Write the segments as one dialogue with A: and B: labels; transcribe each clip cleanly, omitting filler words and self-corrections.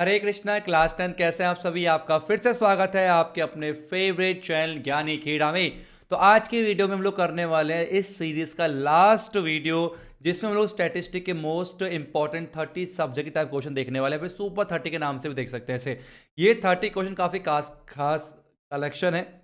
A: हरे Krishna class 10 कैसे हैं आप सभी। आपका फिर से स्वागत है आपके अपने फेवरेट चैनल ज्ञानी खेड़ा में। तो आज की वीडियो में हम लोग करने वाले हैं इस सीरीज का लास्ट वीडियो, जिसमें हम लोग स्टैटिस्टिक के most important 30 subject type question देखने वाले हैं। फिर सुपर 30 के नाम से भी देख सकते हैं इसे। ये 30 क्वेश्चन काफी खास खास कलेक्शन है।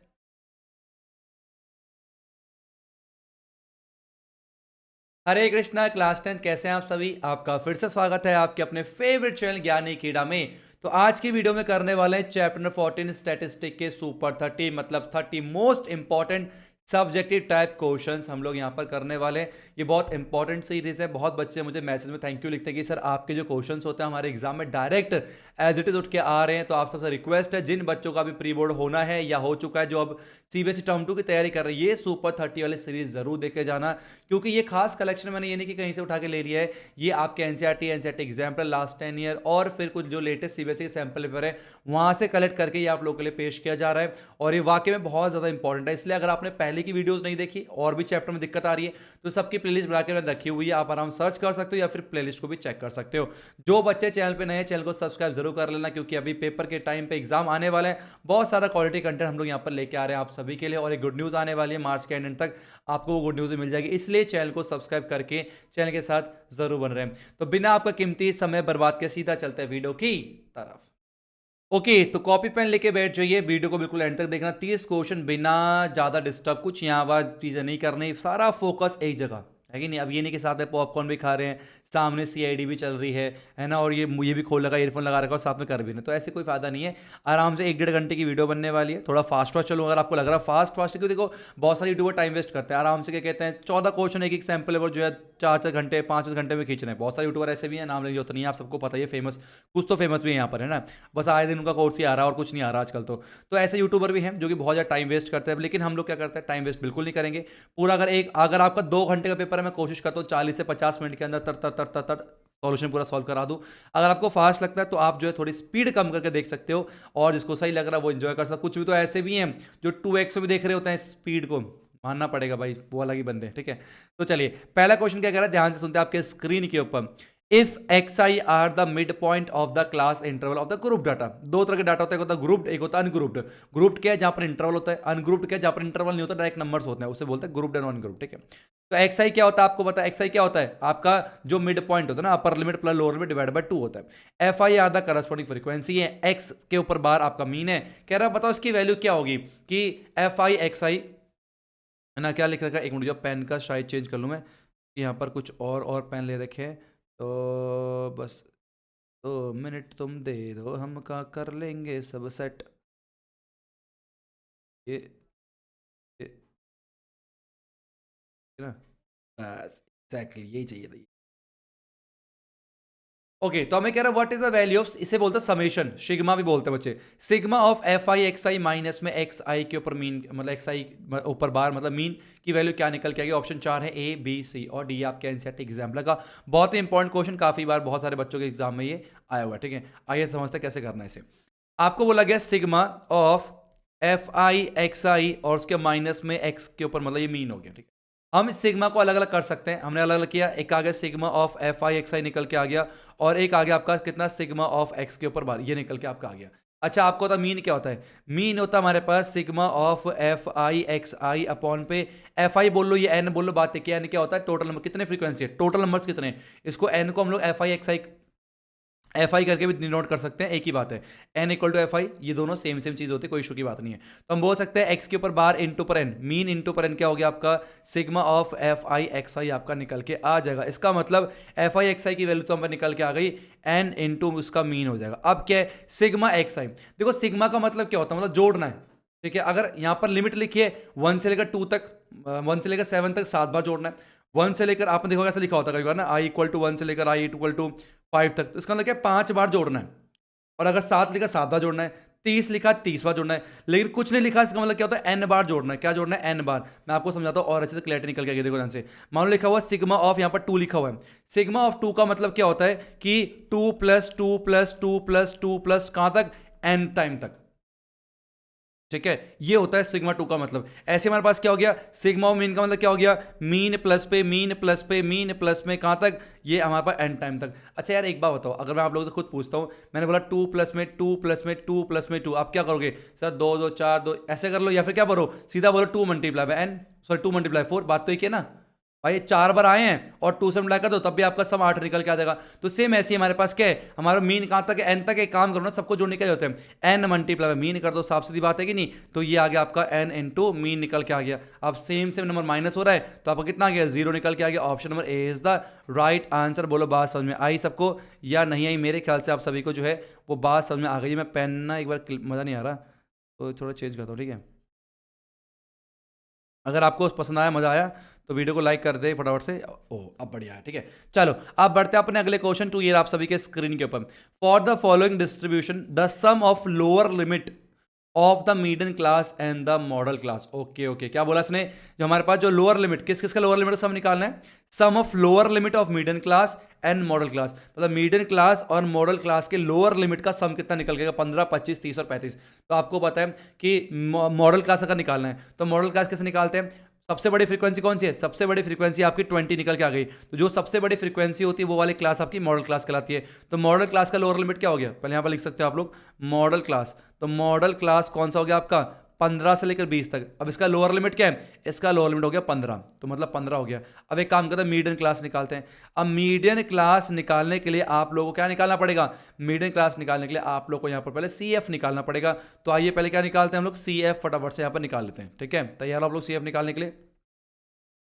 A: हरे कृष्णा क्लास 10 कैसे हैं आप सभी। आपका फिर से स्वागत है आपके अपने फेवरेट चैनल ज्ञानी कीड़ा में। तो आज की वीडियो में करने वाले हैं चैप्टर नंबर 14 स्टैटिस्टिक के सुपर 30 मतलब 30 most important subjective type questions हम लोग यहाँ पर करने वाले हैं। ये बहुत इंपॉर्टेंट सीरीज है। बहुत बच्चे मुझे मैसेज में थैंक यू लिखते हैं कि सर आपके जो क्वेश्चंस होते हैं हमारे एग्जाम में डायरेक्ट एज इट इज उठ के आ रहे हैं। तो आप सबसे रिक्वेस्ट है, जिन बच्चों का भी प्री बोर्ड होना है या हो चुका है, जो अब सीबीएसई टर्म 2 की तैयारी कर रहे हैं, ये सुपर 30 वाली सीरीज जरूर देखे जाना, क्योंकि ये खास कलेक्शन मैंने ये नहीं कि कहीं से उठा के ले लिया है। ये आपके एनसीईआरटी एग्जाम्पल लास्ट 10 ईयर और फिर कुछ जो लेटेस्ट सीबीएसई के सैंपल पेपर है वहां से कलेक्ट करके ये आप लोगों के लिए पेश किया जा रहा है। और ये वाकई में बहुत ज्यादा इंपॉर्टेंट है। इसलिए अगर आपने पहले की वीडियोस नहीं देखी और भी चैप्टर में दिक्कत आ रही है तो सबकी प्लेलिस्ट बना के मैंने रखी हुई है, आप आराम सर्च कर सकते हो या फिर प्लेलिस्ट को भी चेक कर सकते हो। जो बच्चे चैनल पे नए हैं चैनल को सब्सक्राइब जरूर कर लेना, क्योंकि अभी पेपर के टाइम पे एग्जाम आने वाले हैं। बहुत सारा क्वालिटी कंटेंट हम लोग यहाँ पर लेके आ रहे हैं आप सभी के लिए, और एक गुड न्यूज आने वाली है मार्च के एंड तक आपको वो गुड न्यूज मिल जाएगी। इसलिए चैनल को सब्सक्राइब करके चैनल के साथ जरूर बन रहे हैं। तो बिना आपका कीमती समय बर्बाद के सीधा चलते हैं वीडियो की तरफ। ओके तो कॉपी पेन लेके बैठ जाइए, वीडियो को बिल्कुल एंड तक देखना। 30 क्वेश्चन बिना ज्यादा डिस्टर्ब, कुछ यहाँ आवाज चीजें नहीं करनी, सारा फोकस एक जगह है कि नहीं। अब ये नहीं कि साथ में पॉपकॉर्न भी खा रहे हैं, सामने सीआईडी भी चल रही है ना, और ये भी खोल लगा, ईयरफोन लगा रखा और साथ में कर भी नहीं, तो ऐसे कोई फायदा नहीं है। आराम से 1-1.5 घंटे की वीडियो बनने वाली है। थोड़ा फास्ट फास्ट चलो अगर आपको लग रहा है फास्ट फास्ट, क्योंकि देखो बहुत सारे यूट्यूबर टाइम वेस्ट करते हैं। आराम से क्या कहते हैं 14 क्वेश्चन एक सैंपल है, और जो है 4-4 घंटे 5-5 घंटे में खींच रहे हैं। बहुत सारे यूट्यूबर ऐसे भी हैं, नाम लेने की जरूरत नहीं है, आप सबको पता ही है। फेमस कुछ तो फेमस भी है यहाँ पर, है ना। बस आए दिन उनका कोर्स ही आ रहा है और कुछ नहीं आ रहा आजकल तो ऐसे यूट्यूबर भी हैं जो कि बहुत ज़्यादा टाइम वेस्ट करते हैं। लेकिन हम लोग क्या करते हैं, टाइम वेस्ट बिल्कुल नहीं करेंगे। पूरा अगर आपका 2 घंटे का पेपर है, मैं कोशिश करता हूँ 40 से 50 मिनट के अंदर तर तर तर तर तर सॉल्यूशन पूरा सॉल्व करा दूं। अगर आपको फास्ट लगता है तो आप जो है थोड़ी स्पीड कम करके देख सकते हो, और जिसको सही लग रहा है वो एंजॉय कर सकता है। कुछ भी तो ऐसे भी हैं जो 2x में भी देख रहे होते हैं स्पीड को, मानना पड़ेगा भाई, वो अलग ही बंदे हैं, ठीक है। तो चलिए पहला क्वेश्चन क्या कह रहा है, ध्यान से सुनते हैं आपके स्क्रीन के ऊपर। If x I R the mid point of the class interval of the group data. दो तरह के डाटा होता है, एक होता है ग्रुप्ड, एक होता है अनग्रुप्ड। ग्रुप्ड क्या है, जहां पर इंटरवल होता है। अनग्रुप्ड क्या है, जहां पर इंटरवल नहीं होता, डायरेक्ट नंबर्स होते हैं, उसे बोलते हैं ग्रुप्ड एंड अनग्रुप्ड, ठीक है। तो एक्स आई क्या होता है आपको पता है। एक्स आई क्या होता है, आपका जो मिड पॉइंट होता है ना, upper limit plus lower limit divide by 2 होता है। F I R the corresponding frequency है, एक्स के ऊपर बार आपका मीन है। कह रहा है बताओ इसकी वैल्यू क्या होगी, कि एफ आई एक्स आई है ना। क्या लिख रखा है, एक मिनट, जो पेन का शायद चेंज कर लूँ मैं, यहाँ पर कुछ और पेन ले रखे हैं, तो बस 2 मिनट तुम दे दो, हम का कर लेंगे सब सेट। ये ना, बस एग्जैक्टली यही चाहिए था। ओके तो हमें कह रहा है what is the value of, इसे बोलते हैं समेशन, सिग्मा भी बोलते हैं बच्चे। Sigma of f i x I minus में एक्स आई के ऊपर मीन, मतलब एक्स आई ऊपर बार मतलब मीन की वैल्यू क्या निकल के आएगी। ऑप्शन 4 है ए बी सी और डी आपके एनसीईआरटी एग्जाम्पल का बहुत ही इंपॉर्टेंट क्वेश्चन, काफी बार बहुत सारे बच्चों के एग्जाम में ये आया हुआ है, ठीक है। आइए समझते हैं कैसे करना है इसे। आपको बोला गया sigma of f i x i और उसके माइनस में एक्स के ऊपर, मतलब ये मीन हो गया, ठीक है। हम इस सिग्मा को अलग अलग कर सकते हैं, हमने अलग अलग किया। एक आ गया sigma of f i x i निकल के आ गया, और एक आ गया आपका कितना, सिग्मा ऑफ एक्स के ऊपर बार, ये निकल के आपका आ गया। अच्छा आपको होता मीन क्या होता है, मीन होता है हमारे पास sigma of f i x i upon पे एफ आई बोल लो, ये एन बोल लो, बात है क्या, एन क्या होता है टोटल नंबर, कितने फ्रीक्वेंसी है, टोटल नंबर्स कितने हैं। इसको एन को हम लोग F i x I F I करके भी डिनोट कर सकते हैं, एक ही बात है। N equal to F I, ये दोनों सेम सेम चीज होती है, कोई इशू की बात नहीं है। तो हम बोल सकते हैं एक्स के ऊपर बार इंटू पर एन, मीन इंटू पर एन क्या हो गया आपका, sigma of f i x i आपका निकल के आ जाएगा। इसका मतलब एफ आई एक्स आई की वैल्यू तो हमें निकल के आ गई, एन इंटू उसका मीन हो जाएगा। अब क्या है सिग्मा एक्स आई, देखो सिग्मा का मतलब क्या होता है, मतलब जोड़ना है, ठीक है। अगर यहां पर लिमिट लिखिए 1 से लेकर 2 तक, 1 से लेकर 7 तक 7 बार जोड़ना है। 1 से लेकर आपने देखो कैसे लिखा होता है कई बार ना, आई इक्वल टू 1 से लेकर आई इक्वल टू 5 तक, तो इसका मतलब क्या है 5 बार जोड़ना है। और अगर 7 लिखा 7 बार जोड़ना है, 30 लिखा 30 बार जोड़ना है। लेकिन कुछ नहीं लिखा, इसका मतलब क्या होता है एन बार जोड़ना है। क्या जोड़ना है, एन बार। मैं आपको समझाता हूँ और अच्छे से क्लैरिटी निकल के आएगी, देखो ध्यान से। मान लो लिखा हुआ सिग्मा ऑफ, यहाँ पर 2 लिखा हुआ है। सिग्मा ऑफ 2 का मतलब क्या होता है कि 2 प्लस 2 प्लस 2 प्लस 2 प्लस कहां तक, एन टाइम तक। ठीक है, ये होता है सिग्मा टू का मतलब। ऐसे हमारे पास क्या हो गया, सिग्मा मीन का मतलब क्या हो गया, मीन प्लस पे मीन प्लस पे मीन प्लस में कहाँ तक, ये हमारे पास एन टाइम तक। अच्छा यार एक बात बताओ, अगर मैं आप लोगों से खुद पूछता हूँ, मैंने बोला टू प्लस में टू प्लस में टू प्लस में टू, आप क्या करोगे सर, दो दो चार दो ऐसे कर लो, या फिर क्या करो सीधा बोलो two multiply by N, sorry two multiply four, बात तो एक है ना भाई, 4 बार आए हैं और 2 से मल्टीप्लाई कर दो तब भी आपका सम 8 निकल के आ जाएगा। तो सेम ऐसे ही हमारे पास क्या है, हमारा मीन कहाँ तक है, एन तक। एक काम करो ना, सबको जोड़ने के होते हैं, एन मल्टीप्लाई मीन कर दो, साफ सीधी बात है कि नहीं। तो ये आ गया आपका एन इंटू मीन निकल के आ गया। अब सेम सेम नंबर माइनस हो रहा है तो आपका कितना आ गया, 0 निकल के आ गया। Option number A is the right answer. बोलो बात समझ में आई सबको या नहीं आई? मेरे ख्याल से आप सभी को जो है वो बात समझ में आ गई है। मैं पेन ना एक बार मज़ा नहीं आ रहा तो थोड़ा चेंज करता हूँ, ठीक है। अगर आपको पसंद आया, मजा आया तो वीडियो को लाइक कर दे फटाफट से। ओ अब बढ़िया है, ठीक है। चलो अब बढ़ते हैं अपने अगले क्वेश्चन टू, ये आप सभी के स्क्रीन के ऊपर। For the following distribution the sum of lower limit of the median class and the modal class. Okay okay, क्या बोला इसने, जो हमारे पास जो लोअर लिमिट, किस किस का लोअर लिमिट का सम निकालना है, sum of lower limit of median class and modal class. मतलब मीडियन क्लास और मॉडल क्लास के लोअर लिमिट का सम कितना निकल गया, 15, 25, 30 और 35। तो आपको पता है कि मॉडल क्लास का निकालना है, तो मॉडल क्लास कैसे निकालते हैं, सबसे बड़ी फ्रीक्वेंसी कौन सी है, सबसे बड़ी फ्रीक्वेंसी आपकी 20 निकल के आ गई। तो जो सबसे बड़ी फ्रीक्वेंसी होती है वो वाली क्लास आपकी मॉडल क्लास कहलाती है। तो मॉडल क्लास का लोअर लिमिट क्या हो गया, पहले यहाँ पर लिख सकते हो आप लोग मॉडल क्लास। तो मॉडल क्लास कौन सा हो गया आपका, 15 से लेकर 20 तक। अब इसका लोअर लिमिट क्या है, इसका लोअर लिमिट हो गया 15, तो मतलब 15 हो गया। अब एक काम करते हैं, मीडियन क्लास निकालते हैं। अब मीडियन क्लास निकालने के लिए आप लोगों को क्या निकालना पड़ेगा, मीडियन क्लास निकालने के लिए आप लोग को यहाँ पर पहले सी एफ निकालना पड़ेगा। तो आइए पहले क्या निकालते हैं हम लोग, सी एफ फटाफट से यहाँ पर निकाल लेते हैं, ठीक है। तैयार आप लोग सी एफ निकालने के लिए,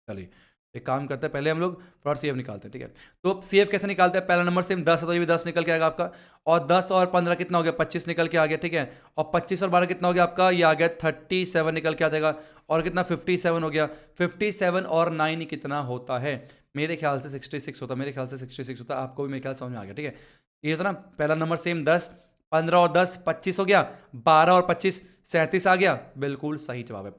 A: चलिए एक काम करते हैं, पहले हम लोग फॉर सी एफ निकालते हैं, ठीक है। तो सी एफ कैसे निकालते हैं, पहला नंबर सेम 10 है तो ये भी 10 निकल के आएगा आपका, और 10 और 15 कितना हो गया, 25 निकल के आ गया, ठीक है। और 25 और 12 कितना हो गया आपका, ये आ गया 37 निकल के आ जाएगा। और कितना 57 हो गया, 57 और 9 कितना होता है, मेरे ख्याल से 66 होता है, मेरे ख्याल से 66 होता है। आपको भी मेरे ख्याल समझ में आ गया, ठीक है। ये था ना, पहला नंबर सेम 10, 15 और 10 25 हो गया, 12 और 25 37 आ गया, बिल्कुल सही जवाब है,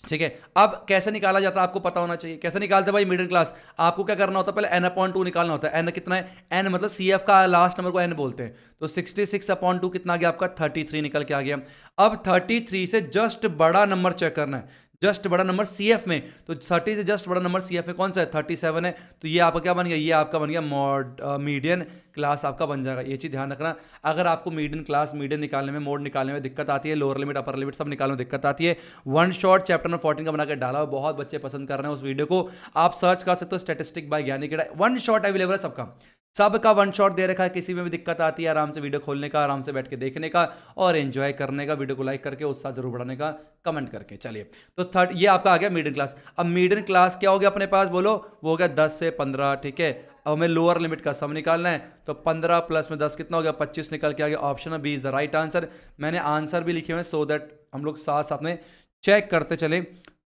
A: ठीक है। अब कैसे निकाला जाता है आपको पता होना चाहिए, कैसे निकालते हैं भाई मिडिल क्लास। आपको क्या करना होता है, पहले n/2 निकालना होता है। n कितना है, n मतलब CF का लास्ट नंबर को n बोलते हैं। तो 66/2 कितना आ गया आपका, 33 निकल के आ गया। अब 33 से जस्ट बड़ा नंबर चेक करना है, जस्ट बड़ा नंबर CF में। तो 30 से जस्ट बड़ा नंबर CF में कौन सा है, 37 है। तो ये आपका क्या बन गया, ये आपका बन गया मीडियन क्लास आपका बन जाएगा। ये चीज़ ध्यान रखना, अगर आपको मीडियन क्लास मीडियन निकालने में, मोड निकालने में दिक्कत आती है, लोअर लिमिट अपर लिमिट सब निकालने में दिक्कत आती है, वन शॉट चैप्टर नंबर 14 का बनाकर डाला, बहुत बच्चे पसंद कर रहे हैं उस वीडियो को, आप सर्च कर सकते हो स्टैटिस्टिक बाय ज्ञानी केड़ा, वन शॉट अवेलेबल है सबका, सबका वन शॉट दे रखा है। किसी में भी दिक्कत आती है, आराम से वीडियो खोलने का, आराम से बैठ के देखने का और एंजॉय करने का, वीडियो को लाइक करके उत्साह जरूर बढ़ाने का, कमेंट करके। चलिए तो थर्ड ये आपका आ गया मिडिल क्लास। अब मिडिल क्लास क्या हो गया अपने पास, बोलो, वो हो गया 10 से 15, ठीक है। अब हमें लोअर लिमिट का सम निकालना है, तो 15 प्लस में 10 कितना हो गया, 25 निकल के आ गया। Option B is the right answer. मैंने आंसर भी लिखे हुए सो दैट हम लोग साथ साथ में चेक करते चले।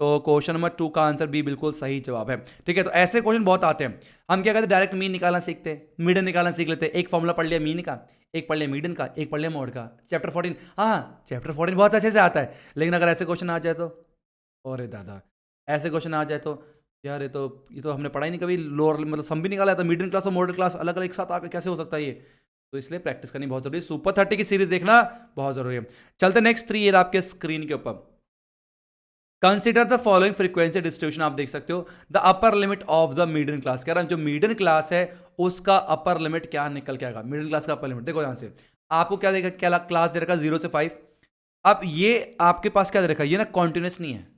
A: तो क्वेश्चन नंबर 2 का आंसर बी बिल्कुल सही जवाब है, ठीक है। तो ऐसे क्वेश्चन बहुत आते हैं, हम क्या करते हैं, डायरेक्ट मीन निकालना सीखते हैं, मीडियन निकालना सीख लेते हैं। एक फॉर्मूला पढ़ लिया मीन का, एक पढ़ लिया मीडियन का, एक पढ़ लिया मोड का, चैप्टर 14। हाँ चैप्टर 14 बहुत अच्छे से आता है, लेकिन अगर ऐसे क्वेश्चन आ जाए तो, अरे दादा ऐसे क्वेश्चन आ जाए तो यार ये तो हमने पढ़ा ही नहीं कभी, लोअर मतलब सम भी निकाला था, मीडियम क्लास और मॉडल क्लास अलग अलग एक साथ आकर कैसे हो सकता है ये। तो इसलिए प्रैक्टिस करनी बहुत जरूरी है, सुपर 30 की सीरीज देखना बहुत जरूरी है। चलते नेक्स्ट 3 ईयर आपके स्क्रीन के ऊपर। Consider the following frequency distribution, आप देख सकते हो the upper limit of the median class. कह रहा है जो मीडियन क्लास है उसका अपर लिमिट क्या निकल के आएगा, मिडिल क्लास का अपर लिमिट। देखो ध्यान से, आपको क्या देखा, क्या क्लास दे रखा 0 से 5। अब ये आपके पास क्या दे रखा है, ये ना कॉन्टिन्यूस नहीं है,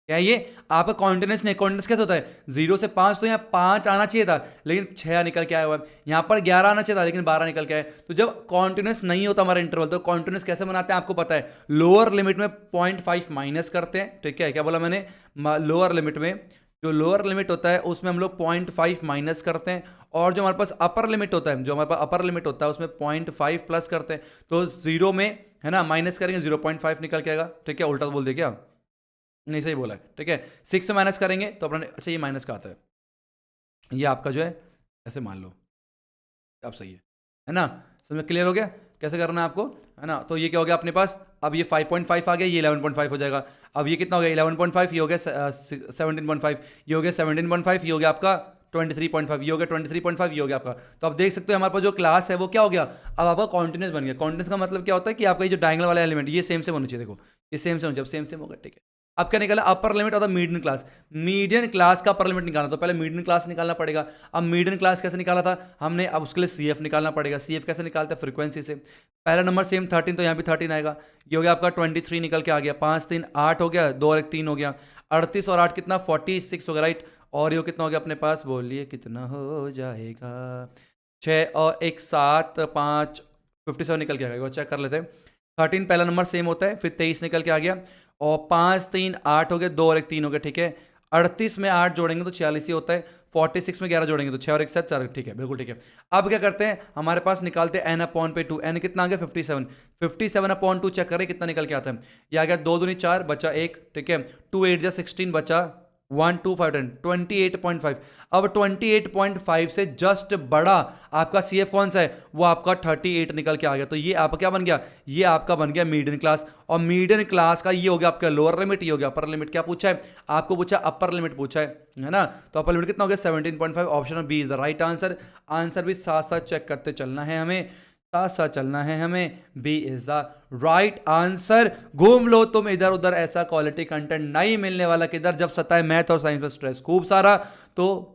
A: क्या ये आपका कॉन्टिन्यूस नहीं, कॉन्टिन्यूस कैसे होता है, 0 से 5, तो यहाँ 5 आना चाहिए था लेकिन 6 निकल के आया हुआ है, यहाँ पर 11 आना चाहिए था लेकिन 12 निकल के आया। तो जब कॉन्टिन्यूस नहीं होता हमारा इंटरवल, तो कॉन्टिन्यूस कैसे बनाते हैं आपको पता है, लोअर लिमिट में 0.5 माइनस करते हैं, ठीक है। क्या बोला मैंने, लोअर लिमिट में, जो लोअर लिमिट होता है उसमें हम लोग 0.5 माइनस करते हैं, और जो हमारे पास अपर लिमिट होता है, जो हमारे पास अपर लिमिट होता है उसमें 0.5 प्लस करते हैं। तो 0 में है ना माइनस करेंगे 0.5 निकल के आएगा, ठीक है। उल्टा बोल दे क्या, नहीं सही बोला है, ठीक है। 6 से माइनस करेंगे तो अपना, अच्छा ये माइनस का आता है, ये आपका जो है ऐसे मान लो, अब सही है ना, समझ में क्लियर हो गया कैसे करना है आपको, है ना। तो ये क्या हो गया अपने पास, अब ये 5.5 आ गया, ये 11.5 हो जाएगा। अब ये कितना हो गया 11.5, ये हो गया 17.5, ये हो गया 17.5, ये हो गया आपका 23.5, ये हो गया 23.5, ये हो गया आपका। तो आप देख सकते हो हमारे पास जो क्लास है वो क्या हो गया, अब आपका कॉन्टिन्यूस बन गया। कॉन्टिन्यूस का मतलब क्या होता है कि आपका ये जो डायगोनल वाला एलिमेंट ये सेम होना चाहिए, देखो ये सेम होना चाहिए, सेम होगा, ठीक है। अब क्या निकाला, upper limit of the median class. Median class का अपर लिमिट निकालना, तो पहले मीडियन क्लास निकालना पड़ेगा। अब मीडियन क्लास कैसे निकाला था हमने, अब उसके लिए सीएफ निकालना पड़ेगा। सीएफ कैसे निकालते हैं, फ्रीक्वेंसी से। पहला नंबर सेम 13, तो यहाँ भी 13 आएगा। ये हो गया आपका 23 निकल के आ गया, 5 3 8 हो गया, 2 और 1 3 हो गया, 38 और 8 कितना 46 हो गया, राइट। और ये कितना हो गया अपने पास, बोलिए कितना हो जाएगा, 6 और 1 7 5 57 निकल के आ गया। चेक कर लेते हैं। 13 पहला नंबर सेम होता है, फिर 23 निकल के आ गया, और 5 3 8 हो गए, 2 और 1 3 हो गए, ठीक है। 38 में 8 जोड़ेंगे तो 46 ही होता है, 46 में 11 जोड़ेंगे तो 6 और 1 7 4, ठीक है, बिल्कुल ठीक है। अब क्या करते हैं, हमारे पास निकालते हैं n/2, n कितना आ गया 57, 57/2 चेक करें कितना निकल के आता है, ये आ गया 2 दूनी 4 बचा 1, ठीक है, 2 8 जा 16 बचा 1 2 5 10 28.5। अब 28.5 से जस्ट बड़ा आपका सीएफ कौन सा है, वो आपका 38 निकल के आ गया। तो ये आपका क्या बन गया, ये आपका बन गया मीडियन क्लास। और मीडियन क्लास का ये हो गया आपका लोअर लिमिट, ये हो गया अपर लिमिट। क्या पूछा है आपको, पूछा अपर लिमिट पूछा है ना। तो अपर लिमिट कितना हो गया 17.5, option B is the right answer. Answer भी साथ साथ चेक करते चलना है हमें, साथ साथ चलना है हमें, B is the right answer. घूम लो तुम इधर उधर, ऐसा क्वालिटी कंटेंट नहीं मिलने वाला किधर, जब सताए मैथ और साइंस में स्ट्रेस खूब सारा, तो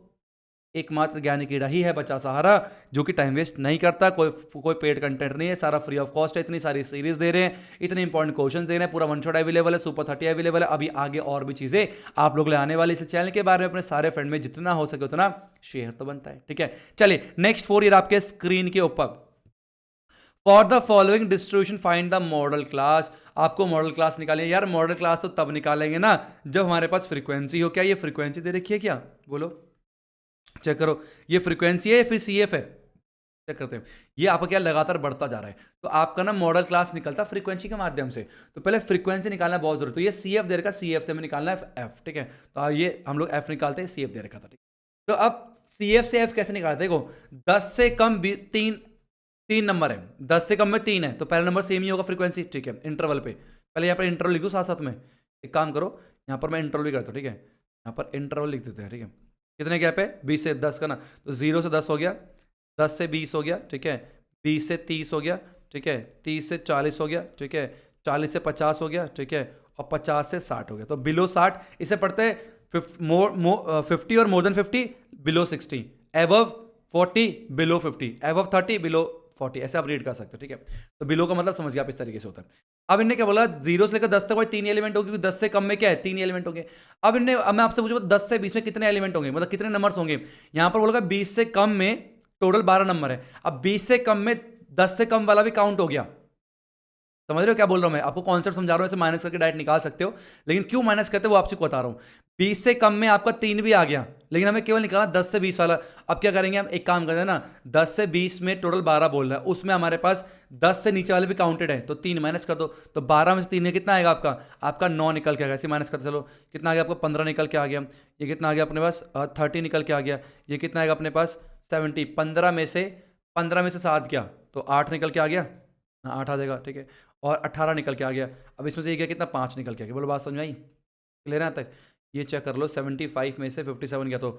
A: एकमात्र ज्ञानी कीड़ा ही है बचा सहारा, जो कि टाइम वेस्ट नहीं करता, कोई पेड कंटेंट नहीं है, सारा फ्री ऑफ कॉस्ट है। इतनी सारी सीरीज दे रहे हैं, इतने इंपॉर्टेंट क्वेश्चन दे रहे हैं, पूरा वन शॉट अवेलेबल है, सुपर 30 अवेलेबल है। अभी आगे और भी चीजें आप लोग ले आने वाली, इस चैनल के बारे में अपने सारे फ्रेंड में जितना हो सके उतना शेयर तो बनता है, ठीक है। चलिए नेक्स्ट 4 ईयर आपके स्क्रीन के ऊपर, for the following distribution find the modal class. आपको मॉडल क्लास निकालिए। यार मॉडल क्लास तो तब निकालेंगे ना जब हमारे पास फ्रीक्वेंसी हो। क्या ये फ्रीक्वेंसी दे रखी है क्या, बोलो चेक करो, ये फ्रीक्वेंसी है या फिर सीएफ है, चेक करते हैं। ये आपका क्या लगातार बढ़ता जा रहा है, तो आपका ना मॉडल क्लास निकलता फ्रीक्वेंसी के माध्यम से। तो पहले फ्रीक्वेंसी निकालना बहुत जरूरी, तो ये सीएफ दे रखा, सीएफ से हमें निकालना है एफ, ठीक है। तो ये हम लोग एफ निकालते हैं, सीएफ दे रखा था, ठीक। तो अब सीएफ से एफ कैसे निकालते हैं, देखो 10 से कम 3 नंबर है, 10 से कम में 3 है, तो पहला नंबर सेम ही होगा फ्रीक्वेंसी, ठीक है। इंटरवल पे पहले यहाँ पर इंटरवल लिख दो साथ साथ में, एक काम करो यहाँ पर मैं इंटरवल भी करता हूँ, ठीक है। यहाँ पर इंटरवल लिख देते हैं, ठीक है। कितने गैप है 20 से 10 का ना, तो 0 से 10 हो गया, 10 से 20 हो गया, ठीक है, 20 से 30 हो गया, ठीक है, 30 से 40 हो गया, ठीक है, 40 से 50 हो गया, ठीक है, और 50 से 60 हो गया। तो बिलो 60 इसे पढ़ते हैं 50 और more than 50 below 60, above 40 below 50, above 30 below 40, ऐसे आप रीड कर सकते हो, ठीक है। तो बिलो का मतलब समझ गया आप, इस तरीके से होता है। अब इनने क्या बोला 0 से लेकर 10 तक भाई 3 एलिमेंट होंगे, 10 से कम में क्या है 3 एलिमेंट होंगे। अब मैं आपसे पूछूंगा 10 से 20 में कितने एलिमेंट होंगे, मतलब कितने नंबर्स होंगे। यहां पर बोला 20 से कम में टोटल 12 नंबर है। अब 20 से कम में 10 से कम वाला भी काउंट हो गया, समझ रहे हो क्या बोल रहा हूं मैं, आपको कॉन्सेप्ट समझा रहा हूं, ऐसे माइनस करके डायरेक्ट निकाल सकते हो, लेकिन क्यों माइनस करते हो वो आपसे बता रहा हूं। 20 से कम में आपका 3 भी आ गया, लेकिन हमें केवल निकालना 10 से 20 वाला। अब क्या करेंगे हम, एक काम करते हैं ना, 10 से 20 में टोटल 12 बोल रहा है, उसमें हमारे पास 10 से नीचे वाले भी काउंटेड है, तो 3 माइनस कर दो, तो 12 में से 3 में कितना आएगा आपका 9 निकल के आएगा। ऐसे माइनस करते चलो, कितना आ गया आपको 15 निकल के आ गया। ये कितना आ गया अपने पास 30 निकल के आ गया। ये कितना आएगा अपने पास 70, 15 में से 7 गया तो 8 निकल के आ गया, 8 आ जाएगा, ठीक है। और 18 निकल के आ गया। अब इसमें से ये गया कितना 5 निकल के आ गया, बोलो बात समझ में आई, क्लियर है तक। ये चेक कर लो 75 में से 57 गया, तो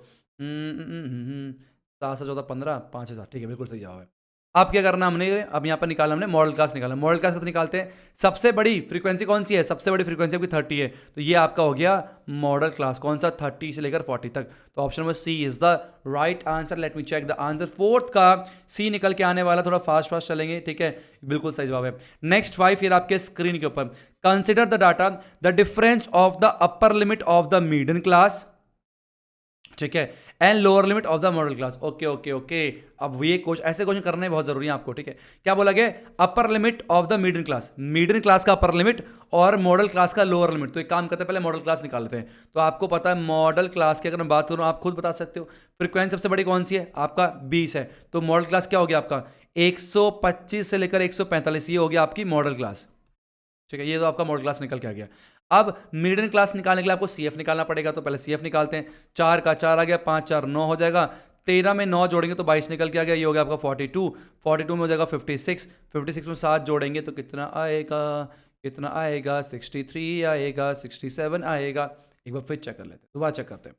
A: 7 से 14 15 5 से 7, ठीक है, बिल्कुल सही जवाब है। अब क्या करना हमने, अब यहाँ पर निकाला हमने मॉडल क्लास निकाला। मॉडल क्लास कैसे निकालते हैं, सबसे बड़ी फ्रीक्वेंसी कौन सी है, सबसे बड़ी फ्रीक्वेंसी आपकी 30 है, तो ये आपका हो गया मॉडल क्लास कौन सा 30 से लेकर 40 तक। तो option number C is the right answer. Let me check the answer, fourth का सी निकल के आने वाला, थोड़ा फास्ट चलेंगे, ठीक है, बिल्कुल सही जवाब है। नेक्स्ट 5 फिर आपके स्क्रीन के ऊपर, consider the data the difference of the upper limit of the median class, ठीक है, and lower limit of the modal class. Okay okay okay, अब ये ऐसे क्वेश्चन करने बहुत जरूरी है आपको, ठीक है। क्या बोला गया, upper limit of the median class का अपर लिमिट और मॉडल क्लास का लोअर लिमिट। तो एक काम करते हैं, पहले मॉडल क्लास निकाल लेते हैं। तो आपको पता है मॉडल क्लास की अगर मैं बात करूं, आप खुद बता सकते हो फ्रीक्वेंसी सबसे बड़ी कौन सी है, आपका 20 है, तो मॉडल क्लास क्या हो गया आपका 125 से लेकर 145, ये हो गया आपकी मॉडल क्लास, ठीक है। ये तो आपका मॉडल क्लास निकल के आ गया। अब मीडियन क्लास निकालने के लिए आपको सीएफ निकालना पड़ेगा, तो पहले सीएफ निकालते हैं। 4 का 4 आ गया, 5 4 9 हो जाएगा, 13 में 9 जोड़ेंगे तो 22 निकल के आ गया, ये हो गया आपका 42 में हो जाएगा 56 में 7 जोड़ेंगे तो कितना आएगा 63 आएगा, 67 आएगा। एक बार फिर चेक कर लेते हैं, दोबारा चेक करते हैं।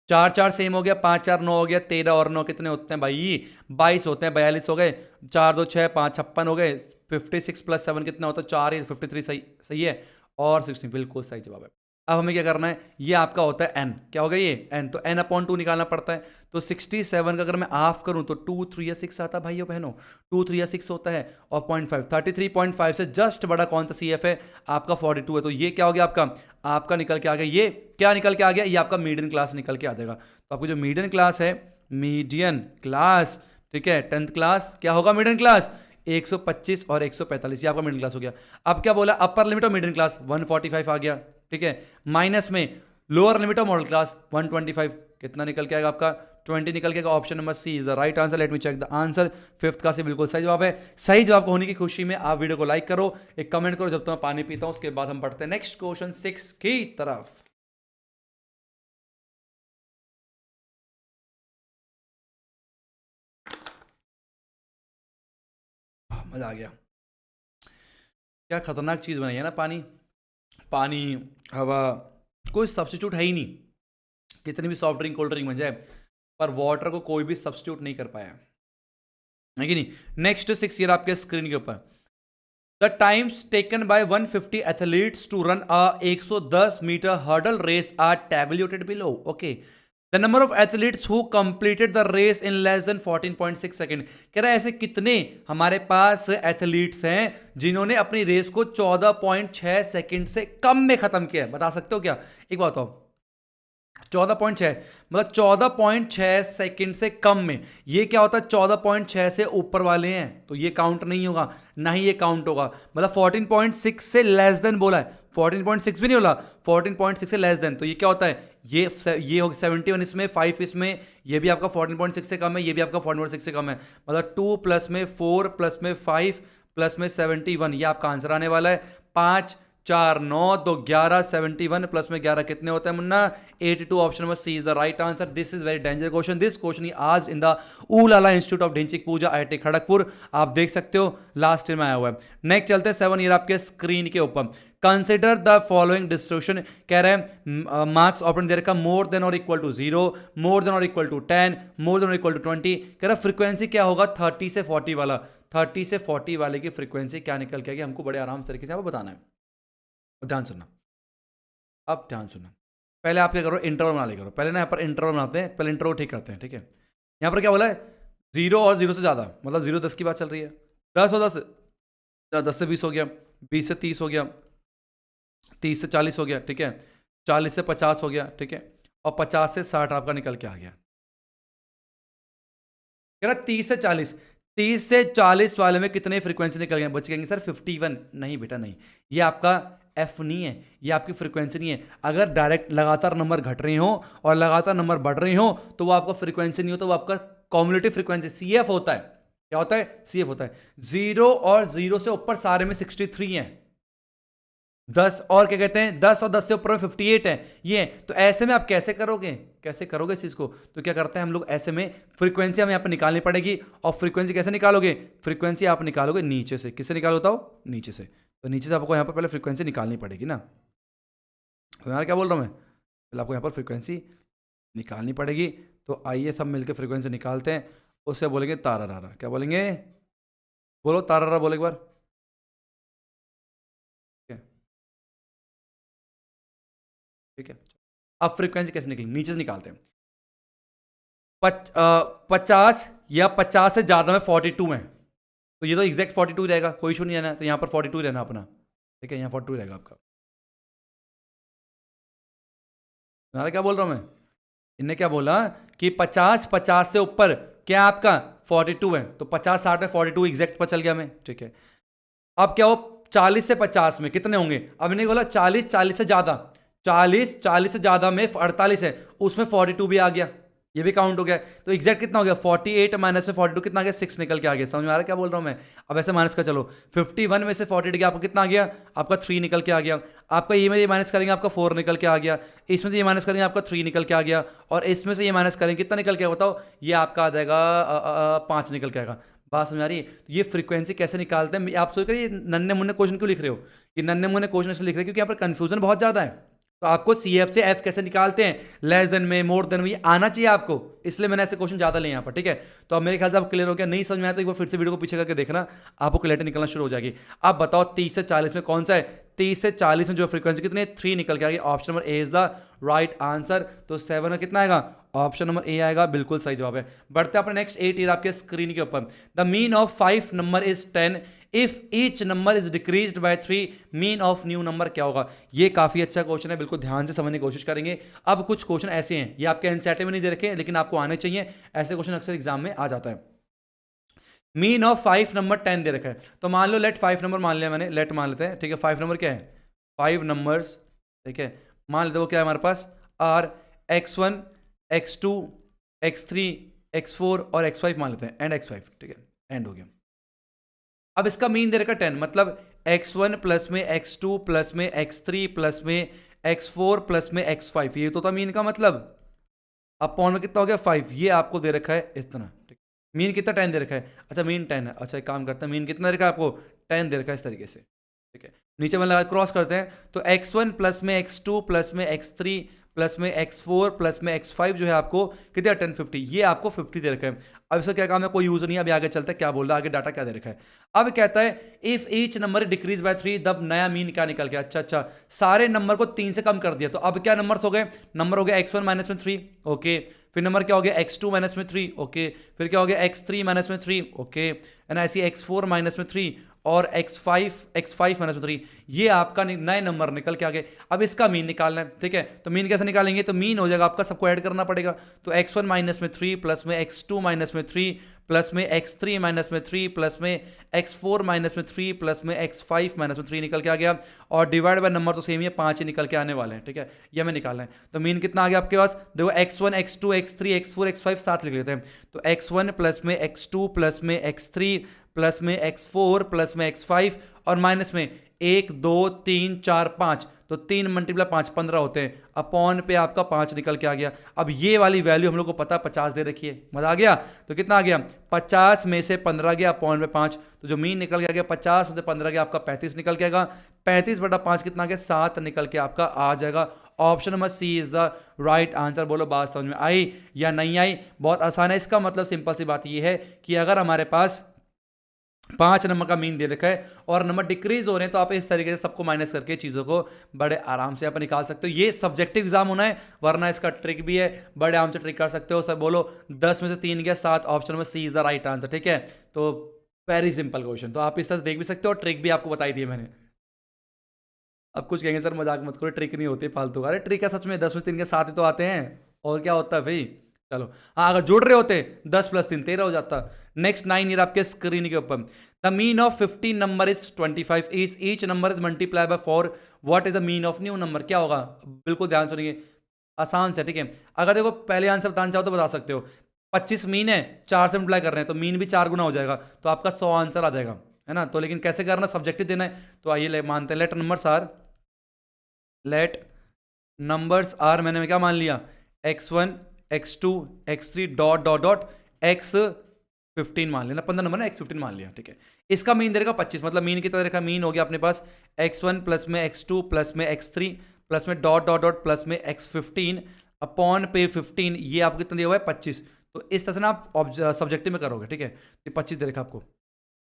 A: चार चार सेम हो गया, 5 4 9 हो गया, 13 और 9 कितने होते हैं भाई? 22 होते हैं, 42 हो गए, 4 2 6 5 56 हो गए, 56 प्लस 7 कितना होता है? 4 ही, 53 सही सही है, और 16 बिल्कुल सही जवाब है। अब हमें क्या करना है, ये आपका होता है n, क्या हो गया ये n, तो n अपॉन 2 निकालना पड़ता है। तो 67 का अगर मैं हाफ करूं तो 2 3 या 6 आता है भाइयों बहनों, 2 3 या 6 होता है, और 0.5 33.5 से जस्ट बड़ा कौन सा CF है आपका? 42 है। तो ये क्या हो गया आपका निकल के आ गया, ये क्या निकल के आ गया? ये आपका मीडियन क्लास निकल के आ जाएगा। तो आपको जो मीडियन क्लास है, मीडियन क्लास, ठीक है, 10th क्लास क्या होगा मीडियन क्लास? 125 और 145, ये आपका मिडिल क्लास हो गया। अब क्या बोला? Upper limit of middle class 145 आ गया, ठीक है, माइनस में lower limit of model class 125, कितना निकल के आएगा आपका? 20 निकल के आएगा। Option number C is the right answer. Let me check the answer. Fifth का से बिल्कुल सही जवाब है। सही जवाब होने की खुशी में आप वीडियो को लाइक करो, एक कमेंट करो जब तक मैं पानी पीता हूं, उसके बाद हम बढ़ते हैं नेक्स्ट क्वेश्चन 6 की तरफ। मजा आ गया, क्या खतरनाक चीज बनाई है ना पानी। पानी, हवा, कोई सब्स्टिट्यूट है ही नहीं। कितनी भी सॉफ्ट ड्रिंक कोल्ड ड्रिंक बन जाए, पर वाटर को कोई भी सब्स्टिट्यूट नहीं कर पाया है कि नहीं। नेक्स्ट 6 ईयर आपके स्क्रीन के ऊपर, the times taken by 150 athletes to run a 110 metre hurdle race are tabulated below. Okay, the number of athletes who completed the race in less than 14.6 second. कह रहा है ऐसे कितने हमारे पास एथलीट्स हैं जिन्होंने अपनी रेस को 14.6 सेकेंड से कम में खत्म किया है? बता सकते हो क्या? एक बात बताओ, 14.6 मतलब 14.6 सेकंड से कम में, ये क्या होता है? 14.6 से ऊपर वाले हैं तो ये काउंट नहीं होगा, ना ही ये काउंट होगा। मतलब 14.6 से लेस देन बोला है, 14.6 भी नहीं बोला, 14.6 से लेस देन, तो ये क्या होता है? ये हो 71 इसमें, 5 इसमें, ये भी आपका 14.6 से कम है, ये भी आपका 14.6 से कम है। मतलब 2 प्लस में 4 प्लस में 5 प्लस में 71, ये आपका आंसर आने वाला है। 5 4 9 2 11, 71 प्लस में 11 कितने होते हैं Munna? 82। Option number C is the right answer. This is very danger question. दिस क्वेश्चन आज in the ooh la la institute of Dhinchak Pooja IIT Kharagpur, आप देख सकते हो लास्ट ईयर में आया हुआ है। नेक्स्ट चलते हैं 7 ईयर आपके स्क्रीन के ऊपर। कंसिडर द फॉलोइंग डिस्ट्रीब्यूशन, कह रहे हैं मार्क्स ऑप्शन दे रखा मोर देन और इक्वल टू 0, मोर देन और इक्वल टू 10, मोर देन और इक्वल टू 20। कह रहा फ्रीक्वेंसी क्या होगा 30 से 40 वाला, 30 से 40 वाले की फ्रीक्वेंसी क्या निकल के आएगी, हमको बड़े आराम तरीके से आपको बताना है। ध्यान सुनना, अब ध्यान सुनना। पहले आप क्या करो, इंटरवल बना ले करो। पहले ना यहाँ पर इंटरवल बनाते हैं, पहले इंटरवल ठीक करते हैं, ठीक है। यहाँ पर क्या बोला है? 0 और 0 से ज़्यादा, मतलब 0 10 की बात चल रही है। 10 और 10, 10 से 20 हो गया, 20 से 30 हो गया, 30 से 40 हो गया, ठीक है, 40 से 50 हो गया, ठीक है, और 50 से 60 आपका निकल के आ गया। कह रहा 30 से 40, 30 से 40 वाले में कितने फ्रीक्वेंसी निकल गए? बच गएंगे सर 51। नहीं बेटा नहीं, ये आपका एफ नहीं है, ये आपकी फ्रीक्वेंसी नहीं है। अगर डायरेक्ट लगातार नंबर घट रहे हो और लगातार नंबर बढ़ रहे हो तो वो आपका फ्रीक्वेंसी नहीं होता, वो आपका कॉम्युलेटिव फ्रीक्वेंसी CF होता है। क्या होता है? CF होता है। 0 और 0 से ऊपर सारे में 63 हैं, 10 और क्या कहते हैं, 10 और 10 से ऊपर में 58 है ये। तो ऐसे में आप कैसे करोगे, कैसे करोगे इस चीज को? तो क्या करते हैं हम लोग, ऐसे में फ्रीक्वेंसी हमें यहाँ पर निकालनी पड़ेगी। और फ्रीक्वेंसी कैसे निकालोगे? फ्रीक्वेंसी आप निकालोगे नीचे से। किससे निकालो बताओ? नीचे से। तो नीचे से आपको यहाँ पर पहले फ्रीक्वेंसी निकालनी पड़ेगी ना। तो यार क्या बोल रहा हूँ मैं, पहले आपको यहाँ पर फ्रीक्वेंसी निकालनी पड़ेगी। तो आइए सब मिलकर फ्रीक्वेंसी निकालते हैं। उससे बोलेंगे तारा रारा। क्या बोलेंगे? बोलो तारा रारा, बोले एक बार। ठीक है, अब फ्रीक्वेंसी कैसे निकली, नीचे से निकालते हैं। 50 या 50 से ज़्यादा में 42 है, तो ये तो एग्जैक्ट 42 रहेगा, कोई इशू नहीं रहना। तो यहाँ पर 42 रहना अपना, ठीक है, यहाँ 42 रहेगा आपका। तुम्हारा क्या बोल रहा हूँ मैं, इनने क्या बोला कि 50 से ऊपर क्या आपका 42 है, तो 50 60 में 42 एग्जैक्ट पर चल गया मैं, ठीक है। अब क्या हो, 40 से 50 में कितने होंगे? अब इन्हें बोला 40 से ज़्यादा, 40 से ज़्यादा में 48 है, उसमें 42 भी आ गया, ये भी काउंट हो गया। तो एग्जैक्ट कितना हो गया? 48 माइनस में 42 कितना आ गया? 6 निकल के आ गया। समझ में आ रहा है क्या बोल रहा हूँ मैं? अब ऐसे माइनस का चलो, 51 में से 48 गया, आपको कितना आ गया? आपका 3 निकल के आ गया। आपका ये में ये माइनस करेंगे, आपका 4 निकल के आ गया। इसमें से ये माइनस करेंगे, आपका 3 निकल के आ गया। और इसमें से ये माइनस करेंगे, कितना निकल के बताओ? ये आपका आ जाएगा 5 निकल के आएगा। बात समझ आ रही है? तो ये फ्रीक्वेंसी कैसे निकालते हैं? आप सोच कर ये नन्हे मुन्ने क्वेश्चन क्यों लिख रहे हो? ये नन्हे मुन्ने क्वेश्चन इसलिए लिख रहे हैं क्योंकि यहाँ पर कंफ्यूजन बहुत ज़्यादा है। तो आपको CF से F कैसे निकालते हैं, लेस देन में, मोर देन में, ये आना चाहिए आपको, इसलिए मैंने ऐसे क्वेश्चन ज्यादा लिए यहाँ पर, ठीक है। तो अब मेरे ख्याल से आप क्लियर हो गया, नहीं समझ में आया तो एक बार फिर से वीडियो को पीछे करके देखना, आपको क्लैरिटी निकलना शुरू हो जाएगी। अब बताओ 30 से 40 में कौन सा है, 30 से 40 में जो फ्रीक्वेंसी कितनी है, 3 निकल के आ गई। Option number A is the right answer. तो 7 का कितना आएगा, ऑप्शन नंबर ए आएगा, बिल्कुल सही जवाब है। बढ़ते हैं अपने नेक्स्ट 8 ईयर आपके स्क्रीन के ऊपर। The mean of 5 number is 10 if each number is decreased bye 3, mean of new number क्या होगा। ये काफी अच्छा क्वेश्चन है, बिल्कुल ध्यान से समझने की कोशिश करेंगे। अब कुछ क्वेश्चन ऐसे हैं, ये आपके एनसीईआरटी में नहीं दे रखे, लेकिन आपको आने चाहिए, ऐसे क्वेश्चन अक्सर एग्जाम में आ जाता है। मीन ऑफ 5 नंबर 10 दे रखा है, तो मान लो लेट 5 नंबर मान लिया मैंने, लेट मान लेते हैं, ठीक है। 5 नंबर क्या है, 5 नंबर्स, ठीक है। मान लेते वो क्या है हमारे पास, are x1 x2 x3 x4 और x5 मान लेते हैं, एंड x5, ठीक है, एंड हो गया। अब इसका मीन दे रखा 10, मतलब x1 प्लस में x2 प्लस में x3 प्लस में x4 प्लस में x5, ये तो था मीन का मतलब। अपॉन में कितना हो गया 5, ये आपको दे रखा है इस तरह, ठीक। मीन कितना 10 दे रखा है, अच्छा मीन 10 है, अच्छा एक काम करते हैं, मीन कितना दे रखा है आपको, 10 दे रखा है इस तरीके से, ठीक है। नीचे में लगा क्रॉस करते हैं, तो x1 प्लस में x2 प्लस में x3 प्लस में x4 प्लस में x5 जो है आपको कितना 10 50, ये आपको 50 दे रखा है। अब इसका क्या काम है, कोई यूज नहीं है, अभी आगे चलता है, क्या बोल रहा है आगे, डाटा क्या दे रखा है। अब कहता है if each number decrease by 3, तब नया मीन क्या निकल गया, अच्छा सारे नंबर को 3 से कम कर दिया, तो अब क्या नंबर्स हो गए, नंबर हो गया x1 माइनस में 3, ओके, फिर नंबर क्या हो गया x2 माइनस में 3, ओके, फिर क्या हो गया x3 माइनस में 3, ओके, एंड ऐसी x4 माइनस में 3 और x5 माइनस में 3, ये आपका नए नंबर निकल के आ गए। अब इसका मीन निकालना है, ठीक है। तो मीन कैसे निकालेंगे, तो मीन हो जाएगा आपका, सबको ऐड करना पड़ेगा, तो x1 माइनस में 3 प्लस में x2 माइनस में 3 प्लस में x3 माइनस में 3 प्लस में x4 माइनस में 3 प्लस में x5 माइनस में 3 निकल के आ गया, और डिवाइड बाय नंबर तो सेम ही है, 5 ही निकल के आने वाले हैं, ठीक है। ये हमें निकालना है, तो मीन कितना आ गया आपके पास, देखो x1 x2 x3 x4 x5 साथ लिख लेते हैं, तो x1 प्लस में x2 प्लस में x3 प्लस में x4 प्लस में x5 और माइनस में 1 2 3 4 5, तो 3 मल्टीप्लाई 5 15 होते हैं, अपॉन पे आपका 5 निकल के आ गया। अब ये वाली वैल्यू हम लोग को पता 50 दे रखी है, मजा आ गया। तो कितना आ गया, 50 में से 15 गया, अपॉन में 5, तो जो मीन निकल के आ गया 50 में से 15 गया, आपका 35 निकल के आएगा। 35/5 कितना आ गया, 7 निकल के आपका आ जाएगा। Option number C is the right answer. बोलो बात समझ में आई या नहीं आई, बहुत आसान है। इसका मतलब सिंपल सी बात यह है कि अगर हमारे पास 5 नंबर का मीन दे रखा है और नंबर डिक्रीज हो रहे हैं, तो आप इस तरीके से सबको माइनस करके चीज़ों को बड़े आराम से आप निकाल सकते हो। ये सब्जेक्टिव एग्जाम होना है, वरना इसका ट्रिक भी है, बड़े आराम से ट्रिक कर सकते हो। सब बोलो 10 में से 3 गया 7, ऑप्शन में सी इज द राइट आंसर, ठीक है। तो वेरी सिंपल क्वेश्चन, तो आप इस तरह से देख भी सकते हो, ट्रिक भी आपको बताई दी है मैंने। अब कुछ कहेंगे सर मजाक मत करो, ट्रिक नहीं होती फालतू का, अरे ट्रिक है सच में, 10 में 3 के 7 ही तो आते हैं, और क्या होता है भाई। चलो हाँ, अगर जुड़ रहे होते 10 + 3 13 हो जाता। नेक्स्ट 9 ईयर आपके स्क्रीन के ऊपर, the mean of 15 number is 25 is each number is multiply by 4, what is the mean of new number, क्या होगा। बिल्कुल ध्यान सुनिए, आसान से, ठीक है। अगर देखो पहले आंसर बताना चाहो तो बता सकते हो, 25 मीन है, 4 से मल्टीप्लाई कर रहे हैं तो मीन भी 4 गुना हो जाएगा, तो आपका 100 आंसर आ जाएगा, है ना। तो लेकिन कैसे करना, सब्जेक्टिव देना है, तो आइए मानते हैं, लेट नंबर्स आर, मैंने क्या मान लिया, x1 x2 x3 dot dot dot x15 मान लेना, 15 नंबर ना, x15 मान लिया, ठीक है। इसका मीन दे देगा 25, मतलब मीन कितना देखा, मीन हो गया अपने पास x1 प्लस में x2 प्लस में x3 प्लस में डॉट डॉट डॉट प्लस में x15 अपॉन पे 15, ये आपको कितना दिया हुआ है 25। तो इस तरह से ना आप सब्जेक्टिव में करोगे, ठीक है। तो 25 दे रखा आपको,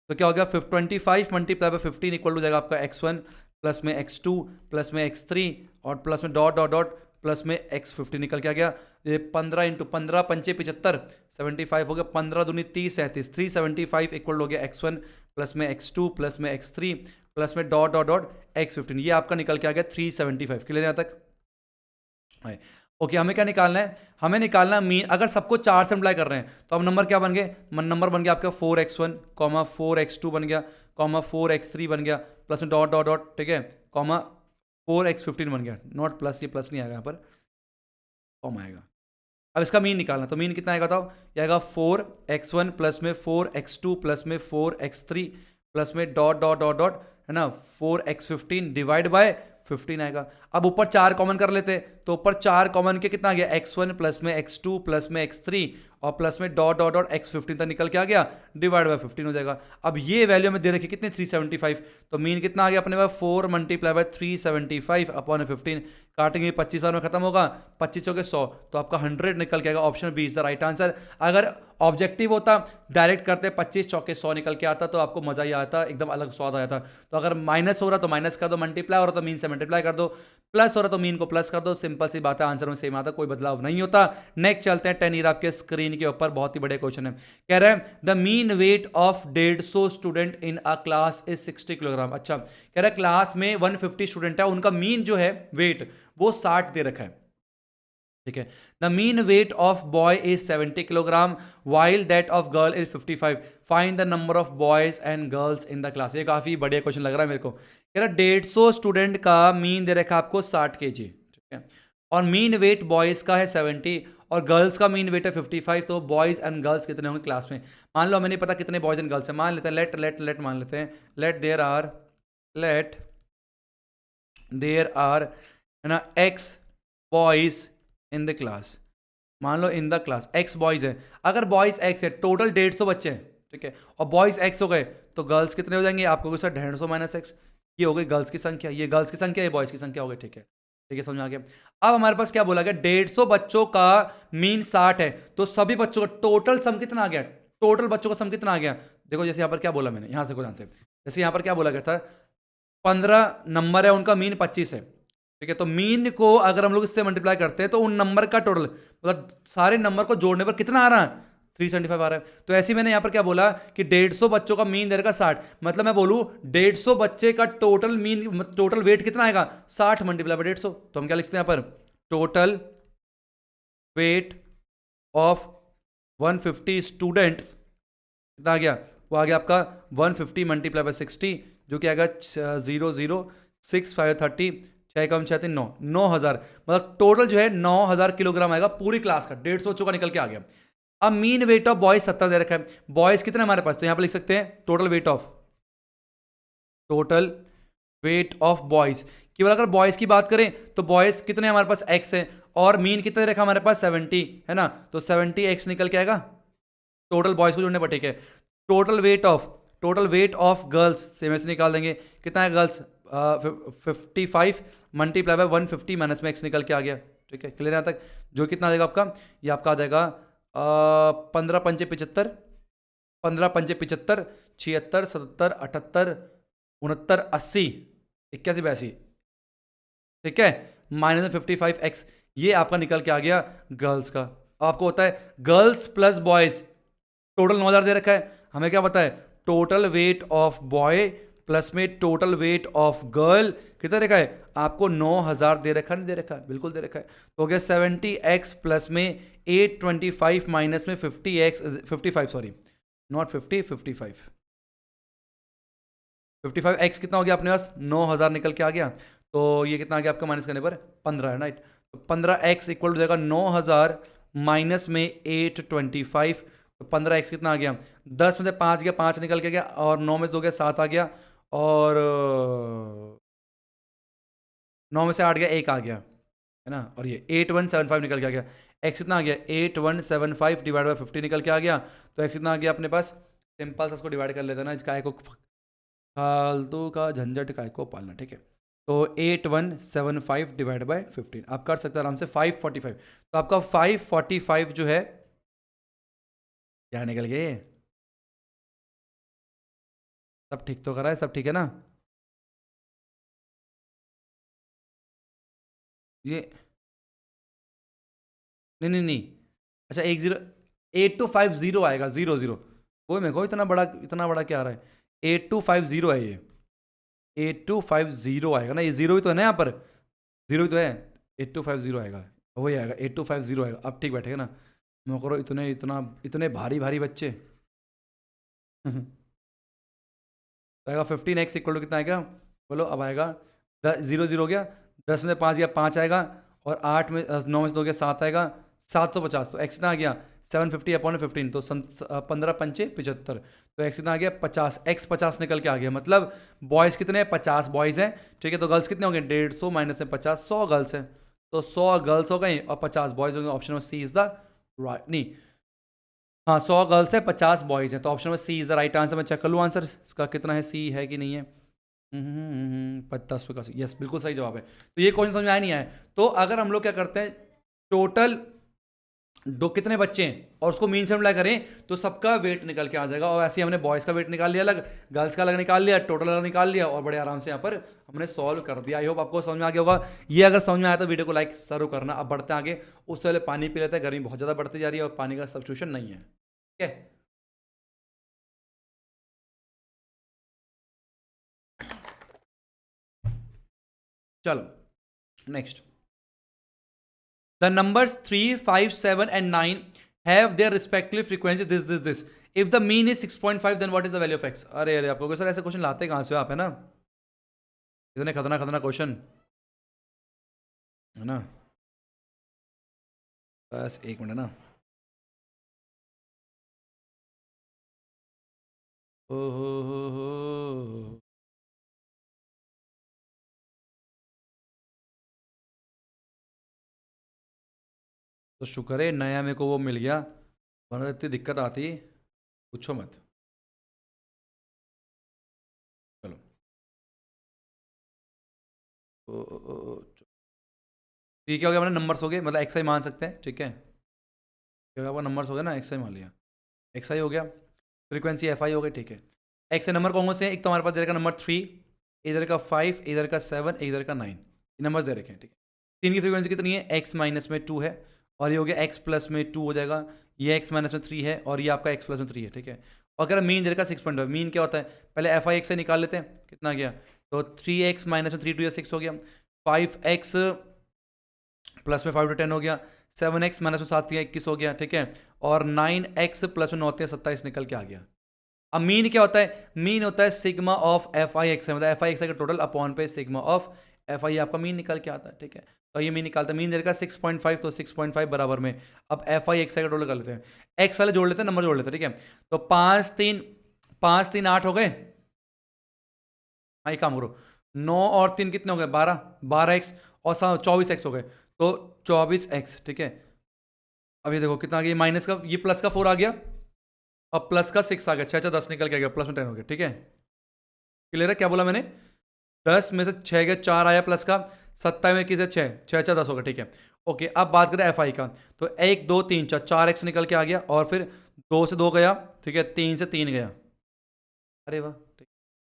A: तो क्या हो गया 25 मल्टीप्लाई बाय 15 इक्वल हो जाएगा आपका x1 प्लस में x2 प्लस में x3 और प्लस में डॉट डॉट डॉट प्लस में x15 निकल के आ गया। ये 15 × 15 पंचे 75, 75 हो गया, 15 दूनी 30 37, 375 इक्वल हो गया x1 प्लस में x2 प्लस में x3 प्लस में डॉट डॉट डॉट x15, ये आपका निकल के आ गया 375। क्लियर यहाँ तक, ओके। हमें क्या निकालना है, हमें निकालना मीन, अगर सबको 4 से मल्टीप्लाई कर रहे हैं तो अब नंबर क्या बन गए, नंबर बन गया आपका 4x1 4x2 बन गया 4x3 बन गया प्लस में डॉट डॉट डॉट, ठीक है, 4x15 बन गया, नॉट प्लस, ये प्लस नहीं आएगा यहाँ पर, कॉमा आएगा। अब इसका मीन निकालना, तो मीन कितना आएगा बताओ, ये आएगा 4x1 प्लस में 4x2 प्लस में 4x3 प्लस में डॉट डॉट डॉट डॉट, है ना, 4x15 डिवाइड बाय 15 आएगा। अब ऊपर 4 कॉमन कर लेते, तो ऊपर 4 कॉमन के कितना आ गया, x1 प्लस में x2 प्लस में x3 और प्लस में डॉट डॉट डॉट एक्स 15 तक निकल के आ गया, डिवाइड बाय 15 हो जाएगा। अब ये वैल्यू में दे रखी कितने 375, तो मीन कितना आ गया अपने पास 4 मल्टीप्लाई बाय 375 अपॉन 15, काटेंगे 25 बार में खत्म होगा, 25 हो गए 100, तो आपका 100 निकल के आएगा। Option B is the right answer. अगर ऑब्जेक्टिव होता डायरेक्ट करते 25 चौके 100 निकल के आता तो आपको मजा ही आता, एकदम अलग स्वाद आ जाता। तो अगर माइनस हो रहा तो माइनस कर दो, मल्टीप्लाई हो रहा तो मीन से मल्टीप्लाई कर दो, प्लस हो रहा तो मीन को प्लस कर दो, सिंपल सी बात है, आंसर में सेम आता, कोई बदलाव नहीं होता। नेक्स्ट चलते हैं 10 ईयर आपके स्क्रीन के ऊपर, बहुत ही बड़े क्वेश्चन है। कह रहे हैं the mean weight of 150 student in a class is 60 kilogram. अच्छा, कह रहा है क्लास में 150 स्टूडेंट है, उनका मीन जो है वेट वो 60 दे रखा है, ठीक है। The mean weight of boy is 70 kilogram while that of girl is 55, find the number of boys and girls in the class. ये काफी बढ़िया क्वेश्चन लग रहा है मेरे को। कह रहा 150 स्टूडेंट का मीन दे रखा है आपको 60 kg, ठीक है, और मीन वेट बॉयज का है 70 और गर्ल्स का मीन वेट है 55, तो बॉयज एंड गर्ल्स कितने होंगे क्लास में। मान लो हमें नहीं पता कितने बॉयज एंड गर्ल्स हैं, मान लेते हैं लेट मान लेते हैं लेट देयर आर है ना x boys in the class. मान लो in the class x boys है, अगर बॉयज एक्स है, टोटल 150 बच्चे हैं, ठीक है, और बॉयज एक्स हो गए, तो गर्ल्स कितने हो जाएंगे, आपको सर 150 माइनस एक्स, ये हो गई गर्ल्स की संख्या, ये गर्ल्स की संख्या, ये बॉयज की संख्या हो गई, ठीक है समझ आ गया। अब हमारे पास क्या बोला गया, 150 बच्चों का मीन 60 है, तो सभी बच्चों का टोटल सम कितना आ गया, टोटल बच्चों का सम कितना आ गया। देखो जैसे यहाँ पर क्या बोला मैंने, यहाँ से ध्यान से, जैसे यहाँ पर क्या बोला गया था, 15 नंबर है, उनका मीन 25 है, ठीक है, तो मीन को अगर हम लोग इससे मल्टीप्लाई करते हैं तो उन नंबर का टोटल मतलब सारे नंबर को जोड़ने पर कितना आ रहा है, 375 आ रहा है। तो ऐसे ही मैंने यहां पर क्या बोला कि 150 बच्चों का मीन दे रखा 60, मतलब मैं बोलूं 150 बच्चे का टोटल मीन, टोटल वेट कितना आएगा 60 मल्टीप्लाई बाय 150, तो हम क्या लिखते हैं यहां पर, टोटल वेट ऑफ 150 स्टूडेंट्स कितना आ गया, वो आ गया आपका 150 मल्टीप्लाई बाय 60, जो कि आएगा 006 कम 6 9 9000, मतलब टोटल जो है 9000 किलोग्राम आएगा पूरी क्लास का, 150 बच्चों का निकल के आ गया। अब मीन वेट ऑफ बॉयज 70 दे रखा है, बॉयज कितने हमारे पास, तो यहां पर लिख सकते हैं टोटल वेट ऑफ बॉयज। केवल अगर बॉयज की बात करें तो बॉयज कितने हमारे पास एक्स है, और मीन कितने दे रखा हमारे पास 70 है ना, तो 70 एक्स निकल के आएगा टोटल बॉयज को जोड़ने पर, ठीक है। Total weight of girls same ऐसे निकाल देंगे, कितना है गर्ल्स 55 मल्टीप्लाई बाय 150 माइनस में एक्स निकल के आ गया, ठीक है, क्लियर यहाँ तक। जो कितना आ जाएगा आपका, ये आपका आ जाएगा 15 पंचे 75, 15 पंचे 75, 76 77 78 69 80 81 82, ठीक है, माइनस 55 एक्स, ये आपका निकल के आ गया गर्ल्स का। आपको होता है गर्ल्स प्लस बॉयज, टोटल 9000 दे रखा है, हमें क्या पता है total weight of boy plus में टोटल वेट ऑफ गर्ल कितना देखा है आपको, 9000 दे रखा, नहीं दे रखा, बिल्कुल दे रखा है। तो हो गया 70x प्लस में 825 माइनस में 50x 55 सॉरी नॉट 50 55x कितना हो गया अपने पास 9000 निकल के आ गया, तो ये कितना आ गया आपका माइनस करने पर 15 है, राइट। तो 15x इक्वल हो जाएगा 9000 माइनस में 825, तो 15x कितना आ गया, 10 में से 5 गया, 5 निकल के गया, और 9 में से 2 गया 7 आ गया, और 9 में से 8 गया 1 आ गया, है ना, और ये 8175 निकल के आ गया। x कितना आ गया 8175 डिवाइड बाय 50 निकल के आ गया, तो x कितना आ गया अपने पास, सिंपल सा इसको डिवाइड कर लेते हैं ना, काय को फालतू का झंझट काय को पालना, ठीक है। तो 8175 डिवाइड बाय 15 आप कर सकते हैं आराम से 545, तो आपका 545 जो है क्या निकल गए, सब ठीक तो करा है, सब ठीक है ना, ये नहीं, अच्छा 8250 आएगा 00, वो मेरे को इतना बड़ा क्या आ रहा है, 8250 है ये, 8250 आएगा ना, ये जीरो ही तो है ना, यहाँ पर जीरो ही तो है, 8250 आएगा, वही आएगा 8250 आएगा। अब ठीक बैठेगा ना, मैं करो इतने भारी बच्चे तो आएगा 15x इक्वल टू कितना आएगा बोलो, अब आएगा 0 हो गया, 10 में 5 गया 5 आएगा, और 8 में 9 में से 2 गया 7 आएगा, 750, तो x कितना आ गया 750 अपॉन 15, तो 15 पंचे 75, तो x कितना आ गया 50, x 50 निकल के आ गया, मतलब बॉयज़ कितने हैं 50 बॉयज़ हैं, ठीक है, तो गर्ल्स कितने होंगे 150 माइनस में 50 100 गर्ल्स हैं, तो 100 गर्ल्स हो गई और 50 बॉयज़ होंगे, option number C is the right, नहीं हाँ 100 गर्ल्स है 50 बॉयज़ हैं, तो ऑप्शन में सी इज़ द राइट आंसर। मैं चेक कर लूँ आंसर इसका कितना है, सी है कि नहीं है। 50 यस बिल्कुल सही जवाब है। तो ये क्वेश्चन समझ में आया नहीं आया। तो अगर हम लोग क्या करते हैं, टोटल दो कितने बच्चे हैं और उसको मीन से मल्टीप्लाई करें तो सबका वेट निकल के आ जाएगा। और ऐसे ही हमने बॉयज़ का वेट निकाल लिया अलग, गर्ल्स का अलग निकाल लिया, टोटल अलग निकाल लिया और बड़े आराम से यहाँ पर हमने सॉल्व कर दिया। आई होप आपको समझ में आ गया होगा। ये अगर समझ में आया तो वीडियो को लाइक जरूर करना। अब बढ़ते हैं आगे, उससे पहले पानी पी लेते हैं, गर्मी बहुत ज़्यादा बढ़ती जा रही है और पानी का सब्स्टिट्यूशन नहीं है। ठीक है, चलो next. The numbers 3, 5, 7 and 9 have their respective frequency this. If the mean is 6.5 then what is the value of x? अरे अरे आपको सर ऐसे क्वेश्चन लाते कहाँ से हो आप, है ना, इतने खतरनाक खतरनाक क्वेश्चन, है ना। बस एक मिनट ना। ओहो, तो शुक्र है नया मेरे को वो मिल गया, वरना इतनी दिक्कत आती, पूछो मत। चलो ठीक है, हो गया, मैंने नंबर्स हो गए, मतलब एक्स आई मान सकते हैं। ठीक है, क्या आपका नंबर्स हो गया ना, एक्स आई मान लिया, एक्स आई हो गया, फ्रीक्वेंसी एफ आई हो गई। ठीक है, एक्स आई नंबर कौन से हैं, एक तो हमारे पास दे रखा नंबर 3, इधर का 5, इधर का 7, इधर का 9, ये नंबर्स दे रखे हैं। ठीक है, तीन की फ्रीक्वेंसी कितनी है, एक्स माइनस में 2 है, और ये हो गया एक्स प्लस में 2 हो जाएगा, ये एक्स माइनस में 3 है, और ये आपका एक्स प्लस में 3 है। ठीक है, और अगर मीन दे रखा 6.5, मीन क्या होता है, पहले एफ आई एक्स से निकाल लेते हैं, कितना गया, तो 3x माइनस में 3 2 6 हो गया, 5x प्लस में 5 to 10 हो गया, 7x माइनस में 7 21 हो गया। ठीक है, और 9x प्लस में 9 27 निकल के आ गया। अब मीन क्या होता है, मीन होता है sigma of f i x, मतलब एफ आई एक्स का टोटल अपॉन पे सिग्मा ऑफ एफ आई, आपका मीन निकल के आता है। ठीक है, तो ये मीन निकालता है, मीन देगा 6.5, तो 6.5 बराबर में अब एफ आई एक्स का टोटल कर लेते हैं, एक्स वाले जोड़ लेते हैं, नंबर जोड़ लेते हैं। ठीक है, तो 5 3 8 हो गए। हाँ ये काम करो, 9 और 3 कितने हो गए, 12x और 24x हो गए, तो 24x। ठीक है, अब ये देखो कितना आ गया, माइनस का, ये प्लस का 4 आ गया, अब प्लस का 6 आ गया, 6 10 निकल के आ गया, प्लस में 10 हो गया। ठीक है, क्लियर है, क्या बोला मैंने, 10 में से 6 गया, 4 आया प्लस का, 27 में किसे 6 6 6 10 हो गया। ठीक है, ओके, अब बात करते हैं एफ आई का, तो 1 2 3 4 एक्स निकल के आ गया, और फिर 2 से 2 गया, ठीक है, 3 से 3 गया, अरे वाह, ठीक,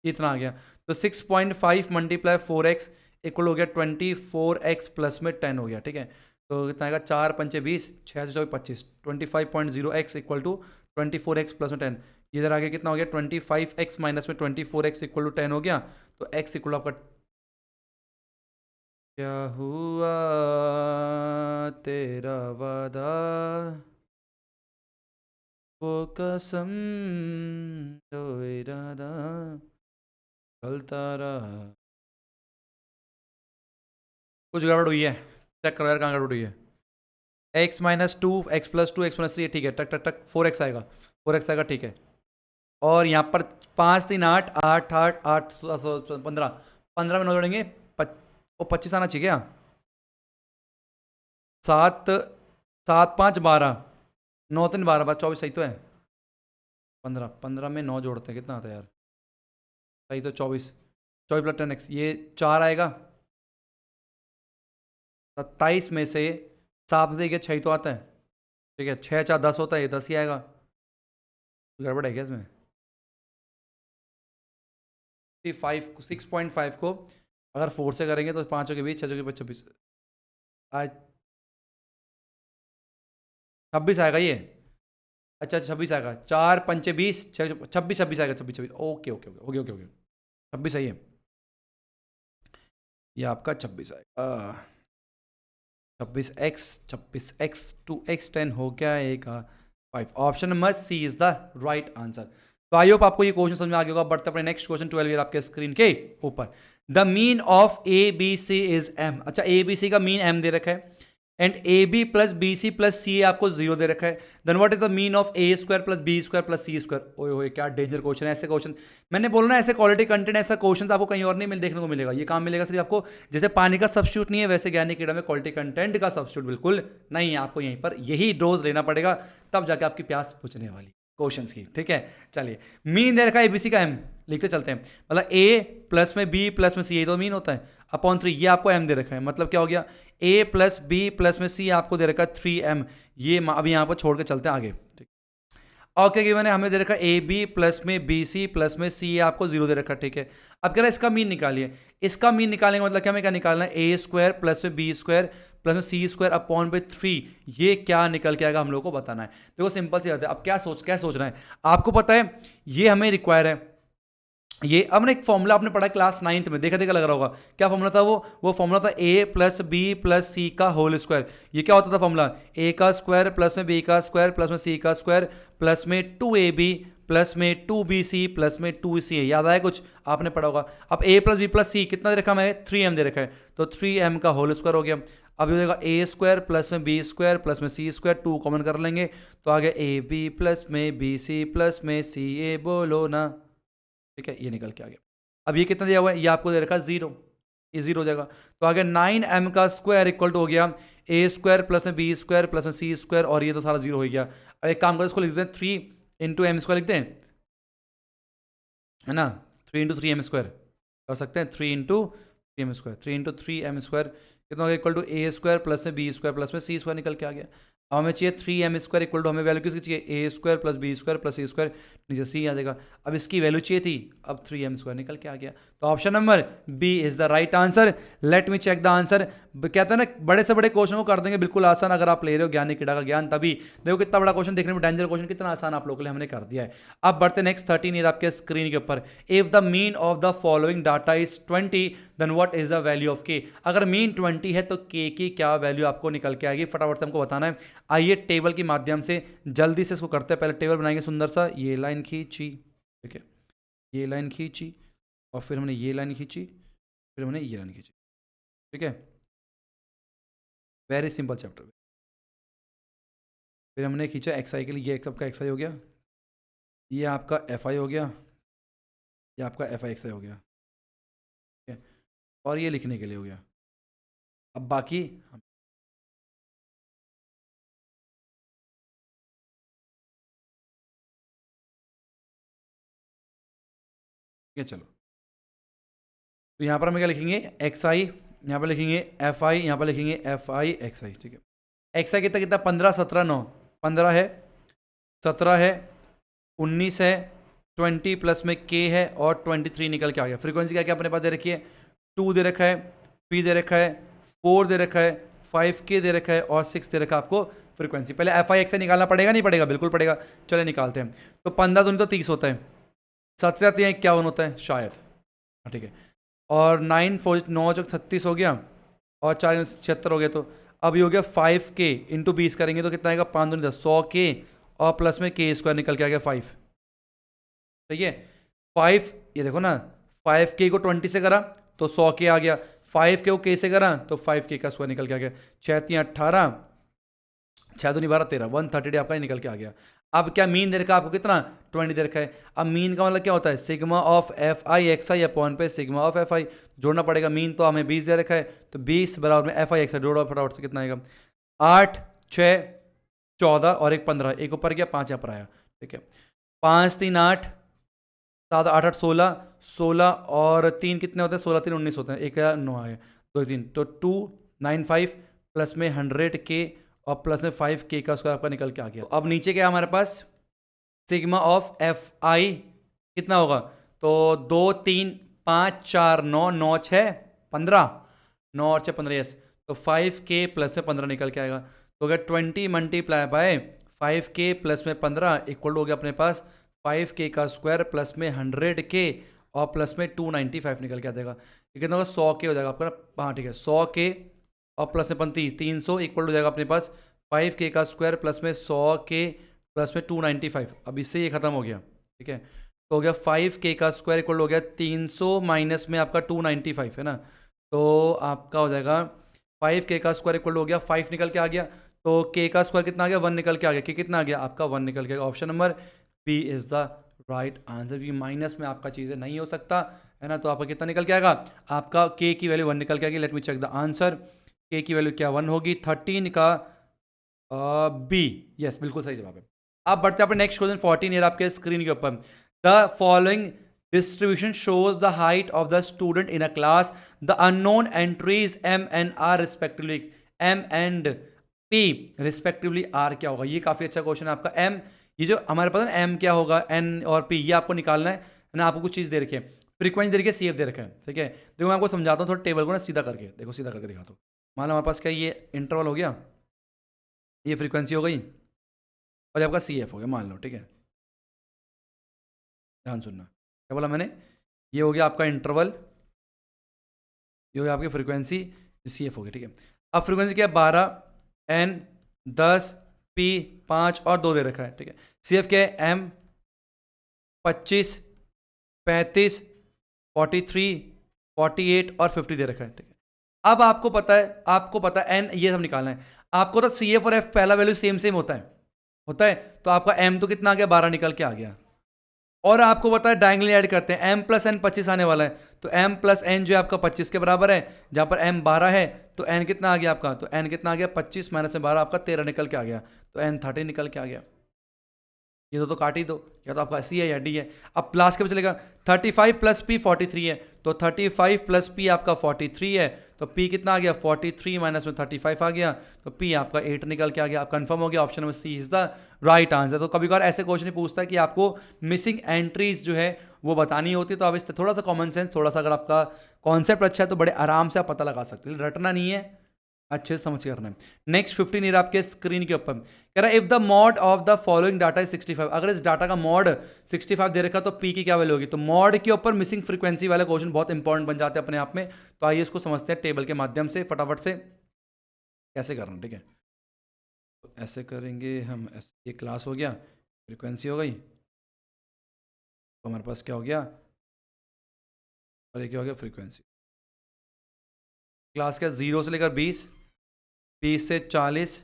A: इतना आ गया, तो 6.5 मल्टीप्लाई 4x इक्वल हो गया 24x प्लस में 10 हो गया। ठीक है, तो कितना आएगा, 4 पंचे 20, 6 से 25, 25.0x equal to 24x plus में 10, इधर आगे कितना हो गया, 25x माइनस में 24x इक्वल टू 10 हो गया, तो x इक्वल आपका, क्या हुआ तेरा वादा, वो कसम, जो इरादा चलता रहा, कुछ गड़बड़ हुई है, चेक करो यार कहाँ गड़बड़ हुई है। X minus 2 x plus 2 x minus 3, ठीक है, टक टक टक 4x आएगा, 4x आएगा। ठीक है, और यहाँ पर 5 3 8 8 8 8 15, 15 में 9 जोड़ेंगे, और 25 आना चाहिए क्या, 7 7 5 12, 9 3 12 बात 24 सही तो है, 15 15 में 9 जोड़ते हैं कितना आता है यार, सही तो 24, 24 प्लस 10x, ये 4 आएगा, 27 में से 7 में से ये 6 तो आता है। ठीक है, 6 4 10 होता है, ये 10 ही आएगा, गड़बड़ है क्या इसमें। 6.5 को अगर 4 से करेंगे तो 5 के बीच 6 के बीच 26, आज 26 आएगा ये, अच्छा 26 आएगा, 4 पंचे 20, 26 26 आएगा, 26 26, okay okay okay okay okay, 26 सही है, ये आपका 26 आएगा, 26x 2x 10 हो गया एक 5, option number C is the right answer. तो आई होप आपको ये क्वेश्चन समझ में आ गया होगा। बढ़ते अपने नेक्स्ट क्वेश्चन 12 आपके स्क्रीन के ऊपर। The mean of A B C is M, अच्छा ए बी सी का मीन एम दे रखा है, and a b plus b c plus c आपको 0 दे रखा है, then what is the mean of a square plus b square plus c square. ओए होए क्या डेंजर क्वेश्चन है ऐसे क्वेश्चन। मैंने बोला ना ऐसे क्वालिटी कंटेंट ऐसा क्वेश्चन आपको कहीं और नहीं देखने को मिलेगा, ये काम मिलेगा सिर्फ आपको। जैसे पानी का सब्स्टिट्यूट नहीं है वैसे ज्ञानी कीड़ा में क्वालिटी कंटेंट का सब्स्टिट्यूट बिल्कुल नहीं है, आपको यहीं पर यही डोज लेना पड़ेगा, तब जाके आपकी प्यास बुझने वाली क्वेश्चंस की। ठीक है चलिए, मीन दे रखा है एबीसी का एम, लिखते चलते हैं। मतलब ए प्लस में बी प्लस में सी, ये तो मीन होता है, अपॉन 3, ये आपको एम दे रखा है। मतलब क्या हो गया, ए प्लस बी प्लस में सी आपको दे रखा है 3m, ये अभी यहाँ पर छोड़ के चलते हैं आगे। ठीक, और क्या गिवन है, हमें दे रखा है ए बी प्लस में बी सी प्लस में सी आपको 0 दे रखा है। ठीक है, अब कह रहा है इसका मीन निकालिए। इसका मीन निकालने का मतलब क्या, हमें क्या निकालना है, ए स्क्वायर प्लस में बी स्क्वायर प्लस में सी स्क्वायर अपॉन पे 3, ये क्या निकल के आएगा हम लोग को बताना है। देखो सिंपल सी बात है। अब क्या सोचना है, आपको पता है ये हमें रिक्वायर है, ये अब एक फॉर्मूला आपने पढ़ा क्लास 9th में, देखा लग रहा होगा। क्या फॉर्मूला था वो फॉर्मूला था ए प्लस बी प्लस सी का होल स्क्वायर। ये क्या होता था फॉर्मूला, ए का स्क्वायर प्लस में बी का स्क्वायर प्लस में सी का स्क्वायर प्लस में 2ab प्लस में 2bc प्लस में 2ca। याद आया कुछ, आपने पढ़ा होगा। अब a प्लस बी प्लस सी कितना दे रखा है, 3m दे रखा है, तो 3m का होल स्क्वायर हो गया। अब ये हो जाएगा ए स्क्वायर प्लस में बी स्क्वायर प्लस में सी स्क्वायर, 2 कॉमन कर लेंगे तो आ गया ए बी प्लस में बी सी प्लस में सी ए, बोलो ना। ठीक है, ये निकल के आ गया। अब ये कितना दिया हुआ है, ये आपको दे रखा है 0, ये 0 हो जाएगा। तो आगे 9m का स्क्वायर इक्वल टू हो गया ए स्क्वायर प्लस में बी स्क्वायर प्लस में सी स्क्वायर, और ये तो सारा 0 हो गया। अब एक काम करो, इसको लिख देते हैं 3 इंटू एम स्क्वायर, लिखते हैं है ना, 3 इंटू 3m स्क्वायर कर सकते हैं, 3 into 3m square, 3 into 3m square कितना होगा, equal to A square plus में बी स्क्वायर प्लस में सी स्क्वायर निकल के आ गया। अब हमें चाहिए 3m स्क्वायर इक्वल टू, हमें वैल्यू किसकी चाहिए, a square plus b square plus c square, नीचे सी आ जाएगा। अब इसकी वैल्यू चाहिए थी, अब 3m स्क्वायर निकल के आ गया। तो option number B is the right answer. Let me check the answer. कहते हैं ना बड़े से बड़े क्वेश्चन को कर देंगे बिल्कुल आसान, अगर आप ले रहे हो ज्ञानी कीड़ा का ज्ञान तभी। देखो कितना बड़ा क्वेश्चन, देखने में डेंजर क्वेश्चन, कितना आसान आप लोगों के लिए हमने कर दिया है। अब बढ़ते नेक्स्ट 13 ईयर आपके स्क्रीन के ऊपर। If the mean of the following data is 20 then what is the value of K. अगर मीन 20 है तो के की क्या वैल्यू आपको निकल के आएगी, फटाफट से हमको बताना है। आइए टेबल के माध्यम से जल्दी से इसको करते हैं। पहले टेबल बनाएंगे सुंदर सा, ये लाइन खींची, ठीक है, ये लाइन खींची और फिर हमने ये लाइन खींची, फिर हमने ये लाइन खींची। ठीक है, वेरी सिंपल चैप्टर। फिर हमने खींचा एक्स आई के लिए, ये सबका एक्स आई हो गया, ये आपका एफ आई हो गया, ये आपका एफ आई एक्स आई हो गया, ठीक है, और ये लिखने के लिए हो गया। अब बाकी ठीक है, चलो तो यहाँ पर हम क्या लिखेंगे, एक्स आई, यहाँ पर लिखेंगे एफ आई, यहाँ पर लिखेंगे एफ आई एक्स आई। ठीक है, एक्स आई कितना कितना 15 17 9, 15 है, 17 है, 19 है, 20 प्लस में के है और 23 निकल के आ गया। फ्रीक्वेंसी क्या क्या अपने पास दे रखी है, 2 दे रखा है, 3 दे रखा है, 4 दे रखा है, 5K दे रखा है और 6 दे रखा है आपको फ्रीक्वेंसी। पहले एफ आई एक्स आई निकालना पड़ेगा, नहीं पड़ेगा, बिल्कुल पड़ेगा। चले निकालते हैं। तो 15 दूनी तो 30 होता है, 17 3 51 होता है शायद, ठीक है, और 9 4 9 चौक 36 हो गया और 4 76 हो गया। तो अब ये हो गया 5K इंटू 20 करेंगे तो कितना आएगा, 5 दूनी 10, 100K और प्लस में के स्क्वायर निकल के आ गया 5। ठीक है, 5 ये देखो ना, 5K को 20 से करा तो 100K आ गया, 5K को K से करा तो 5K का स्क्वायर निकल के आ गया। 6 3 18, 6 दूनी 12 13, 130 आपका निकल के आ गया। अब क्या मीन दे रखा है आपको, कितना 20 दे रखा है। अब मीन का मतलब क्या होता है, sigma of f i x i upon पे सिग्मा ऑफ एफ आई, जोड़ना पड़ेगा। मीन तो हमें 20 दे रखा है तो 20 बराबर में एफ आई एक्स आई, जोड़ो फटाफट से, कितना आएगा 8 6 14 और एक 15, एक ऊपर गया 5 यहाँ पर आया। ठीक है, 5 3 8 7 8 8 16, 16 और 3 कितने होते हैं, 16 3 19 होते हैं, एक 9 आया, 2 3 तो 295 प्लस में 100K और प्लस में 5K का स्क्वायर आपका निकल के आ गया। अब नीचे क्या हमारे पास, सिग्मा ऑफ एफ आई कितना होगा, तो 2 3 5 4 9 9 6 15, 9 और 6 15, यस, तो 5K प्लस में 15 निकल के आएगा। तो अगर 20 मल्टीप्लाई बाय 5K प्लस में 15 इक्वल हो गया अपने पास 5K का स्क्वायर प्लस में 100K और प्लस में 295 निकल के आ जाएगा। ये कितना होगा, 100K हो जाएगा आपका ना, हाँ ठीक है, 100K और प्लस में 35 300 इक्वल हो जाएगा अपने पास 5K का स्क्वायर प्लस में 100K प्लस में 295। अब इससे ये खत्म हो गया। ठीक है, तो हो गया 5K का स्क्वायर इक्वल हो गया 300 माइनस में आपका 295 है ना, तो आपका हो जाएगा 5 के का स्क्वायर इक्वल हो गया 5 निकल के आ गया, तो के का स्क्वायर कितना आ गया 1 निकल के आ गया, के कितना आ गया आपका 1 निकल के आ गया। Option number B is the right answer, क्योंकि माइनस में आपका चीज़ें नहीं हो सकता है ना। तो आपका कितना निकल के आएगा, आपका के की वैल्यू 1 निकल के आएगी। Let me check the answer, K की वैल्यू क्या 1 होगी, 13 का बी, यस बिल्कुल सही जवाब है। आप बढ़ते हैं अपने नेक्स्ट क्वेश्चन 14 ईयर आपके स्क्रीन के ऊपर। The following distribution shows the height of the student in a class. The unknown entries m and r respectively, m and p respectively r क्या होगा। ये काफी अच्छा क्वेश्चन है आपका। m, ये जो हमारे पास है m क्या होगा, n और p, ये आपको निकालना है ना। आपको कुछ चीज दे रखी है, फ्रीक्वेंसी दे रखी है, CF दे रखा है, ठीक है। देखो मैं आपको समझाता हूँ थोड़ा, टेबल को ना सीधा करके देखो, सीधा करके दिखाता हूँ। मान लो हमारे पास क्या, ये इंटरवल हो गया, ये फ्रीक्वेंसी हो गई और ये आपका CF हो गया, मान लो, ठीक है। ध्यान सुनना, क्या बोला मैंने, ये हो गया आपका इंटरवल, ये हो गया आपकी फ्रीक्वेंसी, CF हो गया, ठीक है। अब फ्रीक्वेंसी क्या है 12, N 10, P 5 और 2 दे रखा है, ठीक है। CF क्या है M 25, 35, 43, 48 और 50 दे रखा है, ठीक है। अब आपको पता है N, ये सब निकालना है आपको। तो CF और F पहला वैल्यू सेम होता है, तो आपका M तो कितना आ गया 12 निकल के आ गया। और आपको पता है डायगोनल ऐड करते हैं, m प्लस एन 25 आने वाला है, तो m प्लस एन जो है आपका 25 के बराबर है, जहां पर m 12 है, तो n कितना आ गया आपका, तो n कितना आ गया 25 माइनस में 12 आपका 13 निकल के आ गया, तो n 30 निकल के आ गया। ये तो काट ही दो, या तो आपका C है या D है। अब प्लस के चलेगा, 35 प्लस पी 43 है, तो 35 प्लस पी आपका 43 है, तो P कितना आ गया 43 माइनस में 35 आ गया, तो P आपका 8 निकल के आ गया। आप कंफर्म हो गया, option number C is the right answer. तो कभी कभार ऐसे क्वेश्चन पूछता है कि आपको मिसिंग एंट्रीज जो है वो बतानी होती है, तो आप इस थोड़ा सा कॉमन सेंस, थोड़ा सा अगर आपका कॉन्सेप्ट अच्छा है तो बड़े आराम से आप पता लगा सकते हैं, रटना नहीं है, अच्छे से समझ करना है। नेक्स्ट 15 ईयर आपके स्क्रीन के ऊपर कह रहा है if the mod of the following data is 65, अगर इस डाटा का मॉड 65 दे रखा तो पी की क्या वैल्यू होगी। तो मॉड के ऊपर मिसिंग फ्रीक्वेंसी वाले क्वेश्चन बहुत इंपॉर्टेंट बन जाते हैं अपने आप में। तो आइए इसको समझते हैं टेबल के माध्यम से फटाफट से कैसे करना, ठीक है। तो ऐसे करेंगे हम, ये क्लास हो गया, फ्रीक्वेंसी हो गई, तो हमारे पास क्या हो गया, और ये क्या हो गया फ्रीक्वेंसी। क्लास क्या 0 से लेकर 20, 20 से 40,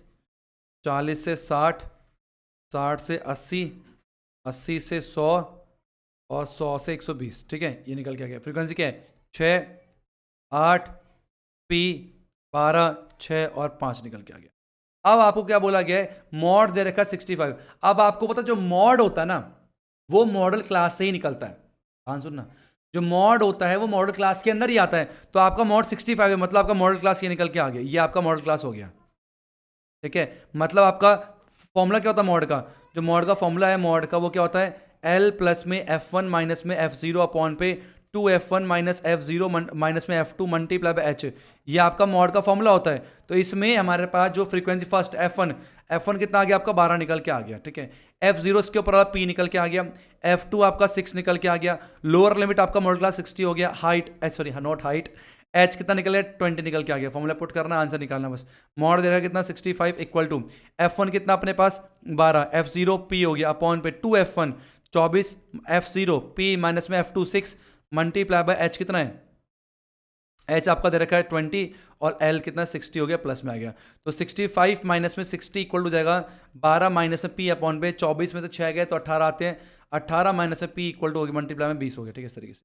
A: 40 से 60, 60 से 80, 80 से 100 और 100 से 120, ठीक है। ये निकल के आ गया। फ्रीक्वेंसी क्या है 6, 8, P 12, 6 और 5 निकल के आ गया। अब आपको क्या बोला गया है, मॉड दे रखा 65। अब आपको पता जो मॉड होता है ना, वो मॉडल क्लास से ही निकलता है। हाँ सुनना, जो मॉड होता है वो मॉडल क्लास के अंदर ही आता है। तो आपका मॉड 65 है, मतलब आपका मॉडल क्लास ये निकल के आ गया, ये आपका मॉडल क्लास हो गया, ठीक है। मतलब आपका फॉर्मूला क्या होता है मॉड का, जो मॉड का फॉर्मूला है मॉड का वो क्या होता है, L प्लस में F1 माइनस में F0 अपॉन पे 2F1 माइनस F0 माइनस में F2 मल्टीप्लाई बाय H, ये आपका मॉड का फॉर्मूला होता है। तो इसमें हमारे पास जो फ्रीक्वेंसी फर्स्ट F1 कितना आ गया आपका 12 निकल के आ गया, ठीक है। F0 इसके ऊपर P निकल के आ गया, F2 आपका 6 निकल के आ गया, लोअर लिमिट आपका मॉडल क्लास 60 हो गया, height sorry not height, H कितना निकल गया 20 निकल के आ गया। फॉर्मूला पुट करना, आंसर निकालना बस। मॉड दे रहा है कितना 65 इक्वल टू F1 कितना अपने पास 12, F0 P हो गया अपॉन पे 2F1 24, F0 P माइनस में F2 6 मल्टीप्लाई बाय H कितना है, H आपका दे रखा है 20 और L कितना 60 हो गया, प्लस में आ गया। तो 65 माइनस में 60 इक्वल हो जाएगा 12 माइनस में P अपॉन पे 24 में से 6 गए तो 18 आते हैं, 18 माइनस में P इक्वल टू होगी मल्टीप्लाई में 20 हो गया, ठीक है। इस तरीके से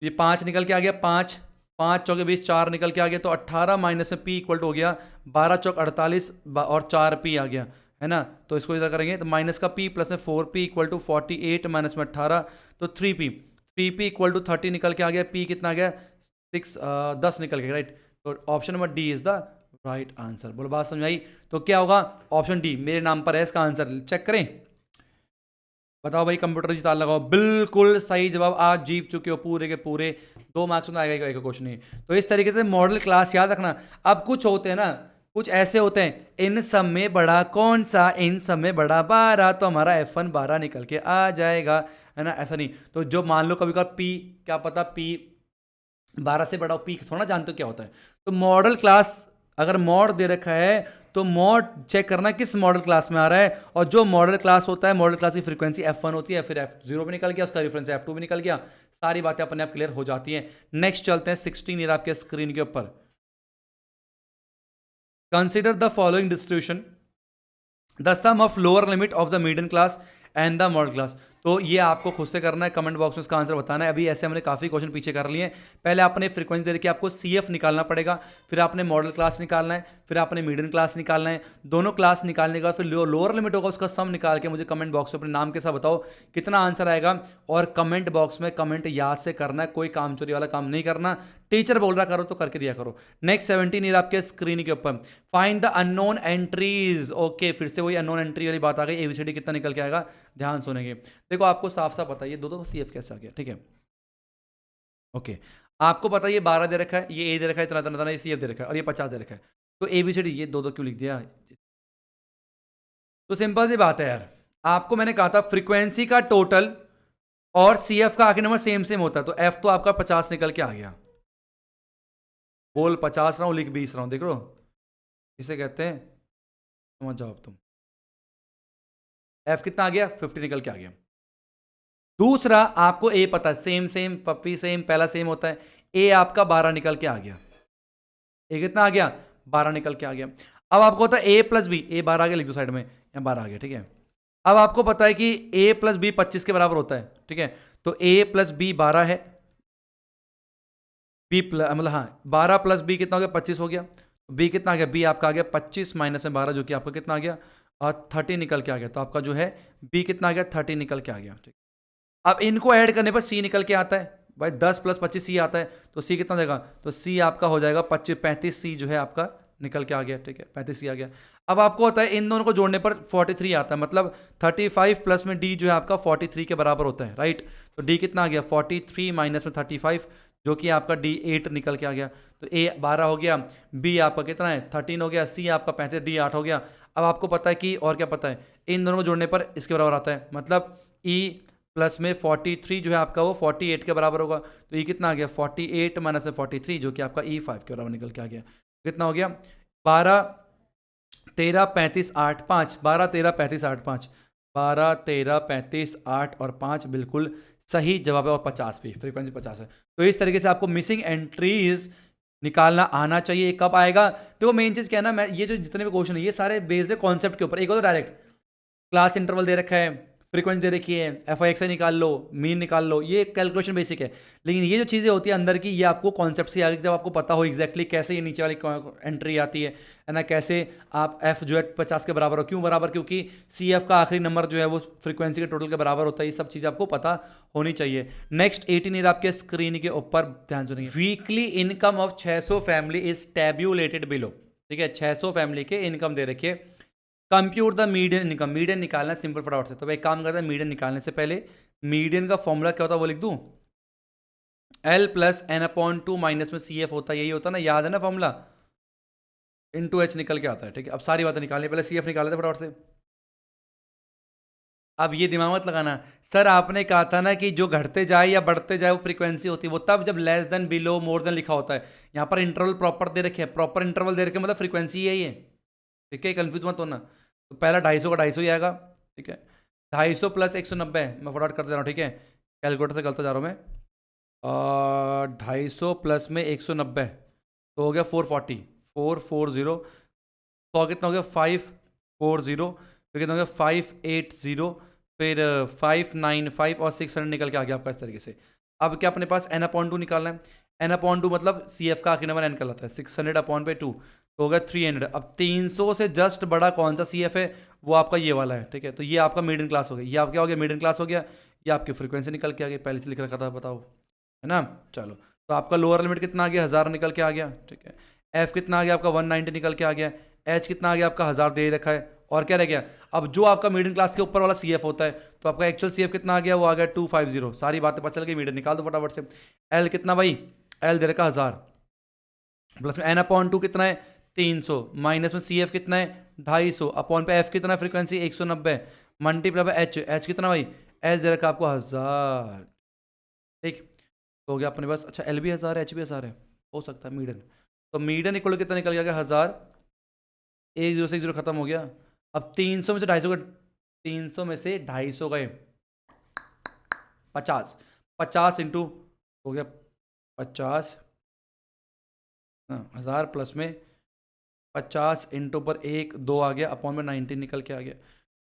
A: ये 5 निकल के आ गया, 5 5 चौके 20, 4 निकल के आ गया, तो 18 माइनस में P इक्वल टू हो गया 12 चौक 48 और 4 P आ गया, है ना। तो इसको इधर करेंगे तो माइनस का P प्लस में 4P इक्वल टू 48 माइनस में 18 तो 3P इक्वल टू 30 निकल के आ गया, P कितना आ गया 10 निकल गया, राइट। तो option number D is the right answer. बोलो बात समझ आई। तो क्या होगा ऑप्शन डी मेरे नाम पर है इसका आंसर, चेक करें। बताओ भाई कंप्यूटर जी ताला लगाओ, बिल्कुल सही जवाब, आप जीत चुके हो पूरे के पूरे 2 मार्क्स में आएगा एक क्वेश्चन नहीं। तो इस तरीके से मॉडल क्लास याद रखना। अब कुछ होते हैं ना, कुछ ऐसे होते हैं, इन सब में बड़ा कौन सा, इन सब में बड़ा 12, तो हमारा F1 12 निकल के आ जाएगा, है ना। ऐसा नहीं, तो जो मान लो कभी कभी P क्या पता P 12 से बड़ा, P थोड़ा जानते हो क्या होता है। तो मॉडल क्लास अगर मॉड दे रखा है तो मॉड चेक करना किस मॉडल क्लास में आ रहा है, और जो मॉडल क्लास होता है मॉडल क्लास की फ्रीक्वेंसी F1 होती है, फिर F0 भी निकल गया, उसका रेफरेंस F2 भी निकल गया, सारी बातें अपने आप क्लियर हो जाती हैं। नेक्स्ट चलते हैं 16 ईयर आपके स्क्रीन के ऊपर। Consider the following distribution, the sum of lower limit of the middle class and the modal class. तो ये आपको खुद से करना है, कमेंट बॉक्स में इसका आंसर बताना है। अभी ऐसे हमने काफ़ी क्वेश्चन पीछे कर लिए हैं। पहले आपने फ्रीक्वेंसी दे रखी है, आपको सीएफ निकालना पड़ेगा, फिर आपने मॉडल क्लास निकालना है, फिर आपने मिडिल क्लास निकालना है। दोनों क्लास निकालने के बाद फिर लोअर लिमिट होगा, उसका सम निकाल के मुझे कमेंट बॉक्स में अपने नाम के साथ बताओ कितना आंसर आएगा। और कमेंट बॉक्स में कमेंट याद से करना है, कोई काम चोरी वाला काम नहीं करना। टीचर बोल रहा करो तो करके दिया करो। नेक्स्ट 17 ईयर आपके स्क्रीन के ऊपर, find the unknown entries. Okay, फिर से वही अननोन एंट्री वाली बात आ गई। एबीसीडी कितना निकल के आएगा, ध्यान सुनेंगे। देखो आपको साफ साफ पता है ये दो सीएफ कैसे आ गया, ठीक है। ओके, आपको पता है ये 12 दे रखा है, ये ए दे रखा है, इतना इतना इतना, ये सीएफ दे रखा है, और ये 50 दे रखा है। तो एबीसीडी ये दो क्यों लिख दिया? तो सिंपल सी बात है यार, आपको मैंने कहा था फ्रीक्वेंसी का टोटल और सीएफ का आखिरी नंबर सेम सेम होता है। तो एफ तो आपका 50 निकल के आ गया। बोल 50 रहा हूं, लिख 20 रहा हूं, देख लो इसे कहते हैं, समझ जाओ अब तुम। एफ कितना आ गया? 50 निकल के आ गया। दूसरा आपको ए पता है, सेम सेम पप्पी सेम, पहला सेम होता है। ए आपका 12 निकल के आ गया। ए कितना आ गया? 12 निकल के आ गया। अब आपको होता है ए प्लस बी, ए 12 आ गया, लिख दो साइड में, यहाँ 12 आ गया, ठीक है। अब आपको पता है कि ए प्लस बी 25 के बराबर होता है, ठीक है। तो ए प्लस बी 12 है, बी प्लस मतलब हाँ 12 प्लस बी कितना हो गया? 25 हो गया। बी कितना आ गया? बी आपका आ गया 25 माइनस में 12, जो कि आपका कितना आ गया? 30 निकल के आ गया। तो आपका जो है बी कितना आ गया? 30 निकल के आ गया, ठीक। अब इनको ऐड करने पर सी निकल के आता है भाई, 10 प्लस 25 सी आता है। तो सी कितना जाएगा? तो सी आपका हो जाएगा 25, 35 सी जो है आपका निकल के आ गया, ठीक है, 35 सी आ गया। अब आपको होता है इन दोनों को जोड़ने पर 43 आता है, मतलब 35 प्लस में डी जो है आपका 43 के बराबर होता है, राइट। तो डी कितना आ गया? 43 माइनस में 35, जो कि आपका डी 8 निकल के आ गया। तो ए 12 हो गया, बी आपका कितना है? 13 हो गया, सी आपका 35, डी 8 हो गया। अब आपको पता है कि और क्या पता है, इन दोनों को जोड़ने पर इसके बराबर आता है, मतलब ई प्लस में 43 जो है आपका वो 48 के बराबर होगा। तो ये कितना आ गया? 48 माइनस में 43, जो कि आपका E5 के बराबर निकल के आ गया। कितना हो गया? 12 13 35 8 5, 12 13 35 8 5, 12 13 35 8 और 5 बिल्कुल सही जवाब है। और 50 भी, फ्रीक्वेंसी 50 है। तो इस तरीके से आपको मिसिंग एंट्रीज निकालना आना चाहिए। कब आएगा? देखो मेन चीज क्या है ना, मैं ये जो जितने भी क्वेश्चन है ये सारे बेस्ड है कॉन्सेप्ट के ऊपर। एक होता डायरेक्ट क्लास इंटरवल दे रखा है, फ्रीक्वेंसी दे रखी है, एफ आई एक्स आई निकाल लो, मीन निकाल लो, ये कैलकुलेशन बेसिक है। लेकिन ये जो चीज़ें होती है अंदर की, ये आपको कॉन्सेप्ट से आगे जब आपको पता हो एग्जैक्टली कैसे ये नीचे वाली एंट्री आती है ना, कैसे आप एफ जो है 50 के बराबर हो, क्यों बराबर? क्योंकि सी एफ का आखिरी नंबर जो है वो फ्रीक्वेंसी के टोटल के बराबर होता है। ये सब चीज़ें आपको पता होनी चाहिए। नेक्स्ट 18 ईयर आपके स्क्रीन के ऊपर ध्यान सुनिए। Weekly income of 600 family is tabulated below, ठीक है। 600 फैमिली के इनकम दे रखिए। Compute the median income, median निकालना सिंपल फटाफट से। तो भाई एक काम करते हैं, मीडियन निकालने से पहले मीडियन का फॉर्मूला क्या होता है वो लिख दूं। L plus N upon 2 minus में सी एफ होता है, यही होता है ना, याद है ना फॉर्मूला? इनटू एच निकल के आता है, ठीक है। अब सारी बातें निकालनी, पहले सी एफ निकाल लेते फटाफट से। अब ये दिमाग मत लगाना, सर आपने कहा था ना कि जो घटते जाए या बढ़ते जाए वो फ्रीक्वेंसी होती है, वो तब जब less than below more than लिखा होता है। यहाँ पर इंटरवल प्रॉपर दे रखे हैं, प्रॉपर इंटरवल दे रखे मतलब फ्रीक्वेंसी यही है, ठीक है, कंफ्यूज मत होना। तो पहला 250 का 250 ही आएगा, ठीक है। 250 प्लस 190, मैं फटाफट कर दे रहा हूँ, ठीक है, कैलकुलेटर से गलता जा रहा हूँ मैं। 250 प्लस में 190 तो हो गया 440, 440। 100 कितना हो गया? 540। फिर कितना हो गया? 580। फिर 595 और 600 निकल के आ गया आपका इस तरीके से। अब क्या अपने पास n अपॉन 2 निकालना है। n अपॉन 2 मतलब सी एफ का आखिरी नंबर n कहलाता है। 600 अपॉन पे 2 तो हो गया 300। अब 300 से जस्ट बड़ा कौन सा सी एफ है? वो आपका ये वाला है, ठीक है। तो ये आपका मिडिल क्लास हो गया, ये आपका क्या हो गया? मिडिल क्लास हो गया। ये आपकी फ्रीक्वेंसी निकल के आ गई, पहले से लिख रखा था, बताओ, है ना। चलो, तो आपका लोअर लिमिट कितना आ गया? 1000 निकल के आ गया, ठीक है। एफ कितना आ गया आपका? 190 निकल के आ गया। एच कितना आ गया आपका? 1000 दे रखा है। और क्या रह गया? अब जो आपका मिडिल क्लास के ऊपर वाला सीएफ होता है, तो आपका एक्चुअल सीएफ कितना आ गया? वो आ गया 250। सारी बातें पता चल गई, मीडियन निकाल दो फटाफट से। एल कितना भाई? एल दे रखा 1000, प्लस में एन अपॉन 2 कितना है? 300, माइनस में सी एफ कितना है? 250, अपॉन पे एफ कितना है? Frequency 190, multiply by H, H कितना भाई? एच दे रखा आपको 1000, ठीक। तो हो गया अपने पास। अच्छा, एल भी 1000 है, एच भी 1000 है, हो सकता है मीडियन। तो मीडियन इक्वल कितना निकल गया? 1000, 10 से 10 खत्म हो गया। अब 300 में से 250 गए, 300 में से 250 गए 50, 50 इंटू हो गया 50, हाँ 1000 प्लस में 50 इंटू पर 1 2 आ गया, अपॉन में 19 निकल के आ गया।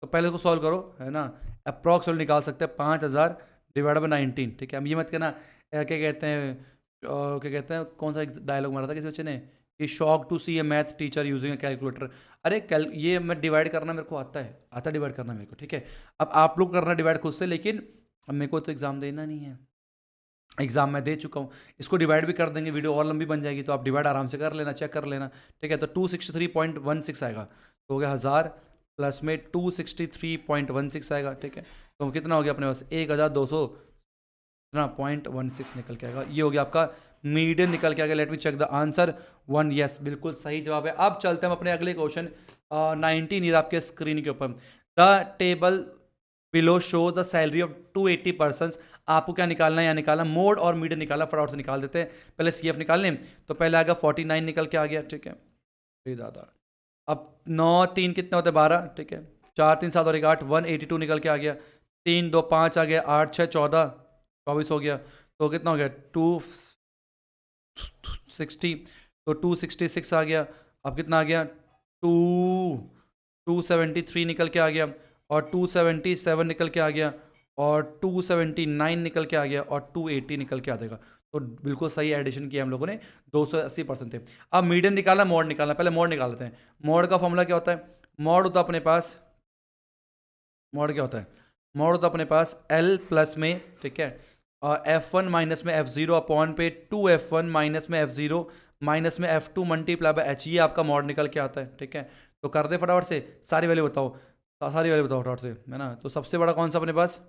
A: तो पहले उसको सॉल्व करो, है ना। अप्रॉक्स निकाल सकते हैं 5000 डिवाइड बाई 19, ठीक है। अब ये मत कहना क्या कहते हैं, क्या कहते हैं, कौन सा डायलॉग मारा था किसी बच्चे ने कि shock to see a math teacher using a calculator. अरे ये मैं डिवाइड करना मेरे को आता डिवाइड करना मेरे को, ठीक है। अब आप लोग करना डिवाइड खुद से, लेकिन अब मेरे को तो एग्जाम देना नहीं है, एग्जाम मैं दे चुका हूँ। इसको डिवाइड भी कर देंगे, वीडियो और लंबी बन जाएगी, तो आप डिवाइड आराम से कर लेना, चेक कर लेना, ठीक है। तो 263.16 आएगा, तो हो गया 1000 प्लस में 263.16 आएगा, ठीक है। तो कितना हो गया अपने पास 1200.16 निकल के आएगा। ये हो गया आपका मीडियन निकल के आ गया। Let me check the answer 1, yes बिल्कुल सही जवाब है। अब चलते हैं हम अपने अगले क्वेश्चन 19 ये आपके स्क्रीन के ऊपर। The table below shows the salary of 280 person. आपको क्या निकालना है, यहाँ निकालना मोड और मीडियन निकालना, फटाफट से निकाल देते हैं। पहले CF निकाल लें, तो पहले आ गया 49 निकल के आ गया, ठीक है। दादा अब 9 3 कितने होते हैं 12, ठीक है। 4 3 7 और 1 8, 182 निकल के आ गया। 3 2 5 आ गया, 8 6 14 24 हो गया। तो कितना हो गया 260, तो 266 आ गया। अब कितना आ गया 273 निकल के आ गया, और 277 निकल के आ गया, और 279 निकल के आ गया, और 280 निकल के आ जाएगा। तो बिल्कुल सही एडिशन किया हम लोगों ने, 280% थे। अब मीडियन निकालना, मोड निकालना, पहले मोड निकाल लेते हैं। मोड का फॉर्मूला क्या होता है, मोड होता है अपने पास, मोड क्या होता है, मोड होता है अपने पास L प्लस में, ठीक है, और F1 माइनस में F0 अपॉन पे 2F1 माइनस में F0 माइनस में F2 मल्टीप्लाई बाय H, ये आपका मोड निकल के आता है, ठीक है। तो कर दे फटाफट से, सारी वैल्यू बताओ, सारी वैल्यू बताओ फटाफट से, है ना। तो सबसे बड़ा कौन सा अपने पास,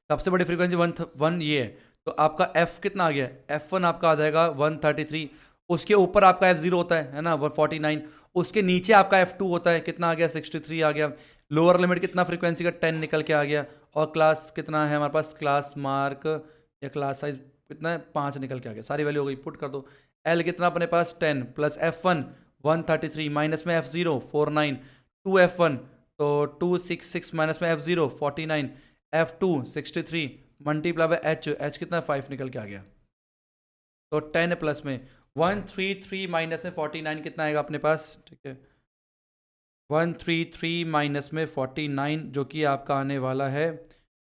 A: सबसे बड़ी फ्रीक्वेंसी 1 ये है, तो आपका F कितना आ गया, F1 आपका आ जाएगा 133, उसके ऊपर आपका F0 होता है ना 149, उसके नीचे आपका F2 होता है, कितना आ गया 63 आ गया। लोअर लिमिट कितना फ्रीक्वेंसी का 10 निकल के आ गया, और क्लास कितना है हमारे पास, क्लास मार्क या क्लास साइज कितना है 5 निकल के आ गया। सारी वैल्यू हो गई, पुट कर दो। L कितना अपने पास 10 प्लस F1 133 माइनस में F0 49, 2F1 तो 266 माइनस में F0 49, F2 63 multiply by H कितना 5 निकल के आ गया। तो 10 प्लस में 133 माइनस में 49 कितना आएगा अपने पास, ठीक है। 133 माइनस में 49 जो कि आपका आने वाला है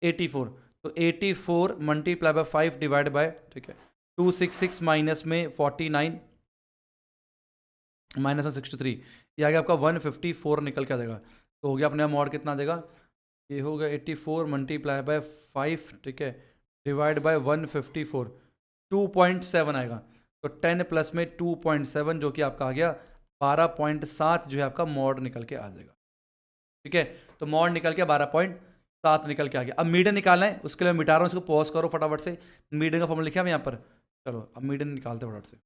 A: 84, तो 84 मल्टीप्लाई बाय 5 डिवाइड बाय, ठीक है, 266 माइनस में 49 माइनस में 63, ये आ गया आपका 154 निकल के आ जाएगा। तो हो गया अपने मोड कितना आ जाएगा, ये होगा 84 मल्टीप्लाई बाय 5, ठीक है, डिवाइड बाय 154, 2.7 आएगा। तो 10 प्लस में 2.7 जो कि आपका आ गया 12.7, जो है आपका मोड निकल के आ जाएगा, ठीक है। तो मोड निकल के 12.7 निकल के आ गया। अब मीडियन निकालना है, उसके लिए मैं मिटा रहा हूँ, इसको पॉज करो फटाफट से। मीडियन का फॉर्मूला लिखा है यहाँ पर, चलो अब मीडियन निकालते हैं फटाफट से।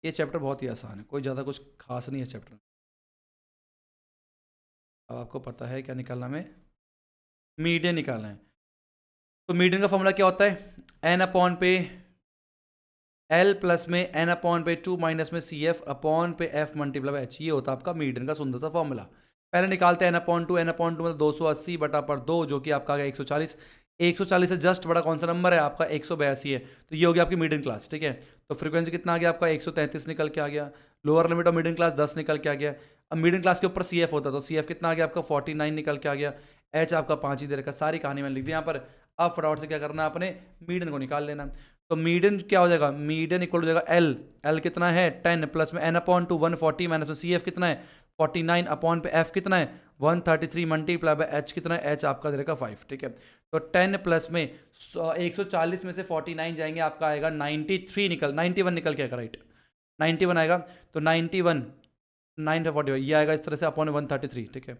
A: ये चैप्टर बहुत ही आसान है, कोई ज़्यादा कुछ खास नहीं है चैप्टर। अब आपको पता है क्या निकालना, में मीडियन निकालना है। तो मीडियन का फॉर्मूला क्या होता है, एन अपॉन पे L प्लस में एन अपॉन पे 2 माइनस में CF अपॉन पे F मल्टीप्लाई बाय H, ये होता है आपका मीडियन का सुंदर सा फॉर्मूला। पहले निकालते हैं एन अपॉन टू मतलब 280 बटा पर 2, जो कि आपका आ गया 140। 140 से जस्ट बड़ा कौन सा नंबर है आपका 182 है, तो ये हो गया आपकी मीडियन क्लास, ठीक है। तो फ्रीक्वेंसी कितना आ गया आपका 133 निकल के आ गया। Lower limit of median class 10 निकल के आ गया। अब मीडियन क्लास के ऊपर CF होता, तो CF कितना आ गया आपका 49 निकल के आ गया। H आपका 5 ही दे रखा, सारी कहानी मैंने लिख दी यहाँ पर। अब फटाफट से क्या करना है, अपने मीडियन को निकाल लेना। तो मीडियन क्या हो जाएगा, मीडियन इक्वल हो जाएगा L कितना है 10 प्लस में एन अपॉन टू 140 माइनस में CF कितना है 49 अपॉन पे F कितना है 133 मल्टीप्लाई बाय H कितना है, H आपका दे रखा 5, ठीक है। तो 10 प्लस में 140 में से 49 जाएंगे, आपका आएगा 91 निकल के आएगा, राइट 91 आएगा। तो 91 9 पे 41 ये आएगा इस तरह से अपॉन 133, ठीक है।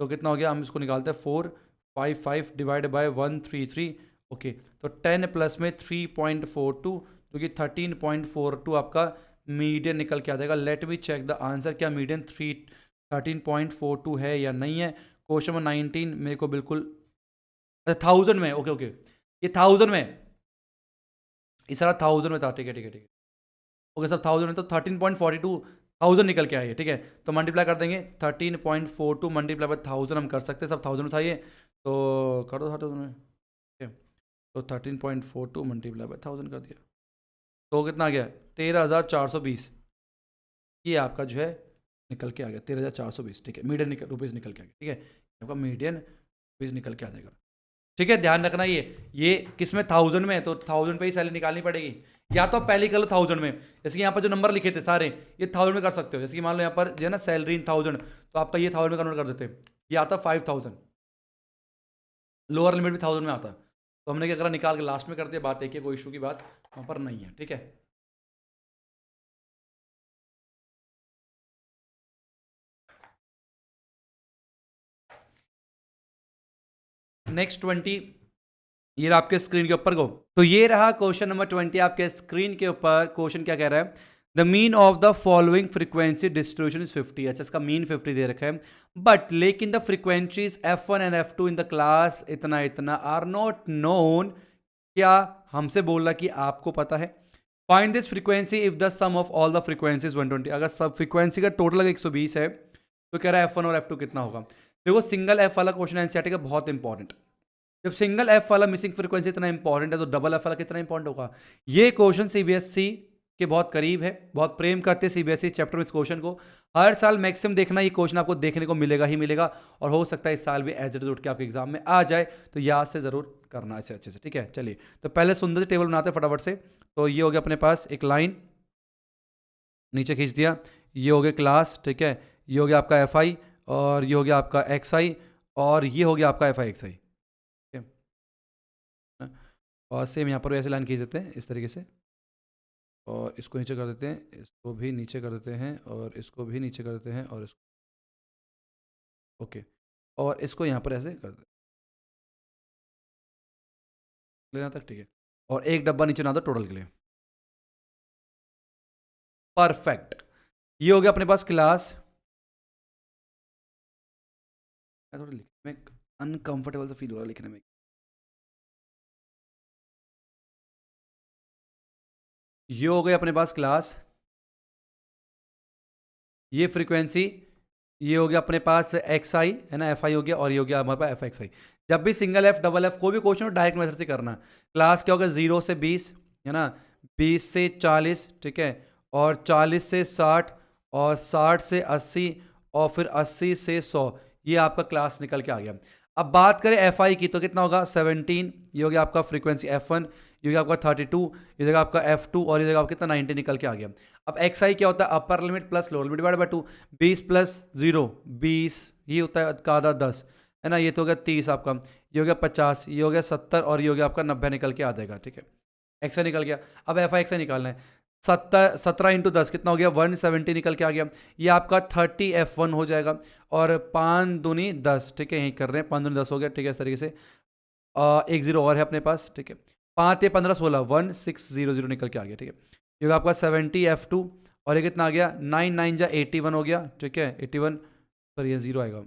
A: तो कितना हो गया, हम इसको निकालते हैं 455 डिवाइड बाय 133, ओके। तो 10 प्लस में 3.42 जो कि 13.42 आपका मीडियन निकल के आ जाएगा। Let me check the answer, क्या मीडियन 13.42 है या नहीं है। क्वेश्चन नंबर 19 मेरे को बिल्कुल 1000 में, ओके ये 1000 में, इस सारा 1000 में था, ठीक है ओके सब 1000 में, तो 13.42 1000 निकल के आइए, ठीक है। तो मल्टीप्लाई कर देंगे 13.42 मल्टीप्लाई बाय 1000 हम कर सकते हैं, सब 1000 में था ये, तो कर दो 1000 में, ठीक है। तो 13.42 मल्टीप्लाई बाय 1000 कर दिया, तो कितना आ गया 13,420, ये आपका जो है निकल के आ गया 13,420, ठीक है। मीडियन रुपीज़ निकल के आ गया, ठीक है। आपका मीडियन रुपीज़ निकल के आ जाएगा, ठीक है। ध्यान रखना ये किस में 1000 में है, तो 1000 पे ही सैलरी निकालनी पड़ेगी। या तो आप पहले कर लो 1000 में, जैसे कि यहाँ पर जो नंबर लिखे थे सारे ये 1000 में कर सकते हो। जैसे कि मान लो यहाँ पर जो है ना सैलरी इन 1000, तो आपका ये 1000 में कन्वर्ट कर देते, ये आता 5000, लोअर लिमिट भी 1000 में आता। तो हमने क्या करा, निकाल के लास्ट में कर दिया। बात एक है, कोई इशू की बात वहाँ पर नहीं है, ठीक है। नेक्स्ट 20, ये रहा आपके स्क्रीन के ऊपर। गो, तो ये रहा क्वेश्चन नंबर 20 आपके स्क्रीन के ऊपर। क्वेश्चन क्या कह रहा है, the mean of the following frequency distribution is 50। अच्छा, इसका मीन 50 दे रखा है, बट लेकिन the frequencies f1 and f2 in the class इतना इतना आर नॉट नोन। क्या हमसे बोल रहा कि आपको पता है, find this frequency if the sum of all the frequencies 120। अगर सब फ्रीक्वेंसी का टोटल अगर 120 है तो कह रहा है f1 और f2 कितना होगा। देखो सिंगल f वाला क्वेश्चन एनसीईआरटी का बहुत इंपॉर्टेंट। जब सिंगल एफ वाला मिसिंग फ्रीक्वेंसी इतना इंपॉर्टेंट है तो डबल एफ वाला कितना इंपॉर्टेंट होगा। ये क्वेश्चन सीबीएसई के बहुत करीब है, बहुत प्रेम करते हैं सीबीएसई चैप्टर में इस क्वेश्चन को। हर साल मैक्सिमम देखना ये क्वेश्चन आपको देखने को मिलेगा ही मिलेगा, और हो सकता है इस साल भी एज इट इज उठ के आपके एग्जाम में आ जाए, तो याद से जरूर करना इसे अच्छे से, ठीक है। चलिए, तो पहले सुंदर से टेबल बनाते हैं फटाफट से। तो ये हो गया अपने पास एक लाइन, नीचे खींच दिया, ये हो गया क्लास, ठीक है। ये हो गया आपका एफ आई, और ये हो गया आपका एक्स आई, और ये हो गया आपका एफ आई एक्स आई। और सेम यहाँ पर ऐसे लाइन खींच देते हैं इस तरीके से, और इसको नीचे कर देते हैं, इसको भी नीचे कर देते हैं, और इसको भी नीचे कर देते हैं, और इसको ओके, और इसको यहाँ पर ऐसे कर देते लेना तक, ठीक है। और एक डब्बा नीचे ना दो टोटल के लिए, परफेक्ट। ये हो गया अपने पास क्लास। थोड़ा लिखने में अनकंफर्टेबल सा फील हो रहा है लिखने में। ये हो गई अपने पास क्लास, ये फ्रीक्वेंसी, ये हो गया अपने पास एक्स आई है ना, एफ आई हो गया, और ये हो गया हमारे पास एफ एक्स आई। जब भी सिंगल एफ डबल एफ कोई भी क्वेश्चन हो डायरेक्ट मेथड से करना। क्लास क्या होगा, 0 से 20 है ना, 20 से 40, ठीक है, और 40 से 60, और 60 से 80, और फिर 80 से 100। ये आपका क्लास निकल के आ गया। अब बात करें एफ आई की, तो कितना होगा 17। ये हो गया आपका फ्रीक्वेंसी F1, ये हो गया आपका 32, ये जगह आपका F2, और ये जगह आपका कितना 90 निकल के आ गया। अब एक्स आई क्या होता है, upper limit plus lower limit divide by 2। 20 plus 0 20, ये होता है का आधा 10 है ना। ये तो हो गया 30 आपका, ये हो गया 50, ये हो गया 70, और ये हो गया आपका 90 निकल के आ जाएगा, ठीक है। एक्स आई निकल गया। अब एफ आई एक्स आई निकालना है। 17 इंटू 10 कितना हो गया 170 निकल के आ गया। ये आपका 30F1 हो जाएगा, और 5 दूनी 10, ठीक है, यही कर रहे हैं, 5 दूनी 10 हो गया, ठीक है, इस तरीके से। एक जीरो और है अपने पास, ठीक है। 5 या 15 16 1600 निकल के आ गया, ठीक है। ये होगा आपका 70F2, और ये कितना आ गया 9 9 जा 81 हो गया, ठीक है, 81, सॉरी ये 0 आएगा,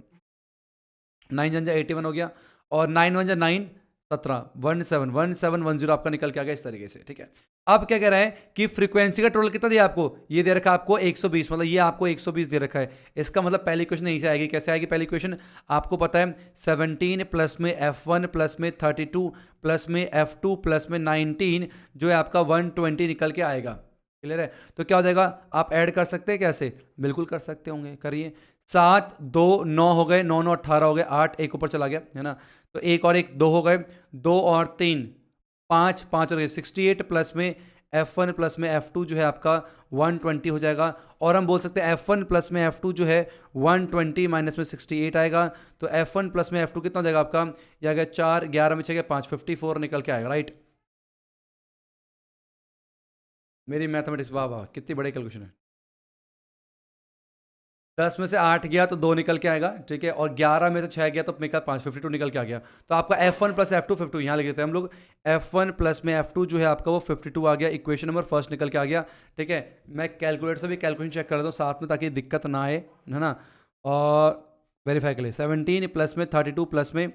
A: 9 जा 81 हो गया, और 9 1 जा 9 17 1710 आपका निकल के आ गया इस तरीके से, ठीक है। अब क्या कह रहा है कि फ्रीक्वेंसी का टोटल कितना दिया आपको, ये दे रखा है आपको 120, मतलब ये आपको 120 दे रखा है। इसका मतलब पहली क्वेश्चन यहीं से आएगी। कैसे आएगी पहली क्वेश्चन, आपको पता है 17 प्लस में F1 प्लस में 32 प्लस में F2 प्लस में 19 जो है आपका 120 निकल के आएगा। क्लियर है। तो क्या हो जाएगा, आप ऐड कर सकते हैं, कैसे, बिल्कुल कर सकते होंगे, करिए। 7 2 9 हो गए, 9 9 18 हो गए, 8 एक ऊपर चला गया है ना, तो एक और एक 2 हो गए, 2 और 3 5 5 हो गए, 68 प्लस में F1 प्लस में F2 जो है आपका 120 हो जाएगा। और हम बोल सकते हैं F1 प्लस में F2 जो है 120 माइनस में 68 आएगा, तो F1 प्लस में F2 कितना हो जाएगा आपका, यह आ गया 4 11 में 6 5 54 निकल के आएगा, राइट। मेरी मैथमेटिक्स वाह वाह, कितनी बड़ी कैलकुलेशन है। 10 में से 8 गया तो 2 निकल के आएगा, ठीक है, और 11 में से 6 गया तो मेरा 5 52 निकल के आ गया। तो आपका F1 प्लस F2 52 यहाँ लिख देते हैं हम लोग। F1 प्लस में F2 जो है आपका वो 52 आ गया, इक्वेशन नंबर फर्स्ट निकल के आ गया, ठीक है। मैं कैलकुलेटर से भी कैलकुलेशन चेक कर देता हूँ साथ में, ताकि दिक्कत ना आए, है ना। और वेरीफाई के लिए 17 प्लस में 32 प्लस में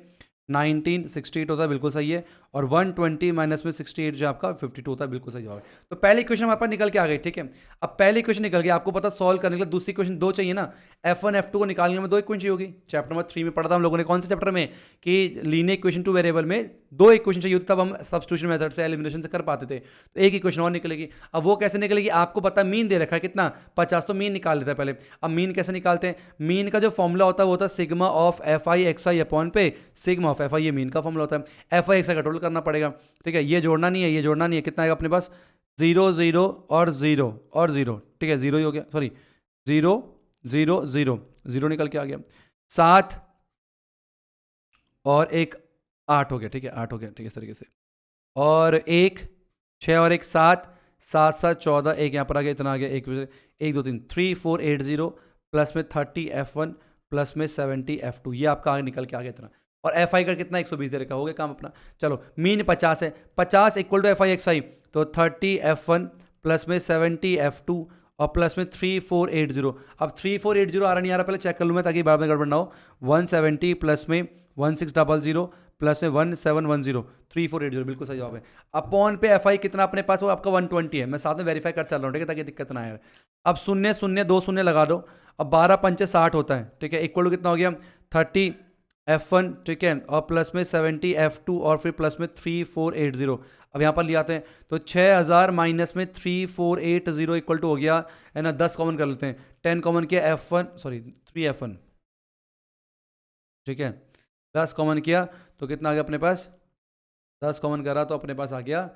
A: 19 68 होता है, बिल्कुल सही है, और 120 माइनस में 68 जो आपका 52 होता है, बिल्कुल सही जवाब है। तो पहली क्वेश्चन हमारे पास निकल के आ गई, ठीक है। अब पहली क्वेश्चन निकल गई, आपको पता सॉल्व करने के लिए दूसरी क्वेश्चन 2 चाहिए ना, F1 F2 को निकालने में 2 इक्वेशन चाहिए होगी। चैप्टर नंबर 3 में पढ़ा था हम लोगों ने, कौन से चैप्टर में, कि लीनियर इक्वेशन 2 वेरिएबल में 2 इक्वेशन चाहिए होती तब हम सब्स्टिट्यूशन मेथड से एलिमिनेशन से कर पाते थे। तो एक इक्वेशन और निकलेगी। अब वो कैसे निकलेगी आपको पता है, मीन दे रखा है कितना 50, तो मीन निकाल लेते हैं पहले। अब मीन कैसे निकालते हैं, मीन का जो फॉर्मूला होता है वो होता है sigma of f i x i upon पे सिग्मा ऑफ एफ आई, ये मीन का फॉर्मूला होता है। एफ आई एक्स आई का टोटल करना पड़ेगा, ठीक है, ये जोड़ना नहीं है, ये जोड़ना नहीं है, कितना आएगा अपने पास 0 0 और 0 और 0, ठीक है, 0 ही हो गया, सॉरी 0 0 0 0 निकल के आ गया, 7 और 1 8 हो गया, ठीक है, 8 हो गया, ठीक है, इस तरीके से, और 1 6 और 1 7 7 7 14, एक यहाँ पर आ गया, इतना आ गया, 1 2 3 3 4 8 0 प्लस में 30 F1 प्लस में 70 F2, ये आपका आगे निकल के आ गया इतना। और एफ आई का कितना 120 दे रखा, हो गया काम अपना। चलो मीन 50 है, 50 equal to F i x i, तो 30 F1 प्लस में 70 F2 और प्लस में 3480। अब 3480 आ रहा नहीं आ रहा, पहले चेक कर लूँ मैं ताकि बाद में गड़बड़ ना हो। 170 प्लस में 1600 प्लस में 1710, 3480 बिल्कुल सही जवाब है। अपॉन पे एफ आई कितना अपने पास, वो आपका 120 है, मैं साथ में वेरीफाई कर चल रहा हूँ, ठीक है, ताकि दिक्कत ना आए। अब 0 0 2 शून्य लगा दो, अब 12 पंचे 60 होता है, ठीक है, इक्वल टू कितना हो गया 30 F1, ठीक है, और प्लस में 70 F2 और फिर प्लस में 3480। अब यहाँ पर ले आते हैं तो 6000 माइनस में 3480 इक्वल टू हो गया है ना, 10 कॉमन कर लेते हैं, 10 कॉमन किया F1 सॉरी 3F1, ठीक है, 10 कॉमन किया तो कितना आ गया अपने पास, 10 कॉमन करा तो अपने पास आ गया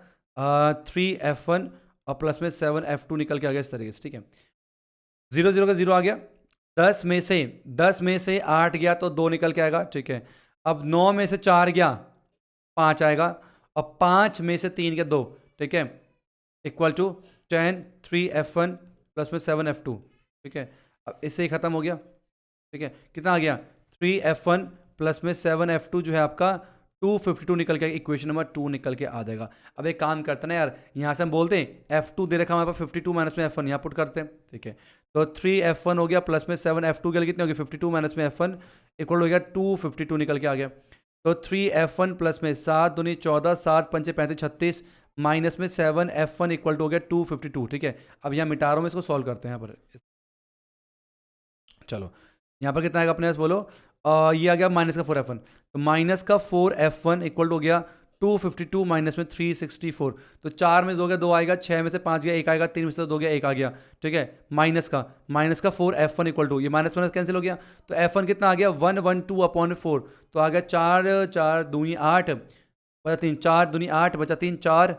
A: 3F1 और प्लस में 7F2 निकल के आ गया इस तरीके से, ठीक है, 0 0 का 0 आ गया, 10 में से 8 गया तो 2 निकल के आएगा, ठीक है, अब 9 में से 4 गया 5 आएगा, और 5 में से 3 गया 2, ठीक है, इक्वल टू 10 3F1 प्लस में 7F2, ठीक है, अब इससे ही खत्म हो गया, ठीक है, कितना आ गया 3F1 प्लस में 7F2 जो है आपका 252 निकल के, इक्वेशन नंबर 2 निकल के आ जाएगा। अब एक काम करते हैं ना यार, यहाँ से हम बोलते हैं F2 दे रखा हमारे पास 52 माइनस में F1 यहाँ पुट करते हैं, ठीक है, तो 3F1 हो गया प्लस में 7F2 के लिए कितने हो गया 52 माइनस में F1 इक्वल हो गया 252 निकल के आ गया। तो 3F1 प्लस में 7 दूनी 14 7 पंचे 35 36 माइनस में 7F1 इक्वल टू हो गया 252, ठीक है। अब यहाँ मिटा रहा हूँ, इसको सॉल्व करते हैं यहाँ पर, चलो यहाँ पर कितना आएगा अपने पास बोलो, ये आ गया माइनस का 4F1, तो माइनस का 4F1 इक्वल टू हो गया 252 माइनस में 364, तो 4 में से 2 गया 2 आएगा, 6 में से 5 गया 1 आएगा, 3 में से 2 गया 1 आ गया, ठीक है, माइनस का 4F1 इक्वल टू, ये माइनस माइनस कैंसिल हो गया, तो F1 कितना आ गया 112 अपॉन 4, तो आ गया 4 4 दूनी 8 बचा 3 4 दूनी 8 बचा 3 4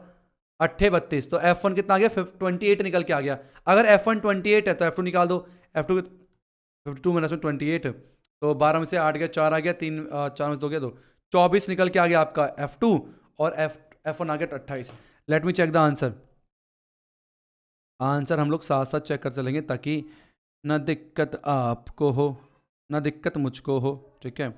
A: 8 32, तो F1 कितना आ गया 28 निकल के आ गया। अगर F1 28 है तो F2 निकाल दो, F2 52 माइनस में 28, तो 12 में से 8 गया 4 आ गया, 3 4 में से 2 गया 2, 24 निकल के आ गया आपका F2, और F1 आ गया 28। Let me check the answer हम लोग साथ साथ चेक कर चलेंगे ताकि ना दिक्कत आपको हो ना दिक्कत मुझको हो, ठीक है।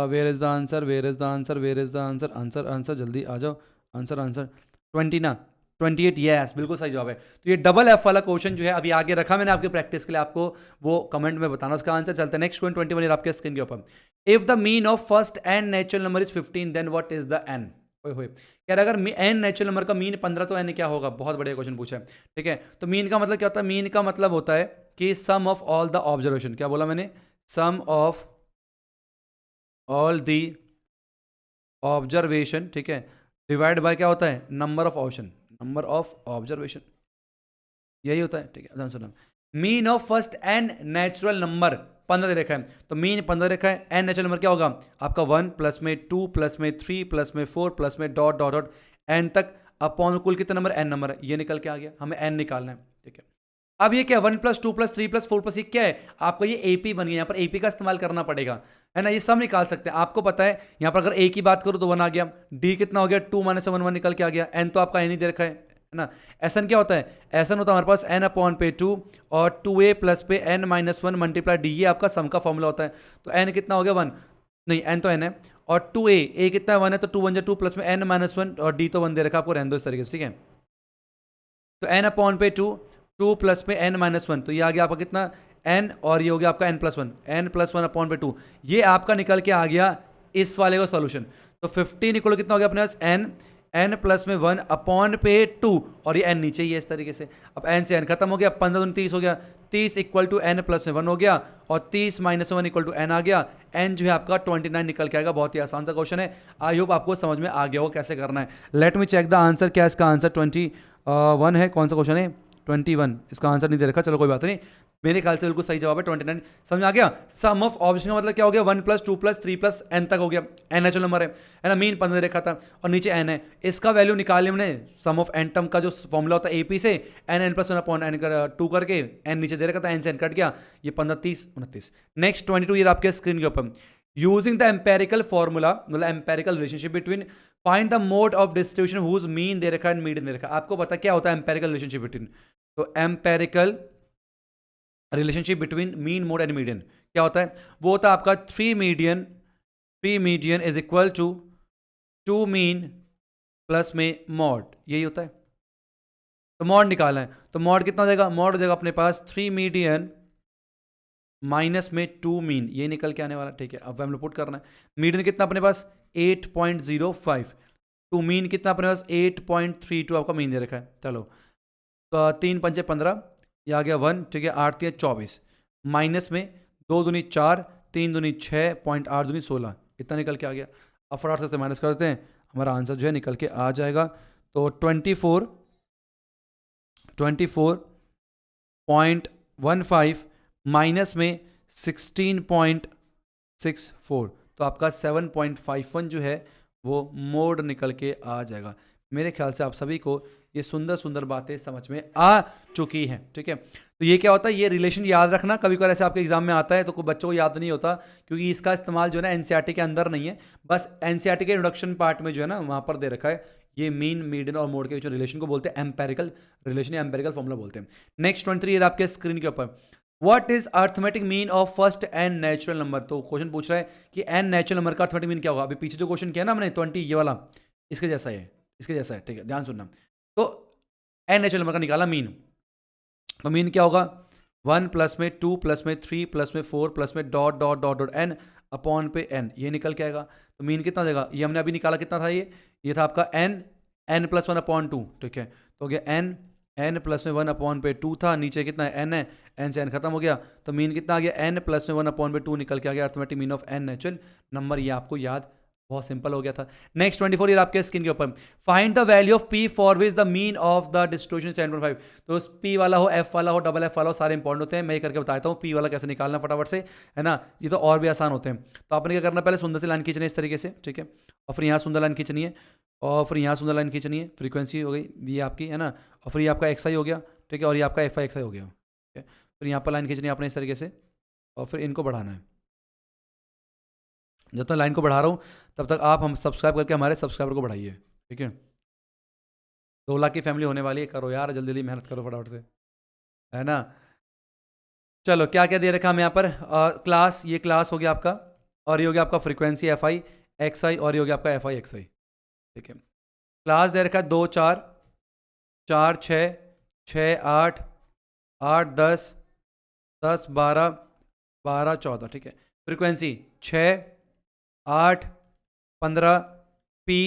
A: Where is the answer, where is the answer, where is the answer, answer answer जल्दी आ जाओ, आंसर 20 ना 28, यस बिल्कुल सही जवाब है। तो ये डबल एफ वाला क्वेश्चन जो है अभी आगे रखा मैंने आपके प्रैक्टिस के लिए, आपको वो कमेंट में बताना उसका आंसर। चलते हैं नेक्स्ट क्वेश्चन 21 आपके स्क्रीन के ऊपर। If the mean of first N natural number is 15 then what is the N. यार अगर एन नेचुरल नंबर का मीन 15 तो एन क्या होगा, बहुत बढ़िया क्वेश्चन पूछा है, ठीक है। तो मीन का मतलब क्या होता है, मीन का मतलब होता है कि sum of all the observation, क्या बोला मैंने, sum of all the observation, ठीक है, डिवाइड बाय क्या होता है, number of option, number of observation, यही होता है, ठीक है। ध्यान सुनना, mean of first N natural number 15 दे रखा है, तो मीन 15 रखा है, एन नेचुरल नंबर क्या होगा आपका 1 प्लस में 2 प्लस में 3 प्लस में 4 प्लस में डॉट डॉट डॉट एन तक, अपॉन कुल कितना नंबर एन नंबर है, ये निकल के आ गया, हमें एन निकालना है, ठीक है। अब ये क्या 1 प्लस 2 प्लस 3 प्लस 4 प्लस ये क्या है, आपका ये एपी बन गया, यहाँ पर एपी का इस्तेमाल करना पड़ेगा, है ना, ये सब निकाल सकते हैं। आपको पता है यहाँ पर अगर ए की बात करूँ तो 1 आ गया, डी कितना हो गया 2 माइनस 1 1 निकल के आ गया, एन तो आपका एन ही दे रखा है ना। एसन क्या होता है, एसन होता है हमारे पास एन अपॉन पे 2 और 2a प्लस पे एन माइनस 1 मल्टीप्लाई डी, ये आपका सम का फॉर्मूला होता है। तो एन कितना हो गया 1, नहीं एन तो एन है, और 2a ए कितना 1 है, तो 2 1 2 प्लस में एन माइनस 1 और डी तो 1 दे रखा, आपको रहने दो इस तरीके से, ठीक है। तो एन अपॉन पे 2 प्लस में एन माइनस 1, तो ये आ गया आपका कितना एन, और ये हो गया आपका एन प्लस 1 अपॉन पे 2, ये आपका निकल के आ गया इस वाले का सॉल्यूशन। तो 15 इक्वल कितना हो गया अपने पास n प्लस में 1 अपॉन पे 2 और ये n नीचे ही है इस तरीके से। अब n से n खत्म हो गया, 15 दूनी 30 हो गया, 30 इक्वल टू n प्लस में 1 हो गया और 30 माइनस 1 इक्वल टू n आ गया। n जो है आपका 29 निकल के आएगा। बहुत ही आसान सा क्वेश्चन है, आई होप आपको समझ में आ गया हो कैसे करना है। Let me check the answer. क्या इसका आंसर 21 है? कौन सा क्वेश्चन है? 21। इसका आंसर नहीं दे रखा, चलो कोई बात नहीं। मेरे ख्याल से बिल्कुल सही जवाब है 29। समझ में आ गया? सम ऑफ ऑब्जेक्शन का मतलब क्या हो गया? 1 प्लस 2 प्लस 3 प्लस n तक हो गया। n नेचुरल नंबर है ना, मीन 15 रखा था और नीचे n है। इसका वैल्यू निकाले हमने सम ऑफ n टर्म का जो फॉर्मूला होता है AP से, n प्लस 1 अपॉन n 2 करके, n नीचे दे रखा था, n से n कट गया, ये 15 30 29। नेक्स्ट 22 ये आपके स्क्रीन के ऊपर। यूजिंग द एम्पेरिकल फॉर्मूला, मतलब empirical relationship between, find the mode of distribution whose mean दे रखा है मीडियन दे रखा है। आपको पता क्या होता है एम्पेरिकल रिलेशनशिप बिटवीन? तो empirical relationship between mean mode and median क्या होता है? वो होता है आपका 3 median is equal to 2 mean plus में मॉड, यही होता है। तो मॉड निकालना है, तो मॉड कितना हो जाएगा? मॉड हो जाएगा अपने पास 3 मीडियन माइनस में 2 मीन, ये निकल के आने वाला। ठीक है, अब हम लोग पुट करना है। मीडियन कितना अपने पास? 8.05, टू मीन कितना अपने पास? 8.32 आपका मीन दे रखा है। चलो तो 3 पंजे 15, ये आ गया 1, ठीक है, 8 3 24, माइनस में 2 दूनी 4, 3 दूनी 6, 8 दूनी 16, इतना निकल के आ गया। अब फटाफट से माइनस करते हैं, हमारा आंसर जो है निकल के आ जाएगा। तो 24.15 माइनस में 16.64, तो आपका 7.51 जो है वो मोड निकल के आ जाएगा। मेरे ख्याल से आप सभी को ये सुंदर सुंदर बातें समझ में आ चुकी हैं। ठीक है, तो ये क्या होता है? ये रिलेशन याद रखना, कभी कभी ऐसे आपके एग्जाम में आता है तो कोई बच्चों को याद नहीं होता, क्योंकि इसका इस्तेमाल जो है ना एनसीईआरटी के अंदर नहीं है, बस एनसीईआरटी के इंट्रोडक्शन पार्ट में जो है ना वहाँ पर दे रखा है। ये मीन मीडियन और मोड के बीच रिलेशन को बोलते हैं एम्पेरिकल रिलेशन या एम्पेरिकल फॉर्मूला बोलते हैं। नेक्स्ट 23 आपके स्क्रीन के ऊपर। What is arithmetic mean of first N natural number? तो क्वेश्चन पूछ रहा है कि एन नेचुरल नंबर का अर्थमेटिक मीन क्या होगा। अभी पीछे जो क्वेश्चन किया ना हमने 20, ये वाला इसके जैसा है, इसके जैसा है। ठीक है, ध्यान सुनना। तो एन नेचुरल नंबर का निकाला मीन, तो मीन क्या होगा? 1 प्लस में 2 प्लस में 3 प्लस में 4 प्लस में dot dot dot dot n upon पे एन, ये निकल के आएगा। तो मीन कितना देगा? ये हमने अभी निकाला, कितना था ये था आपका एन प्लस 1 अपॉन 2। ठीक है, तो हो गया एन प्लस में 1 अपॉन पे 2 था, नीचे कितना है? एन है, एन से एन खत्म हो गया, तो मीन कितना आ गया? एन प्लस में 1 अपॉन पे 2 निकल के आ गया arithmetic mean of n natural number. ये आपको याद, बहुत सिंपल हो गया था। नेक्स्ट 24 ये आपके स्क्रीन के ऊपर। Find the value of P for which the mean of the distribution 7.5। तो पी वाला हो, एफ वाला हो, डबल एफ वाला हो, सारे इंपॉर्टेंट होते हैं। मैं करके बताता हूँ पी वाला कैसे निकालना फटाफट से, है ना। ये तो और भी आसान होते हैं। तो आपने क्या करना, पहले सुंदर से लाइन खींचनी है इस तरीके से, ठीक है, और फिर यहाँ सुंदर लाइन खींचनी है, और फिर यहाँ सुंदर लाइन खींचनी है। फ्रीक्वेंसी हो गई ये आपकी, है ना, और फिर ये आपका एक्स आई हो गया, ठीक है, और ये आपका एफ आई एक्स आई हो गया। ठीक है, फिर यहाँ पर लाइन खींचनी है आपने इस तरीके से, और फिर इनको बढ़ाना है। जब तक लाइन को बढ़ा रहा हूँ तब तक आप हम सब्सक्राइब करके हमारे सब्सक्राइबर को बढ़ाइए। ठीक है, 2 लाख की फैमिली होने वाली है, करो यार, जल्दी जल्दी मेहनत करो फटाफट से, है ना। चलो क्या क्या दे रखा हम यहाँ पर? क्लास, ये क्लास हो गया आपका, और ये हो गया आपका frequency F i x i, और ये हो गया आपका एफ आई एक्स आई। ठीक है, क्लास दे रखा है 2 4 4 6 6 8 8 10 10 12 12 14। ठीक है, फ्रीक्वेंसी 6 8 15 पी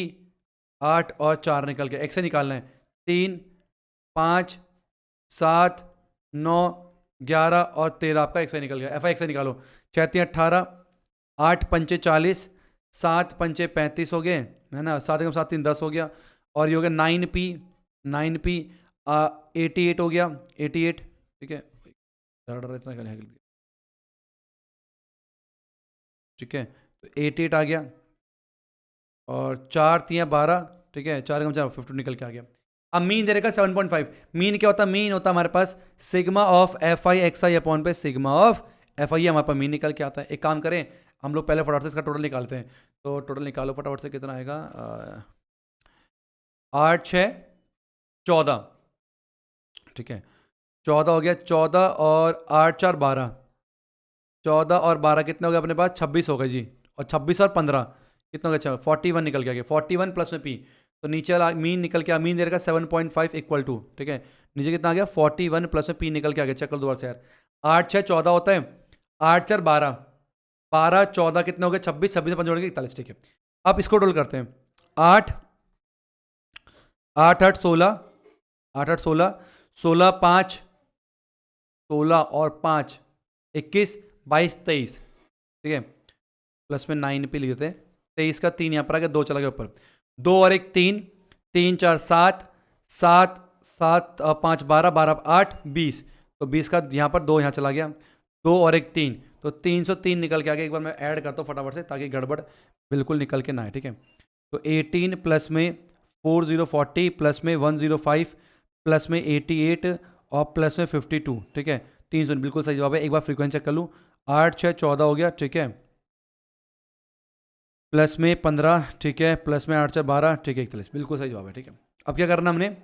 A: 8 और 4 निकल गया। एक्स से निकालना है 3 5 7 9 11 और 13 आपका एक्स से निकल गया। एफ आई एक्स से निकालो, 6 3 18 8 पंचे 40 7 पंचे 35 हो गए, है ना, 7 1 7 3 10 हो गया, और ये हो गया 9 पी 88 हो गया 88। ठीक है, इतना ठीक है, तो 88 आ गया, और 4 3 12, ठीक है, 4 कम 4 52 निकल के आ गया। अब मीन दे रखा 7.5। मीन क्या होता है? मीन होता है हमारे पास sigma of f i x i upon पे सिग्मा ऑफ एफ आई, हमारे पास मीन निकल के आता है। एक काम करें, हम लोग पहले फटाफट से इसका टोटल निकालते हैं। तो टोटल निकालो फटाफट से, कितना आएगा? 8 6 14, ठीक है, 14 हो गया, 14 और 8 4 12, 14 और 12 कितने हो गए अपने पास? 26 हो गए जी, और 26 और 15 कितना हो गया? 41 निकल के आ गया। 41 प्लस में पी, तो नीचे वाला मीन निकल के आ, मीन दे रखा 7.5 इक्वल टू, ठीक है, नीचे कितना आ गया? 41 प्लस में पी निकल के आ गया। चेक कर दोबारा से यार, 8 6 14 होता है, 8 4 12 12 14 कितने हो गए? 26 26 से 5 जोड़ के 41। ठीक है, अब इसको टोटल करते हैं। 8 8 8 16, 8 8 16, 16 5, 16 और 5 21, 22 23, ठीक है। प्लस में 9 पे लिखे थे, 23 का 3 यहाँ पर आ गया, 2 चला गया ऊपर, 2 और 1 3, 3 4 7, 7 7 5 12, 12 8 20, तो 20 का यहाँ पर 2 यहाँ चला गया, 2 और 1 3, तो 303 निकल के आ गया। एक बार मैं ऐड करता हूँ फटाफट से ताकि गड़बड़ बिल्कुल निकल के ना आए, ठीक है। तो 18 प्लस में 4040 प्लस में 105 प्लस में 88 और प्लस में 52, ठीक है। 300 बिल्कुल सही जवाब है। एक बार फ्रीक्वेंसी चेक कर लूँ, 8 6 14 हो गया, ठीक है। प्लस में 15, ठीक है, प्लस में 8 6 12, ठीक है, 41, बिल्कुल सही जवाब है, ठीक है। अब क्या करना हमने,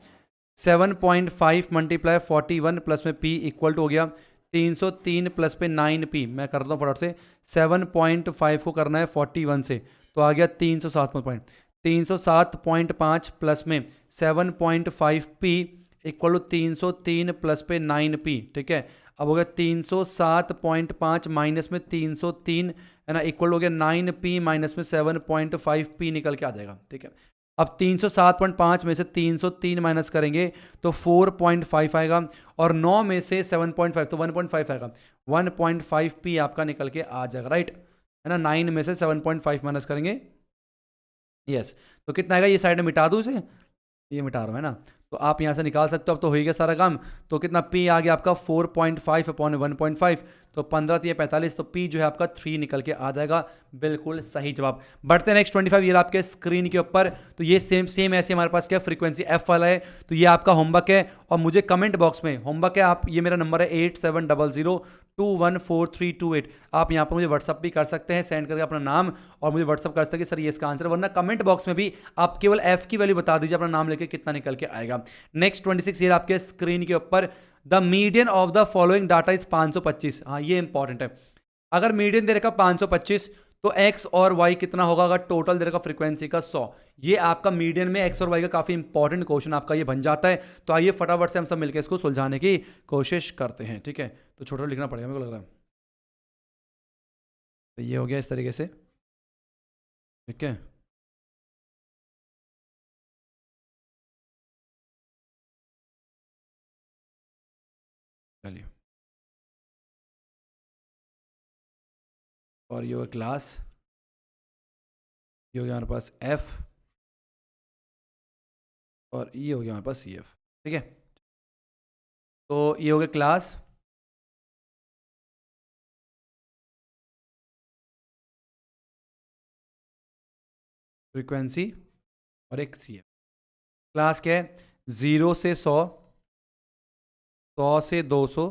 A: 7.5 मल्टीप्लाई 41 प्लस में पी इक्वल टू हो गया 303 प्लस पे 9p। मैं करता हूँ फटाफट से, 7.5 को करना है 41 से, तो आ गया 307.5 प्लस में 7.5p इक्वल टू 303 प्लस पे 9p, ठीक है। अब हो गया 307.5 माइनस में 303, है ना, इक्वल हो गया 9p माइनस में 7.5p निकल के आ जाएगा, ठीक है। अब 307.5 में से 303 माइनस करेंगे तो 4.5 आएगा, और 9 में से 7.5 तो 1.5 आएगा, 1.5p आपका निकल के आ जाएगा, राइट, है ना। 9 में से 7.5 माइनस करेंगे, यस, तो कितना आएगा, ये साइड में मिटा दूँ इसे, ये मिटा रहा हूँ, है ना, तो आप यहाँ से निकाल सकते हो। अब तो हो ही गया सारा काम, तो कितना p आ गया आपका 4.5 अपॉन 1.5, तो 15 3 45, तो p जो है आपका 3 निकल के आ जाएगा, बिल्कुल सही जवाब। बढ़ते हैं नेक्स्ट 25, ये आपके स्क्रीन के ऊपर, तो ये सेम ऐसे हमारे पास क्या फ्रीक्वेंसी f वाला है, तो ये आपका होमवर्क है, और मुझे कमेंट बॉक्स में होमवर्क है, आप, ये मेरा नंबर है 8700214328, आप यहाँ पर मुझे व्हाट्सअप भी कर सकते हैं, सेंड करके अपना नाम, और मुझे व्हाट्सअप कर सकते हैं कि सर ये इसका आंसर, वरना कमेंट बॉक्स में भी आप केवल f की वैल्यू बता दीजिए, अपना नाम लेके कितना निकल के आएगा। नेक्स्ट 26, ये आपके स्क्रीन के ऊपर, the median of the following data is 525। हाँ, ये इंपॉर्टेंट है। अगर मीडियन दे रखा 525, तो x और y कितना होगा, अगर टोटल दे रखा फ्रीक्वेंसी का 100, ये आपका मीडियन में x और y का काफी इंपॉर्टेंट क्वेश्चन आपका ये बन जाता है। तो आइए फटाफट से हम सब मिलकर इसको सुलझाने की कोशिश करते हैं, ठीक है। तो छोटा लिखना पड़ेगा मेरे को लग रहा है, तो ये हो गया इस तरीके से, ठीक है। चलिए, और ये हो क्लास, ये हो गया हमारे पास f, और ये हो गया हमारे पास सी एफ, ठीक है। तो ये हो गया क्लास, फ्रीक्वेंसी, और एक सी एफ। क्लास क्या है, 0 से 100, 100 से 200,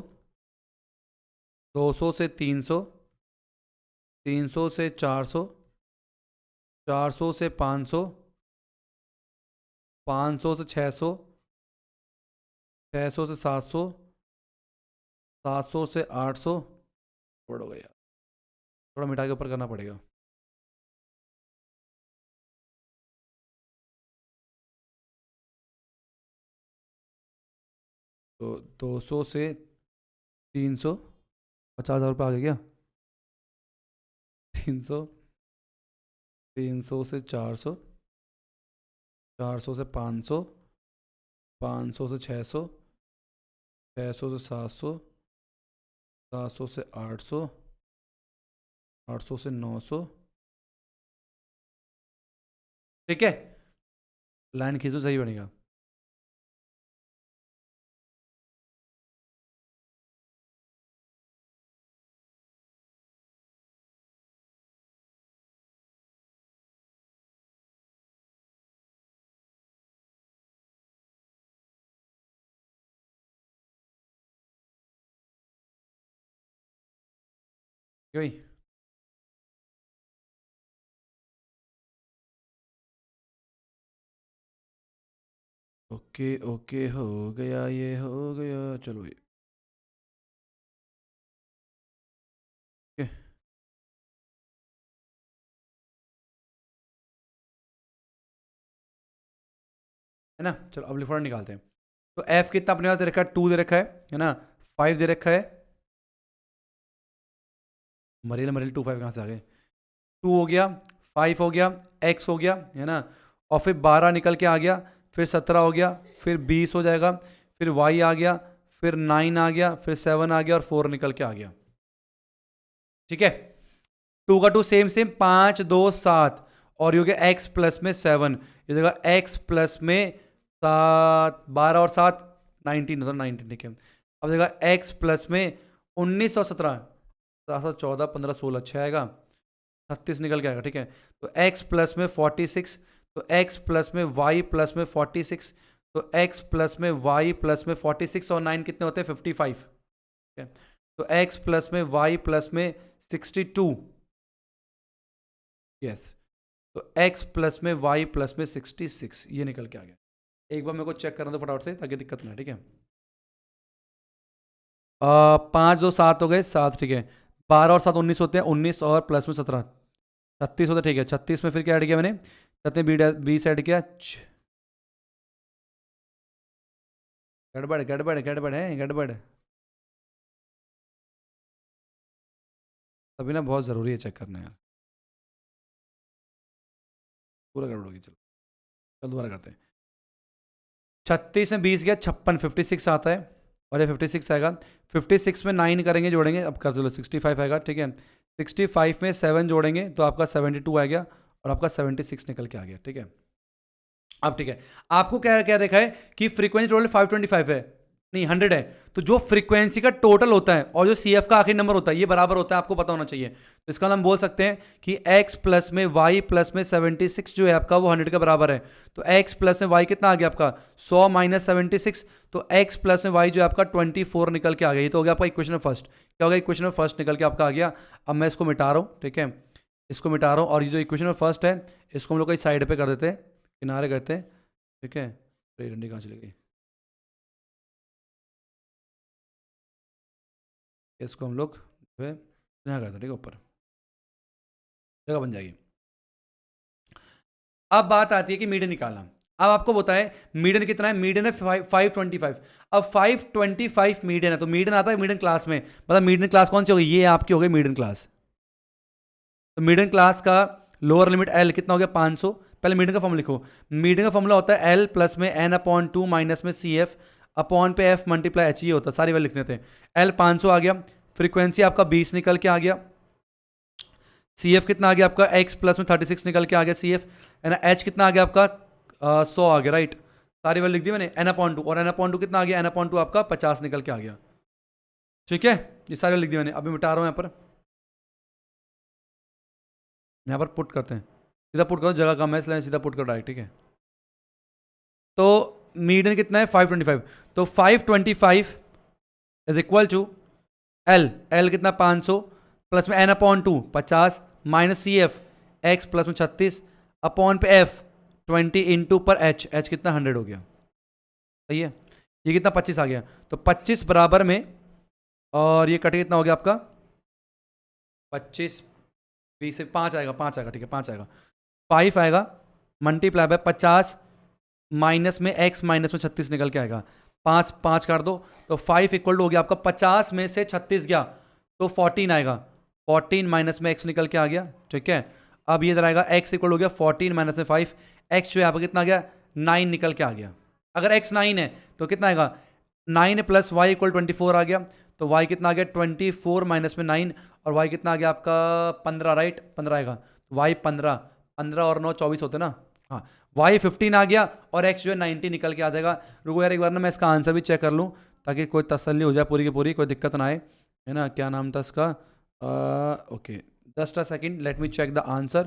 A: 200 से 300, 300 से 400, 400 से 500, 500 से 600, 600 से 700, 700 से 800, थोड़ा हो गया, थोड़ा मिटा के ऊपर करना पड़ेगा, तो 200 से 300, 50,000 रुपये आ गया क्या, 300, 300 से 400, 400 से 500, 500 से 600, 600 से 700, 700 से 800, 800 से 900, ठीक है। लाइन खींचो, सही बनेगा। क्यों, ओके ओके, हो गया, ये हो गया, चलो ये, ओके, है ना। चलो अब लिफाड़ा निकालते हैं। तो एफ कितना अपने पास दे रखा है, 2 दे रखा है ना, 5 दे रखा है, मरील मरील 2 5 कहाँ से आ गए, 2 हो गया, 5 हो गया, एक्स हो गया, है ना, और फिर 12 निकल के आ गया, फिर 17 हो गया, फिर 20 हो जाएगा, फिर y आ गया, फिर 9 आ गया, फिर 7 आ गया और 4 निकल के आ गया। ठीक है, 2 का 2 सेम सेम, 5 2 7 और ये हो गया x प्लस में 7, ये जगह x प्लस में 7, 12 और 7 19 होता 19। ठीक है, अब जगह x प्लस में 19 और 17, 7 14 15 16 6 आएगा, 36 निकल के आएगा। ठीक है, तो x प्लस में 46, तो x प्लस में y प्लस में 46, तो x प्लस में y प्लस में 46 और 9 कितने होते हैं 55। ठीक है, तो x प्लस में y प्लस में 62, यस, तो x प्लस में y प्लस में 66, ये निकल के आ गया। एक बार मेरे को चेक करना दो फटाफट से ताकि दिक्कत ना है। ठीक है, 5 2 7 हो गए 7। ठीक है, 12 और 7 19 होते हैं, 19 और प्लस में 17 36 होता है। ठीक है, 36 में फिर क्या ऐड किया मैंने, 20 ऐड किया, गड़बड़ गड़बड़ गड़बड़ है गड़बड़, तभी ना बहुत ज़रूरी है चेक करना यार, पूरा गड़बड़ होगी। चलो चल दोबारा करते हैं। 36 में 20 गया 56, 56 आता है और ये 56 आएगा। 56 में 9 करेंगे जोड़ेंगे, अब कर चलो 65 आएगा। ठीक है, 65 में 7 जोड़ेंगे तो आपका 72 आ गया और आपका 76 निकल के आ गया। ठीक है, अब ठीक है, आपको क्या क्या देखा है कि फ्रीक्वेंसी टोटल 525 है, नहीं 100 है, तो जो फ्रीक्वेंसी का टोटल होता है और जो CF का आखिरी नंबर होता है ये बराबर होता है, आपको पता होना चाहिए। तो इसका हम बोल सकते हैं कि x प्लस में y प्लस में 76 जो है आपका वो 100 के बराबर है। तो x प्लस में y कितना आ गया आपका 100 माइनस 76, तो x प्लस में y जो है आपका 24 निकल के आ गया। ये तो हो गया आपका इक्वेशन फर्स्ट। क्या हो गया, इक्वेशन फर्स्ट निकल के आपका आ गया। अब मैं इसको मिटा रहा हूँ। ठीक है, इसको मिटा रहा हूँ और ये जो इक्वेशन फर्स्ट है इसको हम लोग इस साइड पर कर देते हैं, किनारे करते हैं। ठीक है, डंडी कहाँ चली गई, इसको हम लोग जो है यहाँ करते हैं। ठीक है, ऊपर जगह बन जाएगी। अब बात आती है कि मीडियन निकालना। अब आपको बताएं मीडियन कितना है, मीडियन है 525। अब 525 मीडियन है तो मीडियन आता है मीडियन क्लास में, मतलब मीडियन क्लास कौन सी होगी, ये आपकी हो गई मीडियन क्लास। तो मीडियन क्लास का लोअर लिमिट एल कितना हो गया 500। पहले मीडियन का फॉर्मूला लिखो, मीडियन का फॉर्मूला होता है एल प्लस में n/2 माइनस में CF अपॉन पे एफ मल्टीप्लाई एच, ये होता है, सारी वैल्यू लिखने थे। एल 500 आ गया, फ्रीक्वेंसी आपका 20 निकल के आ गया, CF कितना आ गया आपका x प्लस में 36 निकल के आ गया CF है ना, h कितना आ गया आपका 100 आ गया, राइट, सारी वैल्यू लिख दी मैंने। n/2 और n/2 कितना आ गया, n/2 आपका 50 निकल के आ गया। ठीक है, ये सारी लिख दी मैंने, अभी मिटा रहा हूँ यहाँ पर पुट करते हैं, सीधा पुट करो, जगह कम है इसलिए सीधा पुट करो डायरेक्ट। ठीक है, तो मीडियन कितना है 525, तो 525 इज इक्वल टू एल कितना 500 प्लस में n/2 50 minus CF x plus में 36 अपॉन पे f 20 इंटू पर h कितना 100 हो गया। सही है, ये कितना 25 आ गया, तो 25 बराबर में, और ये कटे कितना हो गया आपका 25 20 से 5 आएगा, 5 आएगा। ठीक है, 5 आएगा, 5 आएगा मल्टीप्लाई बाय 50 माइनस में x माइनस में 36 निकल के आएगा, 5 5 काट दो, तो 5 इक्वल हो गया आपका 50 में से 36 गया तो 14 आएगा, 14 माइनस में x निकल के आ गया। ठीक है, अब ये इधर आएगा x इक्वल हो गया 14 माइनस में 5, x जो है यहाँ पर कितना आ गया 9 निकल के आ गया। अगर x 9 है तो कितना आएगा 9 प्लस y इक्वल 24 आ गया, तो y कितना आ गया 24 माइनस में 9 और y कितना आ गया आपका 15, राइट, 15 आएगा, y 15, 15 और 9 24 होते ना, हाँ, y 15 आ गया और x जो है 90 निकल के आ जाएगा। रुको यार एक बार ना मैं इसका आंसर भी चेक कर लूँ ताकि कोई तसल्ली हो जाए पूरी की पूरी, कोई दिक्कत ना आए, है ना। क्या नाम था इसका, okay, just a second, let me check the answer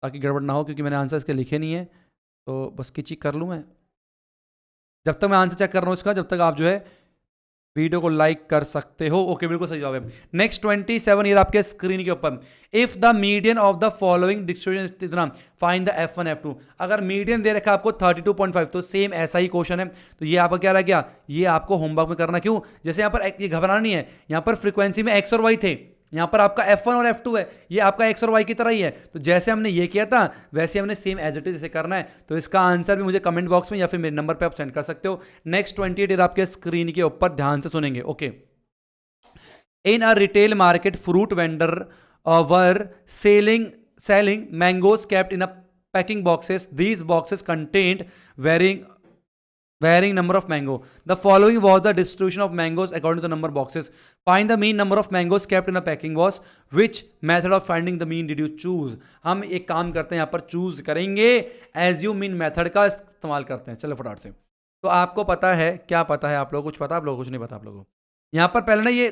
A: ताकि गड़बड़ ना हो, क्योंकि मैंने आंसर इसके लिखे नहीं है, तो बस की चेक कर लूँ मैं। जब तक मैं आंसर चेक कर रहा हूँ इसका, जब तक आप जो है वीडियो को लाइक कर सकते हो। ओके, बिल्कुल सही जवाब है। नेक्स्ट 27 ईयर आपके स्क्रीन के ऊपर, if the median of the following distribution इतना फाइंड द F1 F2। अगर मीडियन दे रखा आपको 32.5, तो सेम ऐसा ही क्वेश्चन है, तो ये आपका क्या रह गया, ये आपको होमवर्क में करना। क्यों, जैसे यहाँ पर ये घबराना नहीं है, यहाँ पर फ्रीक्वेंसी में x और y थे, यहाँ पर आपका F1 और F2 है, ये आपका x और y की तरह ही है, तो जैसे हमने ये किया था वैसे हमने सेम एज इट इज जैसे करना है। तो इसका आंसर भी मुझे कमेंट बॉक्स में या फिर मेरे नंबर पे आप सेंड कर सकते हो। नेक्स्ट 28 आपके स्क्रीन के ऊपर ध्यान से सुनेंगे। Okay, in a retail market fruit vendor were selling mangoes kept in a packing boxes. These boxes contained varying varying number of mango. The following was the distribution of mangoes according to the number of boxes. Find the mean number of mangoes kept in a packing was. Which method of finding the mean did you choose? हम एक काम करते हैं, यहाँ पर choose करेंगे assume mean method का इस्तेमाल करते हैं. चलो फटाफट से. तो आपको पता है, क्या पता है आप लोगों को? कुछ पता, आप लोगों को कुछ नहीं पता आप लोगों को. यहाँ पर पहले ना ये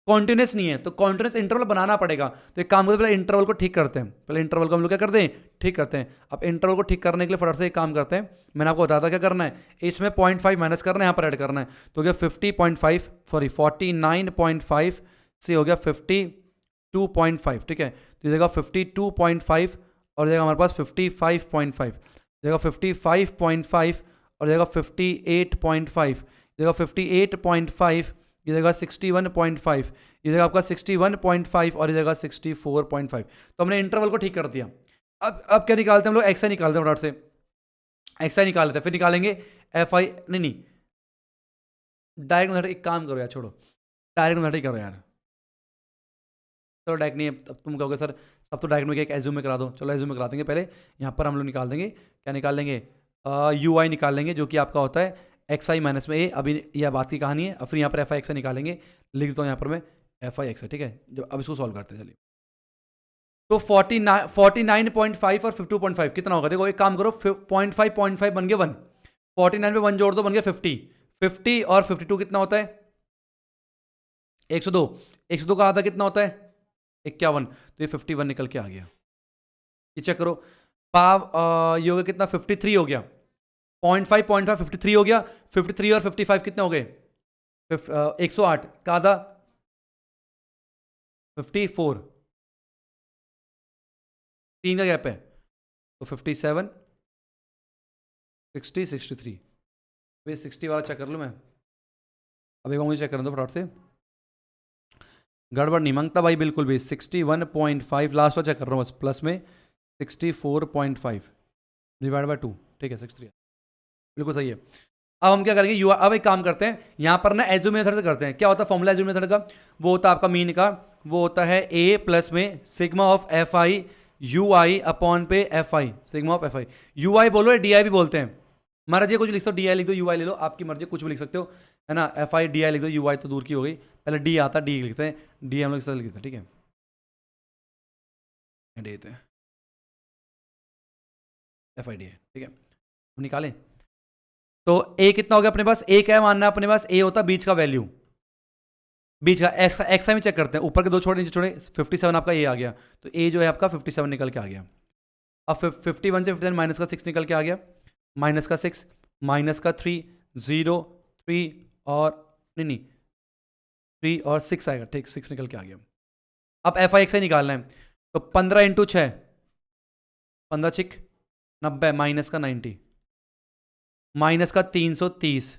A: कॉन्टिन्यूस नहीं है, तो कॉन्टिन्यूस इंटरवल बनाना पड़ेगा. तो एक काम करते हैं, पहले इंटरवल को ठीक करते हैं. पहले इंटरवल को हम लोग क्या करते हैं, ठीक करते हैं. अब इंटरवल को ठीक करने के लिए फटाफट से एक काम करते हैं. मैंने आपको बताया था क्या करना है, इसमें 0.5 माइनस करना है, यहाँ पर ऐड करना है. तो हो गया 50.5, सॉरी 49.5 से हो गया 52.5. ठीक है, तो ये जगह 52.5 और जगह हमारे पास 55.5, जगह 55.5 और जगह 58.5, जगह 58.5, ये जगह 61.5, ये जगह आपका 61.5 और ये जगह 64.5. तो हमने इंटरवल को ठीक कर दिया. अब क्या निकालते हैं हम लोग, एक्स आई निकालते हैं फटाफट से. एक्स आई निकाल लेते हैं, फिर निकालेंगे एफ आई. नहीं, डायरेक्ट मेथड. एक काम करो यार, छोड़ो डायरेक्ट मेथड ही करो यार. चलो डायरेक्ट नहीं, अब तुम कहोगे सर सब तो डायरेक्ट में एक एज्यूम में करा दो. चलो एज्यूम में करा देंगे. पहले यहाँ पर हम लोग निकाल देंगे, क्या निकाल लेंगे, यू आई निकाल लेंगे, जो कि आपका होता है एक्स आई माइनस में ए. अभी यह बात की कहानी है. अब फिर यहाँ पर एफ आई एक्स आई निकालेंगे. लिख देता हूँ यहाँ पर मैं एफ आई एक्स आई. ठीक है, जो अब इसको सॉल्व करते हैं. चलिए, तो 49.5 और 52.5 कितना होगा? देखो एक काम करो, 0.5 बन गया 1, 49 पे 1 जोड़ दो, बन गया 50. 50 और 52 कितना होता है? 102. 102 का आधा कितना होता है? 51. तो ये 51 निकल के आ गया. ये चेक करो, ये हो गया कितना, 53 हो गया. 0.5 53 हो गया. 53 और 55 कितने हो गए? 108 का आधा 54, 3 का गैप है. तो 57, 60, 63. भाई 60 वाला चेक कर लूँ मैं. अब एक मुझे चेक करने दो फटाफट से. गड़बड़ नहीं मांगता भाई बिल्कुल भी. 61.5 लास्ट वाला चेक कर रहा हूँ बस. प्लस में 64.5 डिवाइड बाय 2. ठीक है, 63 बिल्कुल सही है. अब हम क्या करेंगे, अब एक काम करते हैं, यहाँ पर ना एज्यूम मेथड से करते हैं. क्या होता है फॉर्मूला एज्यूम मेथड का? वो होता है आपका मीन का, वो होता है ए प्लस में sigma of f i u i upon पे f i. Sigma of f i, u i बोलो या डी आई भी बोलते हैं, महाराज ये कुछ लिख दो, डी आई लिख दो, यू आई ले लो, आपकी मर्जी, कुछ भी लिख सकते हो, है ना. एफ आई डी आई लिख दो, यू आई तो दूर की हो गई. पहले डी आता, डी लिखते हैं, डी हम लोग इस तरह लिखते हैं. ठीक है, डी देते हैं एफ आई डी है. ठीक है, हम निकालें. तो ए कितना हो गया अपने पास? ए क्या है मानना अपने पास? ए होता बीच का वैल्यू, बीच का. एक्स आई में चेक करते हैं, ऊपर के दो छोड़े नीचे छोड़े. 57 आपका ए आ गया, तो ए जो है आपका 57 निकल के आ गया. अब 51 से 57 माइनस का 6 निकल के आ गया. माइनस का 6, माइनस का 3, 0, 3 और नहीं 3 और 6 आएगा. ठीक, 6 निकल के आ गया. अब एफ आई एक्स आई निकालना है. तो 15 इंटू 6, 15 6 90, माइनस का 90, माइनस का 330.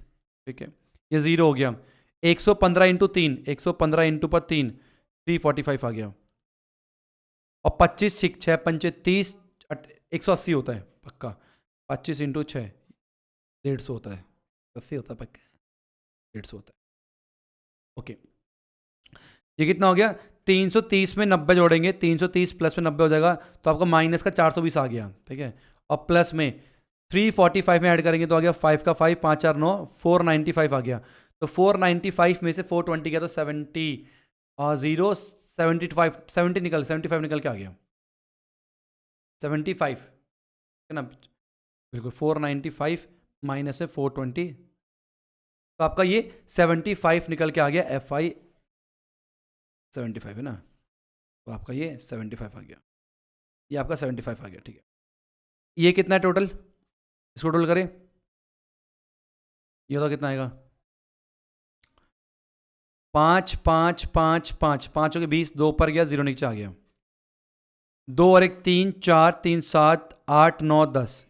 A: ठीक है, ये 0 हो गया. 115 इंटू 3, 115 इंटू पर 3, 345 आ गया. और 25 6 पंचे 30, 180 होता है पक्का. 25 इंटू 6 150 होता है. 80 होता है पक्का, 150 होता है. ओके, ये कितना हो गया? 330 में 90 जोड़ेंगे, 330 प्लस में 90 हो जाएगा, तो आपका माइनस का 420 आ गया. ठीक है, और प्लस में 345 में ऐड करेंगे तो आ गया 5 का 5, 5 4 9, 495 आ गया. तो 495 में से 420 गया तो 70 और 0 75 75 निकल के आ गया. 75 है ना, बिल्कुल. 495 माइनस है 420, तो आपका ये 75 निकल के आ गया. एफ आई 75 है ना, तो आपका ये 75 आ गया. ये आपका 75 आ गया. ठीक है, ये कितना है टोटल? इसको टोटल करें, ये तो कितना आएगा? 5 5 5 5 5 हो गया 20, 2 ऊपर गया, 0 नीचे आ गया. 2 और 1 3 4 3 7 8 9 10,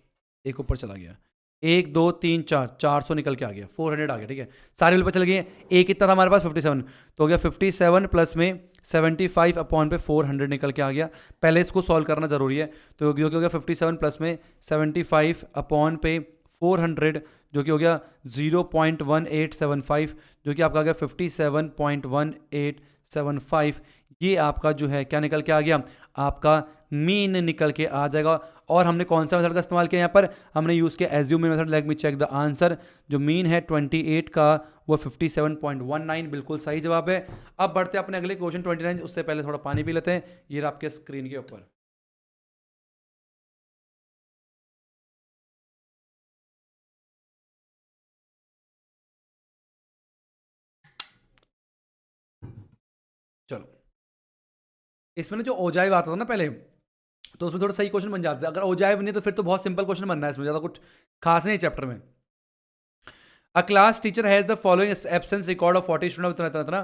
A: एक ऊपर चला गया. 1 2 3 4 400 निकल के आ गया. 400 आ गया. ठीक है, सारे बिल पर चल गए. ए कितना था हमारे पास? 57, तो हो गया 57 प्लस में 75 अपॉन पे 400 निकल के आ गया. पहले इसको सॉल्व करना जरूरी है. तो जो कि हो गया 57 प्लस में 75 अपॉन पे 400, जो कि हो गया 0.1875, जो कि आपका आ गया 57.1875. ये आपका जो है क्या निकल के आ गया? आपका मीन निकल के आ जाएगा। और हमने कौन सा मेथड का इस्तेमाल किया यहाँ पर, हमने यूज़ किया assume method. Let me check the answer. जो मीन है 28 का वो 57.19 बिल्कुल सही जवाब है। अब बढ़ते हैं अपने अगले क्वेश्चन 29। उससे पहले थोड़ा पानी पी लेते हैं। ये रहा आपके स्क्रीन के ऊपर। चलो, इसमें ना जो ओजाइव आता था ना पहले, तो उसमें थोड़ा सही क्वेश्चन बन जाता है। अगर ओजाइव नहीं तो फिर तो बहुत सिंपल क्वेश्चन बनना है, इसमें ज़्यादा कुछ खास नहीं चैप्टर में। अ class teacher has the following absence record of 40 student इतना इतना,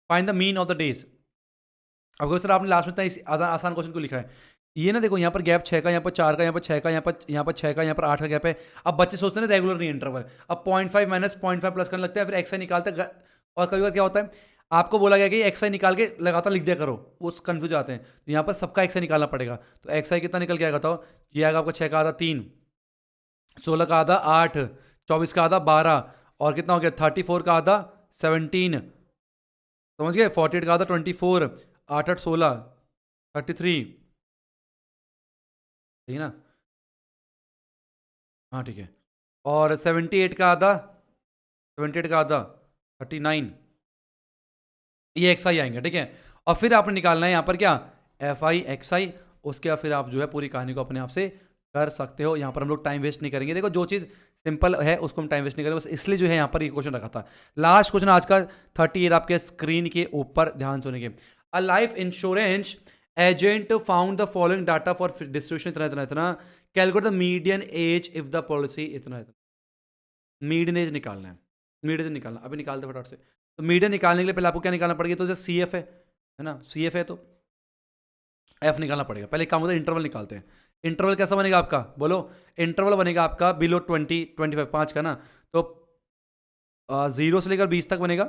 A: find the mean of the days. अब सर आपने लास्ट में इतना आसान क्वेश्चन को लिखा है। ये ना देखो, यहाँ पर गैप 6 का, यहाँ पर 4 का, यहाँ पर 6 का, यहाँ पर 6 का, यहाँ पर 8 का गैप है। अब बच्चे सोचते हैं ना रेगुलर नहीं इंटरवल, अब 0.5 माइनस 0.5 प्लस करने लगते हैं, फिर एक्स आई निकालते हैं। और कभी बार क्या होता है, आपको बोला गया कि एक्स आई निकाल के लगातार लिख दिया करो, वो कन्फ्यूज आते हैं। तो यहाँ पर सबका एक्स आई निकालना पड़ेगा। तो एक्स आई कितना निकल के आएगा बताओ। ये आएगा आपका 6 का आधा 3, 16 का आधा 8, 24 का आधा 12, और कितना हो गया 34 का आधा 17, समझ गए, 48 का आधा 24, 8 8 16, 33, ठीक है ना। हाँ ठीक है। और 78 का आधा, 78 का आधा 39, ये एक्स आई आएंगे, ठीक है। और फिर आपने निकालना है यहाँ पर क्या, एफ आई एक्स आई। उसके बाद फिर आप जो है पूरी कहानी को अपने आप से कर सकते हो। यहाँ पर हम लोग टाइम वेस्ट नहीं करेंगे। देखो जो चीज़ सिंपल है उसको हम टाइम वेस्ट नहीं करेंगे, बस इसलिए जो है यहाँ पर ये क्वेश्चन रखा था। लास्ट क्वेश्चन आज का 38 आपके स्क्रीन के ऊपर ध्यान सुनेंगे। A life insurance agent found the following data for distribution इतना इतना इतना, calculate the median age if the policy इतना इतना। मीडियन एज निकालना है, मीडियन एज निकालना, अभी निकालते फटाफट से। तो मीडियन निकालने के लिए पहले आपको क्या निकालना पड़ेगा, तो जैसे सी एफ है ना, सी एफ है तो एफ निकालना पड़ेगा। पहले काम होता है इंटरवल निकालते हैं। इंटरवल कैसा बनेगा आपका, बोलो। इंटरवल बनेगा आपका बिलो 20 25 5 का ना, तो 0 से लेकर 20 तक बनेगा,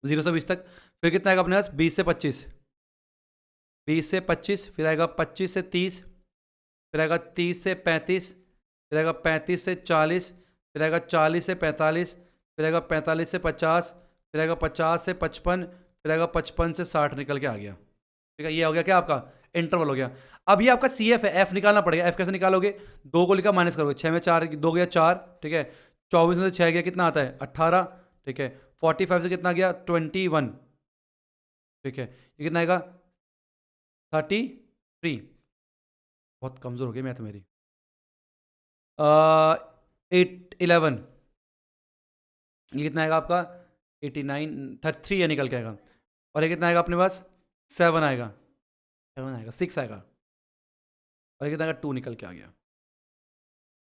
A: 0 से 20 तक। फिर कितना आएगा अपने पास, 20 से 25, 20 से 25, फिर आएगा 25 से 30, फिर आएगा 30 से 35, फिर आएगा 35 से 40, फिर आएगा 40 से 45, फिर आएगा 45 से 50, फिर आएगा 50 से 55, फिर आएगा 55 से 60 निकल के आ गया, ठीक है। ये हो गया क्या आपका इंटरवल हो गया। अब ये आपका सी एफ है, एफ निकालना पड़ेगा। एफ कैसे निकालोगे, 2 को लिखा माइनस करोगे, 6 में 4 2 गया 4, ठीक है। 24 में से 6 गया कितना आता है 18, ठीक है। 45 से कितना गया 21, ठीक है। ये कितना आएगा 33, बहुत कमज़ोर हो गई मैथ मेरी। 11, ये कितना आएगा आपका 89, 33 ये निकल के आएगा। और ये कितना आएगा अपने पास 7 आएगा, 7 आएगा, 6 आएगा, और ये कितना आएगा 2 निकल के आ गया।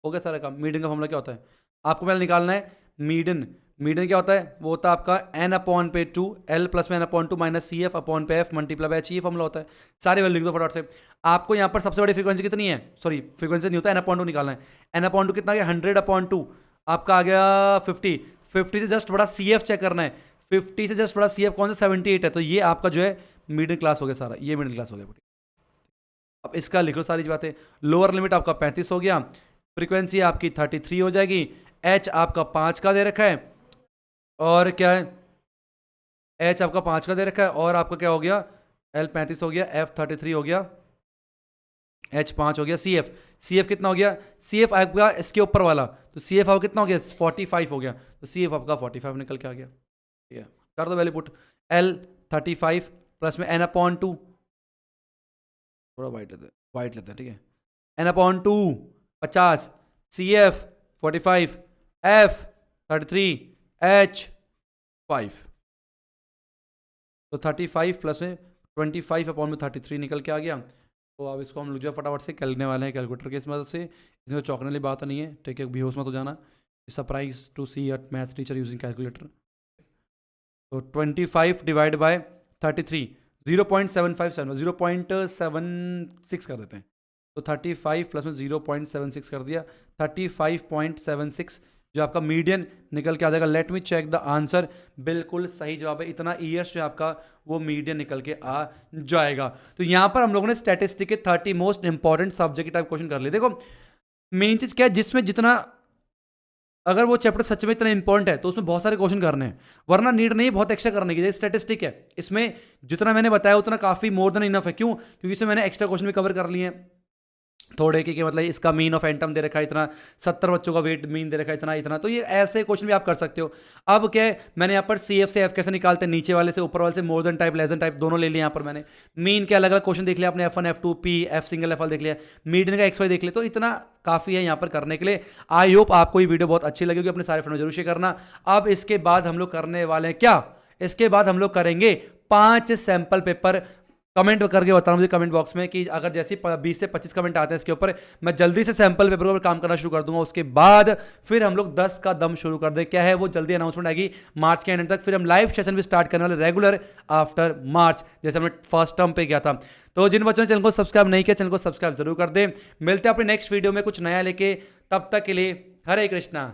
A: हो गया सारा काम। मीडियन का फॉर्मूला क्या होता है, आपको पहले निकालना है मीडियन। मीडियन क्या होता है, वो होता है आपका n अपॉन पे 2 l प्लस में n upon 2 minus c f upon पे एफ मल्टीप्लाई बाय एच, ये फॉर्मूला होता है। सारे वैल्यू लिख दो फटाफट से। आपको यहाँ पर सबसे बड़ी फ्रीक्वेंसी कितनी है, सॉरी फ्रीक्वेंसी नहीं होता, n अपॉन 2 निकालना है। n अपॉन 2 कितना आ गया 100 अपॉन 2, आपका आ गया 50। 50 से जस्ट बड़ा सी एफ चेक करना है, 50 से जस्ट बड़ा सी एफ कौन सा 78 है, तो ये आपका जो है मिडिल क्लास हो गया सारा, ये मिडिल क्लास हो गया। अब इसका लिखो सारी बातें। लोअर लिमिट आपका 35 हो गया, फ्रीक्वेंसी आपकी 33 हो जाएगी, एच आपका 5 का दे रखा है, और क्या है एच आपका 5 का दे रखा है, और आपका क्या हो गया एल 35 हो गया, एफ 33 हो गया, एच 5 हो गया, सी एफ, सी एफ कितना हो गया, सी एफ आपका इसके ऊपर वाला, तो सी एफ आपका कितना हो गया 45 हो गया, तो सी एफ आपका 45 निकल के आ गया, ठीक है। कर दो वैल्यू पुट, एल 35 प्लस में एन अपॉन 2, थोड़ा वाइट लेते हैं, ठीक है। N upon 2 50, c f 45, f 33, h 5, तो 35 प्लस में 25 अपॉन में 33 निकल के आ गया। तो अब इसको हम लोग जो है फटाफट से करने वाले हैं कैलकुलेटर की इस मदद से। इसमें चौंकने वाली बात नहीं है, ठीक है, बेहोश मत हो जाना। Surprise to see a math teacher using calculator. तो 25 डिवाइड बाय 33, 0.757 0.76 कर देते हैं, तो 35 प्लस में 0.76 कर दिया, 35.76 जो आपका मीडियन निकल के आ जाएगा। Let me check the answer, बिल्कुल सही जवाब है। इतना ईयर्स जो आपका वो मीडियन निकल के आ जाएगा। तो यहाँ पर हम लोगों ने स्टैटिस्टिक के 30 most important subject type question कर लिए। देखो मेन चीज क्या है, जिसमें जितना अगर वो चैप्टर सच में इतना इंपॉर्टेंट है तो उसमें बहुत सारे क्वेश्चन करने हैं, वरना नीड नहीं है बहुत एक्स्ट्रा करने की। जैसे स्टैटिस्टिक है, इसमें जितना मैंने बताया उतना काफ़ी मोर देन इनफ है। क्यों? क्योंकि इसमें मैंने एक्स्ट्रा क्वेश्चन भी कवर कर लिए हैं थोड़े कि मतलब इसका मीन ऑफ एंटम दे रखा है इतना, 70 बच्चों का वेट मीन दे रखा है इतना इतना, तो ये ऐसे क्वेश्चन भी आप कर सकते हो। अब क्या है, मैंने यहाँ पर सी एफ से एफ कैसे निकालते हैं, नीचे वाले से ऊपर वाले से, more than type less than type दोनों ले लिए यहाँ पर मैंने। मीन के अलग अलग क्वेश्चन देख लिया आपने, F1 F2 P F single F देख लिया, मीडियन का XY देख लिया, तो इतना काफ़ी है यहाँ पर करने के लिए। आई होप आपको ये वीडियो बहुत अच्छी लगेगी, अपने सारे फ्रेंड जरूर शेयर करना। अब इसके बाद हम लोग करने वाले हैं क्या, इसके बाद हम लोग करेंगे 5 सैंपल पेपर। कमेंट करके बताना मुझे कमेंट बॉक्स में कि अगर जैसे 20 से 25 कमेंट आते हैं इसके ऊपर, मैं जल्दी से सैंपल पेपर पर काम करना शुरू कर दूंगा। उसके बाद फिर हम लोग 10 का दम शुरू कर दें। क्या है वो, जल्दी अनाउंसमेंट आएगी मार्च के एंड तक। फिर हम लाइव सेशन भी स्टार्ट करने वाले रेगुलर आफ्टर मार्च, जैसे हमने फर्स्ट टर्म पे किया था। तो जिन बच्चों ने चैनल को सब्सक्राइब नहीं किया, चैनल को सब्सक्राइब जरूर कर दें। मिलते हैं अपने नेक्स्ट वीडियो में कुछ नया लेके, तब तक के लिए हरे कृष्णा।